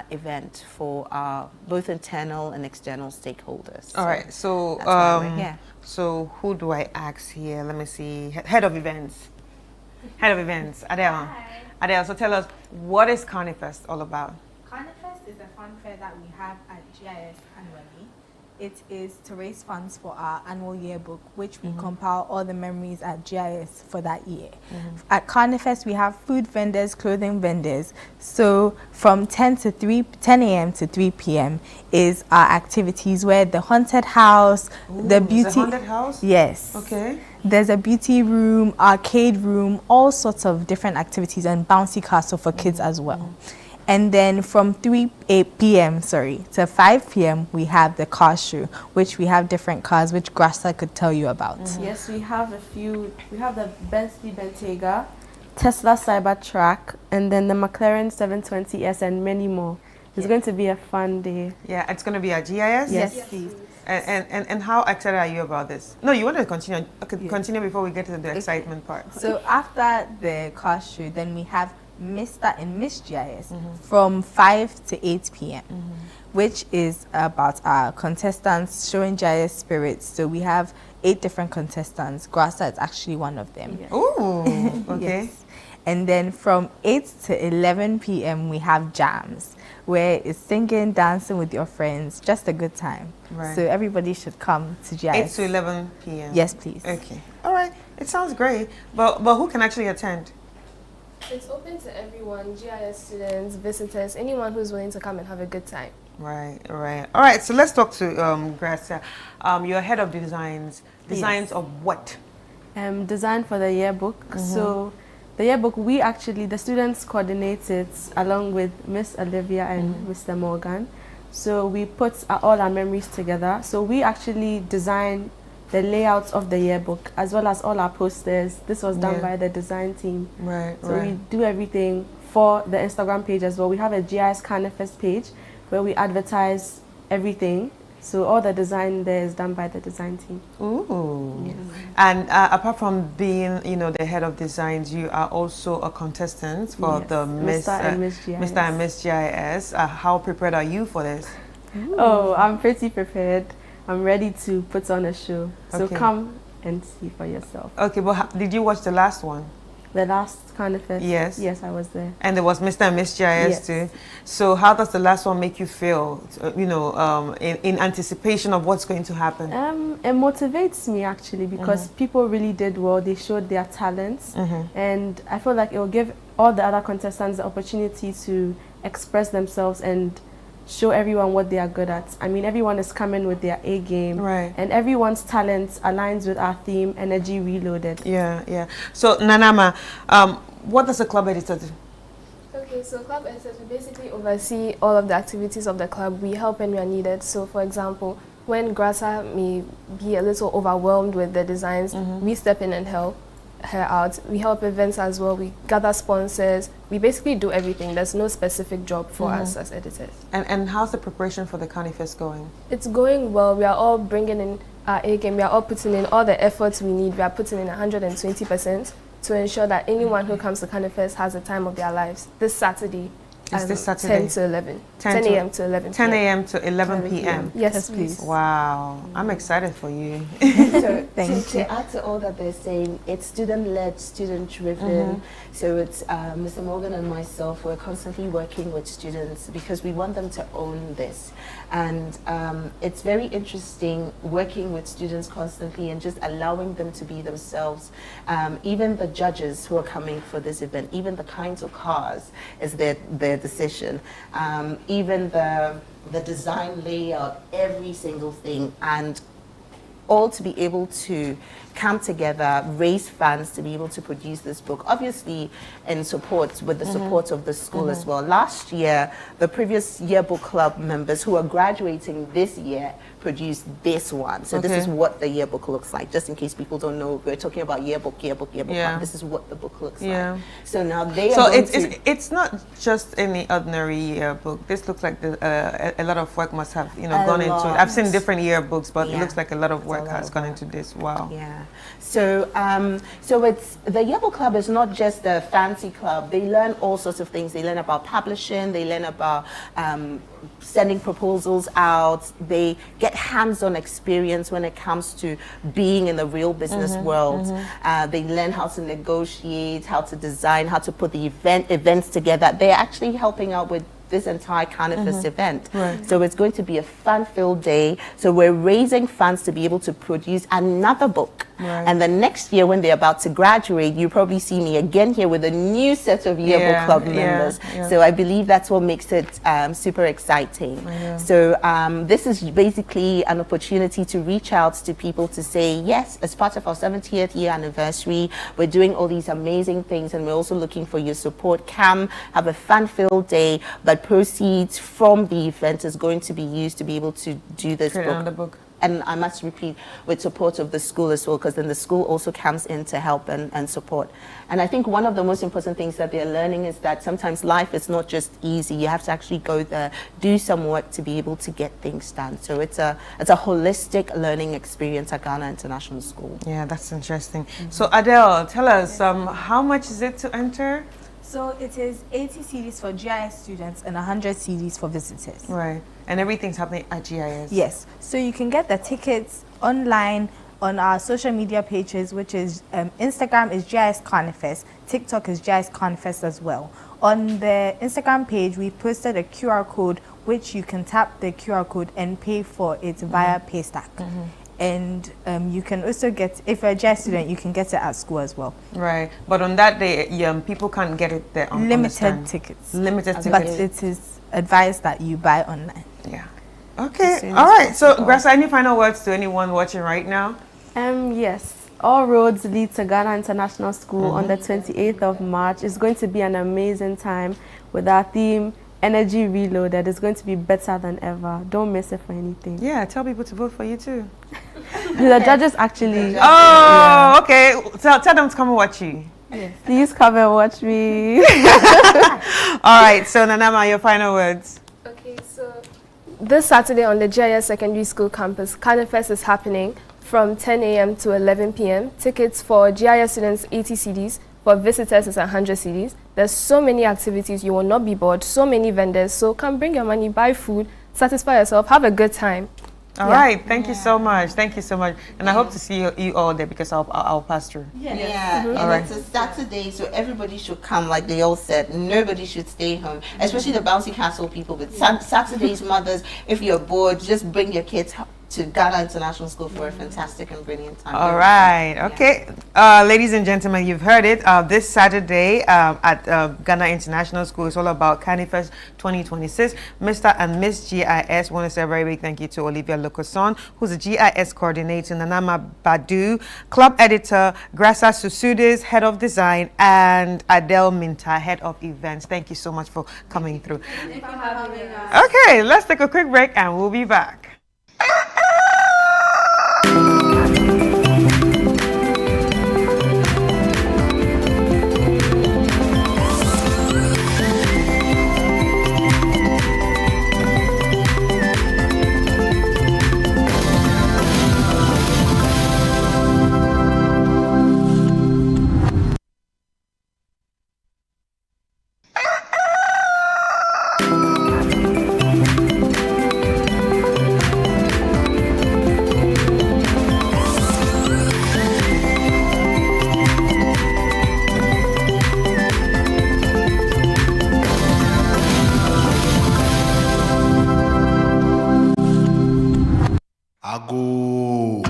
event for our both internal and external stakeholders. All right. So, that's why we're here. So who do I ask here? Let me see. Head of events. Head of events. Adele. Hi. Adele, so tell us, what is Carnifest all about? Carnifest is a fun fair that we have at GIS annually. It is to raise funds for our annual yearbook, which we compile all the memories at GIS for that year. At Carnifest, we have food vendors, clothing vendors. So from 10 a.m. to 3 p.m. is our activities, where the haunted house, the beauty... The haunted house? Yes. Okay. There's a beauty room, arcade room, all sorts of different activities, and bouncy castle for kids as well. And then from 8 p.m. to 5 p.m. we have the car show, which we have different cars, which Grassa could tell you about. Yes, we have a few. We have the Bentley Bentayga, Tesla Cybertruck, and then the McLaren 720S, and many more. It's going to be a fun day. Yeah, it's going to be at GIS? Yes, please. And how excited are you about this? No, you want to continue. Okay, continue before we get to the excitement part. So after the car show, then we have Mr. and Miss GIS from 5 to 8 p.m., which is about our contestants showing GIS spirits. So we have 8 different contestants. Grassa is actually one of them. Ooh, okay. Yes. And then from 8 to 11 p.m. we have jams, where it's singing, dancing with your friends, just a good time. Right. So everybody should come to GIS. 8 to 11 p.m. Yes, please. Okay. All right. It sounds great. But who can actually attend? It's open to everyone, GIS students, visitors, anyone who's willing to come and have a good time. Right, right. All right, so let's talk to Grassa. You're head of designs. Designs of what? Design for the yearbook. So the yearbook, the students coordinate it along with Miss Olivia and Mr. Morgan. So we put all our memories together. So we actually design the layouts of the yearbook as well as all our posters. This was done by the design team. Right, so we do everything for the Instagram page as well. We have a GIS Canifest page where we advertise everything. So all the design there is done by the design team. Ooh. Yes. And apart from being, the head of designs, you are also a contestant for the Mr. and Miss GIS. Mr. and Miss GIS. How prepared are you for this? Oh, I'm pretty prepared. I'm ready to put on a show. So come and see for yourself. Okay, but did you watch the last one? The last Canifest? Yes. Yes, I was there. And there was Mr. and Miss GIS too. So how does the last one make you feel, in anticipation of what's going to happen? It motivates me actually because people really did well. They showed their talents. And I feel like it will give all the other contestants the opportunity to express themselves and show everyone what they are good at. I mean, everyone is coming with their A game. Right. And everyone's talent aligns with our theme, Energy Reloaded. Yeah, yeah. So, Nanama, what does a club editor do? Okay, so club editors, we basically oversee all of the activities of the club. We help when we are needed. So, for example, when Grassa may be a little overwhelmed with the designs, we step in and help her out. We help events as well. We gather sponsors. We basically do everything. There's no specific job for us as editors. And how's the preparation for the Canifest going? It's going well. We are all bringing in our A game. We are all putting in all the efforts we need. We are putting in 120% to ensure that anyone who comes to Canifest has the time of their lives. This Saturday. Is this Saturday? 10 to 11. 10 a.m. to 11 10 a.m. to 11 p.m. Yes, please. Wow. I'm excited for you. So to add to all that they're saying, it's student-led, student-driven. So it's Mr. Morgan and myself, we're constantly working with students because we want them to own this. And it's very interesting working with students constantly and just allowing them to be themselves. Even the judges who are coming for this event, even the kinds of cars is their decision. Even the design layout, every single thing, and all to be able to come together, raise funds to be able to produce this book, obviously in support with the support of the school as well. Last year, the previous yearbook club members who are graduating this year produced this one. So this is what the yearbook looks like. Just in case people don't know, we're talking about yearbook. This is what the book looks like. So now it's not just any ordinary yearbook. This looks like a lot of work must have gone into it. I've seen different yearbooks, but it looks like a lot of work has gone into this. Wow. Yeah. So it's the yearbook club is not just a fancy club. They learn all sorts of things. They learn about publishing. They learn about sending proposals out. They get hands-on experience when it comes to being in the real business world. They learn how to negotiate, how to design, how to put the events together. They're actually helping out with this entire Carnifex event. Right. So it's going to be a fun-filled day. So we're raising funds to be able to produce another book. Right. And the next year, when they're about to graduate, you probably see me again here with a new set of yearbook club members. So I believe that's what makes it super exciting. So this is basically an opportunity to reach out to people to say, yes, as part of our 70th year anniversary, we're doing all these amazing things, and we're also looking for your support. Come, have a fun-filled day, but proceeds from the event is going to be used to be able to do this book. And I must repeat, with support of the school as well, because then the school also comes in to help and support. And I think one of the most important things that they're learning is that sometimes life is not just easy. You have to actually go there, do some work to be able to get things done. So it's a holistic learning experience at Ghana International School. Yeah, that's interesting. So Adele, tell us, how much is it to enter? So it is 80 CDs for GIS students and 100 CDs for visitors. Right. And everything's happening at GIS. Yes. So you can get the tickets online on our social media pages, which is Instagram is GIS Carnifex, TikTok is GIS Carnifex as well. On the Instagram page, we posted a QR code, which you can tap the QR code and pay for it via Paystack. And you can also get, if you're a GIS student, you can get it at school as well. Right. But on that day, people can't get it there on limited tickets. Limited tickets. But it is advised that you buy online. Yeah. Okay. All right. So, Grasa, any final words to anyone watching right now? Yes. All roads lead to Ghana International School on the 28th of March. It's going to be an amazing time with our theme, Energy Reloaded. It's going to be better than ever. Don't miss it for anything. Yeah, tell people to vote for you too. The judges actually. Oh, okay. Tell them to come and watch you. Yes. Please come and watch me. All right. So, Nanama, your final words. Okay, so this Saturday on the GIS Secondary School campus, Carnifex is happening from 10 a.m. to 11 p.m. Tickets for GIS students 80 CDs, for visitors is 100 CDs. There's so many activities, you will not be bored, so many vendors. So come bring your money, buy food, satisfy yourself, have a good time. All right, thank you so much. Thank you so much. And I hope to see you all there because I'll pass through. Yeah, All and right. it's a Saturday, so everybody should come, like they all said. Nobody should stay home, especially the bouncy castle people. But Saturdays, mothers, if you're bored, just bring your kids to Ghana International School for a fantastic and brilliant time. All right. Okay. Ladies and gentlemen, you've heard it. This Saturday at Ghana International School is all about Carnifex 2026. Mr. and Miss GIS. Want to say a very big thank you to Olivia Locoson, who's the GIS coordinator, Nanama Badu, club editor, Grasa Susudis, head of design, and Adele Minta, head of events. Thank you so much for coming through. Thank you for having us. Okay, let's take a quick break and we'll be back. Ago.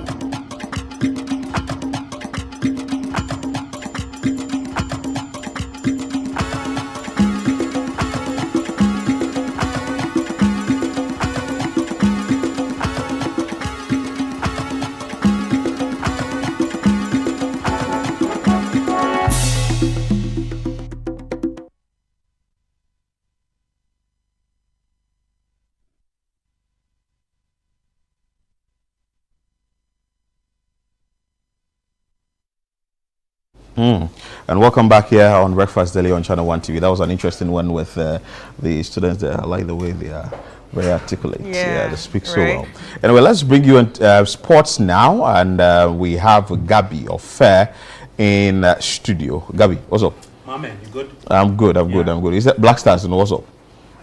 And welcome back here on Breakfast Daily on Channel 1 TV. That was an interesting one with the students there. I like the way they are very articulate. Yeah, they speak so well. Anyway, let's bring you in sports now. And we have Gabby of Fair in studio. Gabby, what's up? My man, you good? I'm good. I'm good. Is that Black Stars? And what's up?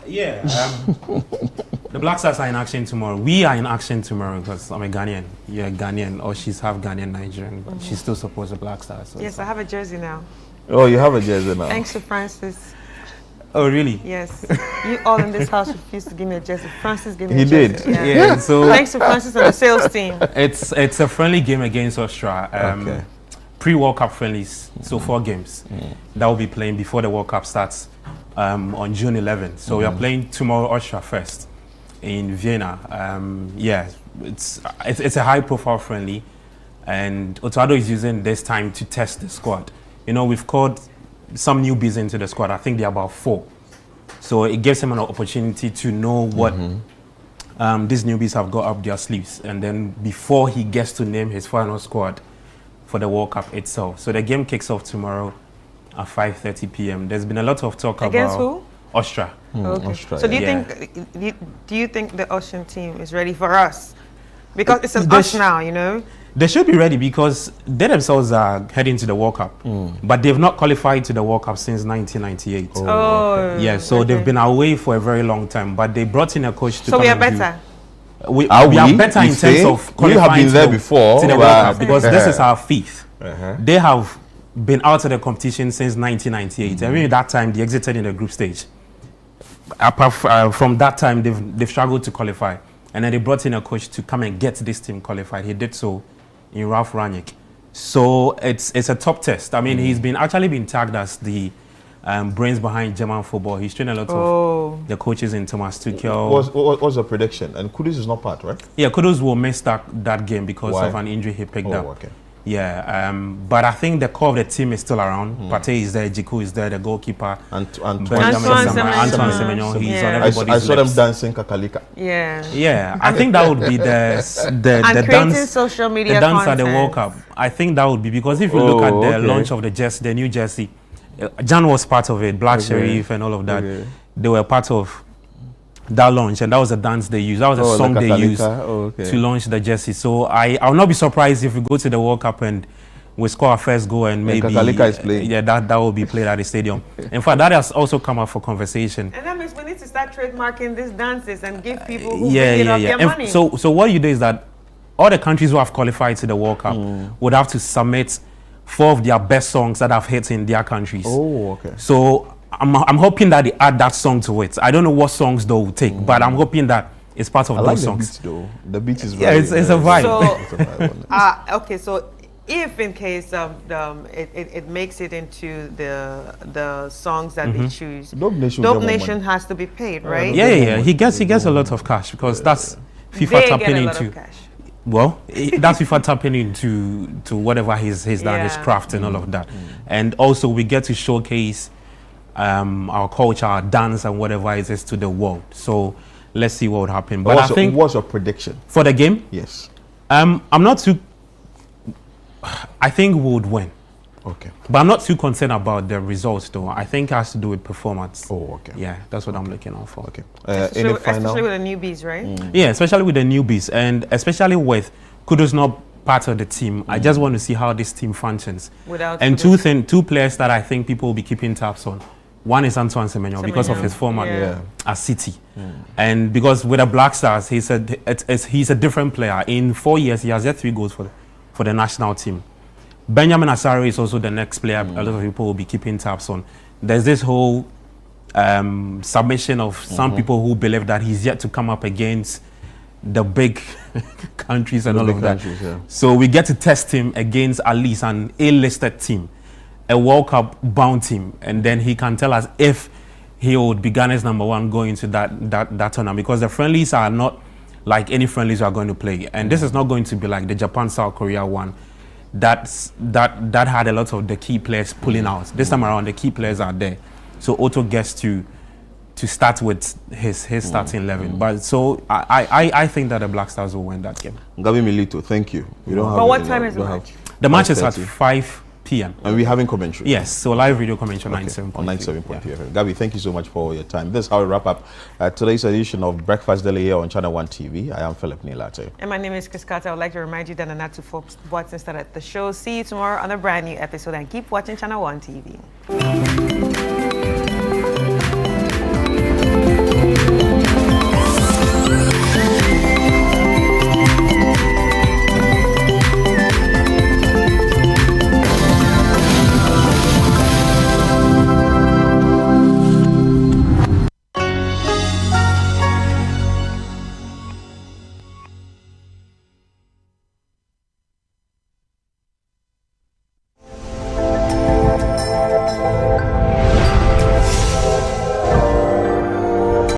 Yeah. The Black Stars are in action tomorrow. We are in action tomorrow because I'm a Ghanaian. You're a Ghanaian, or she's half Ghanaian Nigerian, but she still supports the Black Stars. So Yes, I have a jersey now. Oh, you have a jersey now. Thanks to Francis. Oh, really? Yes. You all in this house refused to give me a jersey. Francis gave me He a jersey. did. Yeah. So thanks to Francis and the sales team. It's a friendly game against Austria. Okay. Pre-World Cup friendlies, so 4 games that will be playing before the World Cup starts on June 11th. So we are playing tomorrow Austria first in Vienna. Yeah, it's a high-profile friendly, and Otuado is using this time to test the squad. You know, we've called some newbies into the squad. I think there are about 4. So it gives him an opportunity to know what these newbies have got up their sleeves, and then before he gets to name his final squad for the World Cup itself. So the game kicks off tomorrow at 5:30 p.m. There's been a lot of talk Against about who? Austria. Okay. Austria, So do you think the Austrian team is ready for us? Because it's an us now, you know. They should be ready because they themselves are heading to the World Cup, but they've not qualified to the World Cup since 1998. Oh, yeah. So they've been away for a very long time, but they brought in a coach to. So we are better. We are better in terms of qualifying. We have been there before to the World Cup because this is our 5th. They have been out of the competition since 1998. I mean, at that time they exited in the group stage. Apart from that time, they've struggled to qualify, and then they brought in a coach to come and get this team qualified. He did so in Ralph Rangnick. So it's a top test. I mean, he's actually been tagged as the brains behind German football. He's trained a lot of the coaches in Thomas Tuchel. What's the prediction? And Kudus is not part, right? Yeah, Kudus will miss that game because Why? of an injury he picked up. Okay. Yeah, but I think the core of the team is still around. Partey is there, Jiku is there, the goalkeeper. Antoine Semenyo, he's on everybody's I saw them lips. dancing kakalika. Yeah. Yeah, I think that would be the and dance, social media the dance content. at the World Cup. I think that would be because if you look at the launch of the new jersey, Jan was part of it, Black Sheriff and all of that. They were part of that launch, and that was a dance they used. That was a song they used to launch the jersey. So I'll not be surprised if we go to the World Cup and we score our first goal and maybe Kakalika is playing. Yeah, that will be played at the stadium. In fact, that has also come up for conversation. And that means we need to start trademarking these dances and give people who bring it up their And money. so what you do is that all the countries who have qualified to the World Cup would have to submit 4 of their best songs that have hit in their countries. Oh, okay. So I'm hoping that they add that song to it. I don't know what songs they will take, but I'm hoping that it's part of those songs. The beat, though. The beat is very, it's a vibe. So, okay, so if in case it makes it into the songs that they choose, Dope Nation has to be paid, right? Yeah. He gets a lot of cash because that's FIFA tapping into. Well, that's FIFA tapping into whatever he's done, his craft and all of that, and also we get to showcase our culture, our dance, and whatever it is to the world. So let's see what would happen. But I think what's your prediction for the game? Yes. I'm not too. I think we would win. Okay. But I'm not too concerned about the results, though. I think it has to do with performance. Oh, okay. Yeah, that's what I'm looking out for. Okay. Especially with the newbies, right? Yeah, especially with the newbies, and especially with Kudus not part of the team. I just want to see how this team functions. And two players that I think people will be keeping tabs on. One is Antoine Semenyo because of his form at City, and because with the Black Stars, he's a different player. In 4 years, he has had 3 goals for the national team. Benjamin Asare is also the next player. A lot of people will be keeping tabs on. There's this whole submission of some people who believe that he's yet to come up against the big countries and all of that. So we get to test him against at least an A-listed team, a World Cup bound team, and then he can tell us if he would be Ghana's #1 going into that tournament, because the friendlies are not like any friendlies we are going to play, and this is not going to be like the Japan South Korea one that had a lot of the key players pulling out. This time around the key players are there, so Otto gets to start with his starting 11. But so I think that the Black Stars will win that game. Gabi Milito, thank you. But what time is the match? The match is at 5 p.m. And we're having commentary? Yes, so live video commentary on 97.3. On 97.3 FM. Gabi, thank you so much for your time. This is how we wrap up today's edition of Breakfast Daily here on Channel 1 TV. I am Philip Nilate. And my name is Chris Carter. I would like to remind you that Nanatu Watson started the show. See you tomorrow on a brand new episode, and keep watching Channel 1 TV.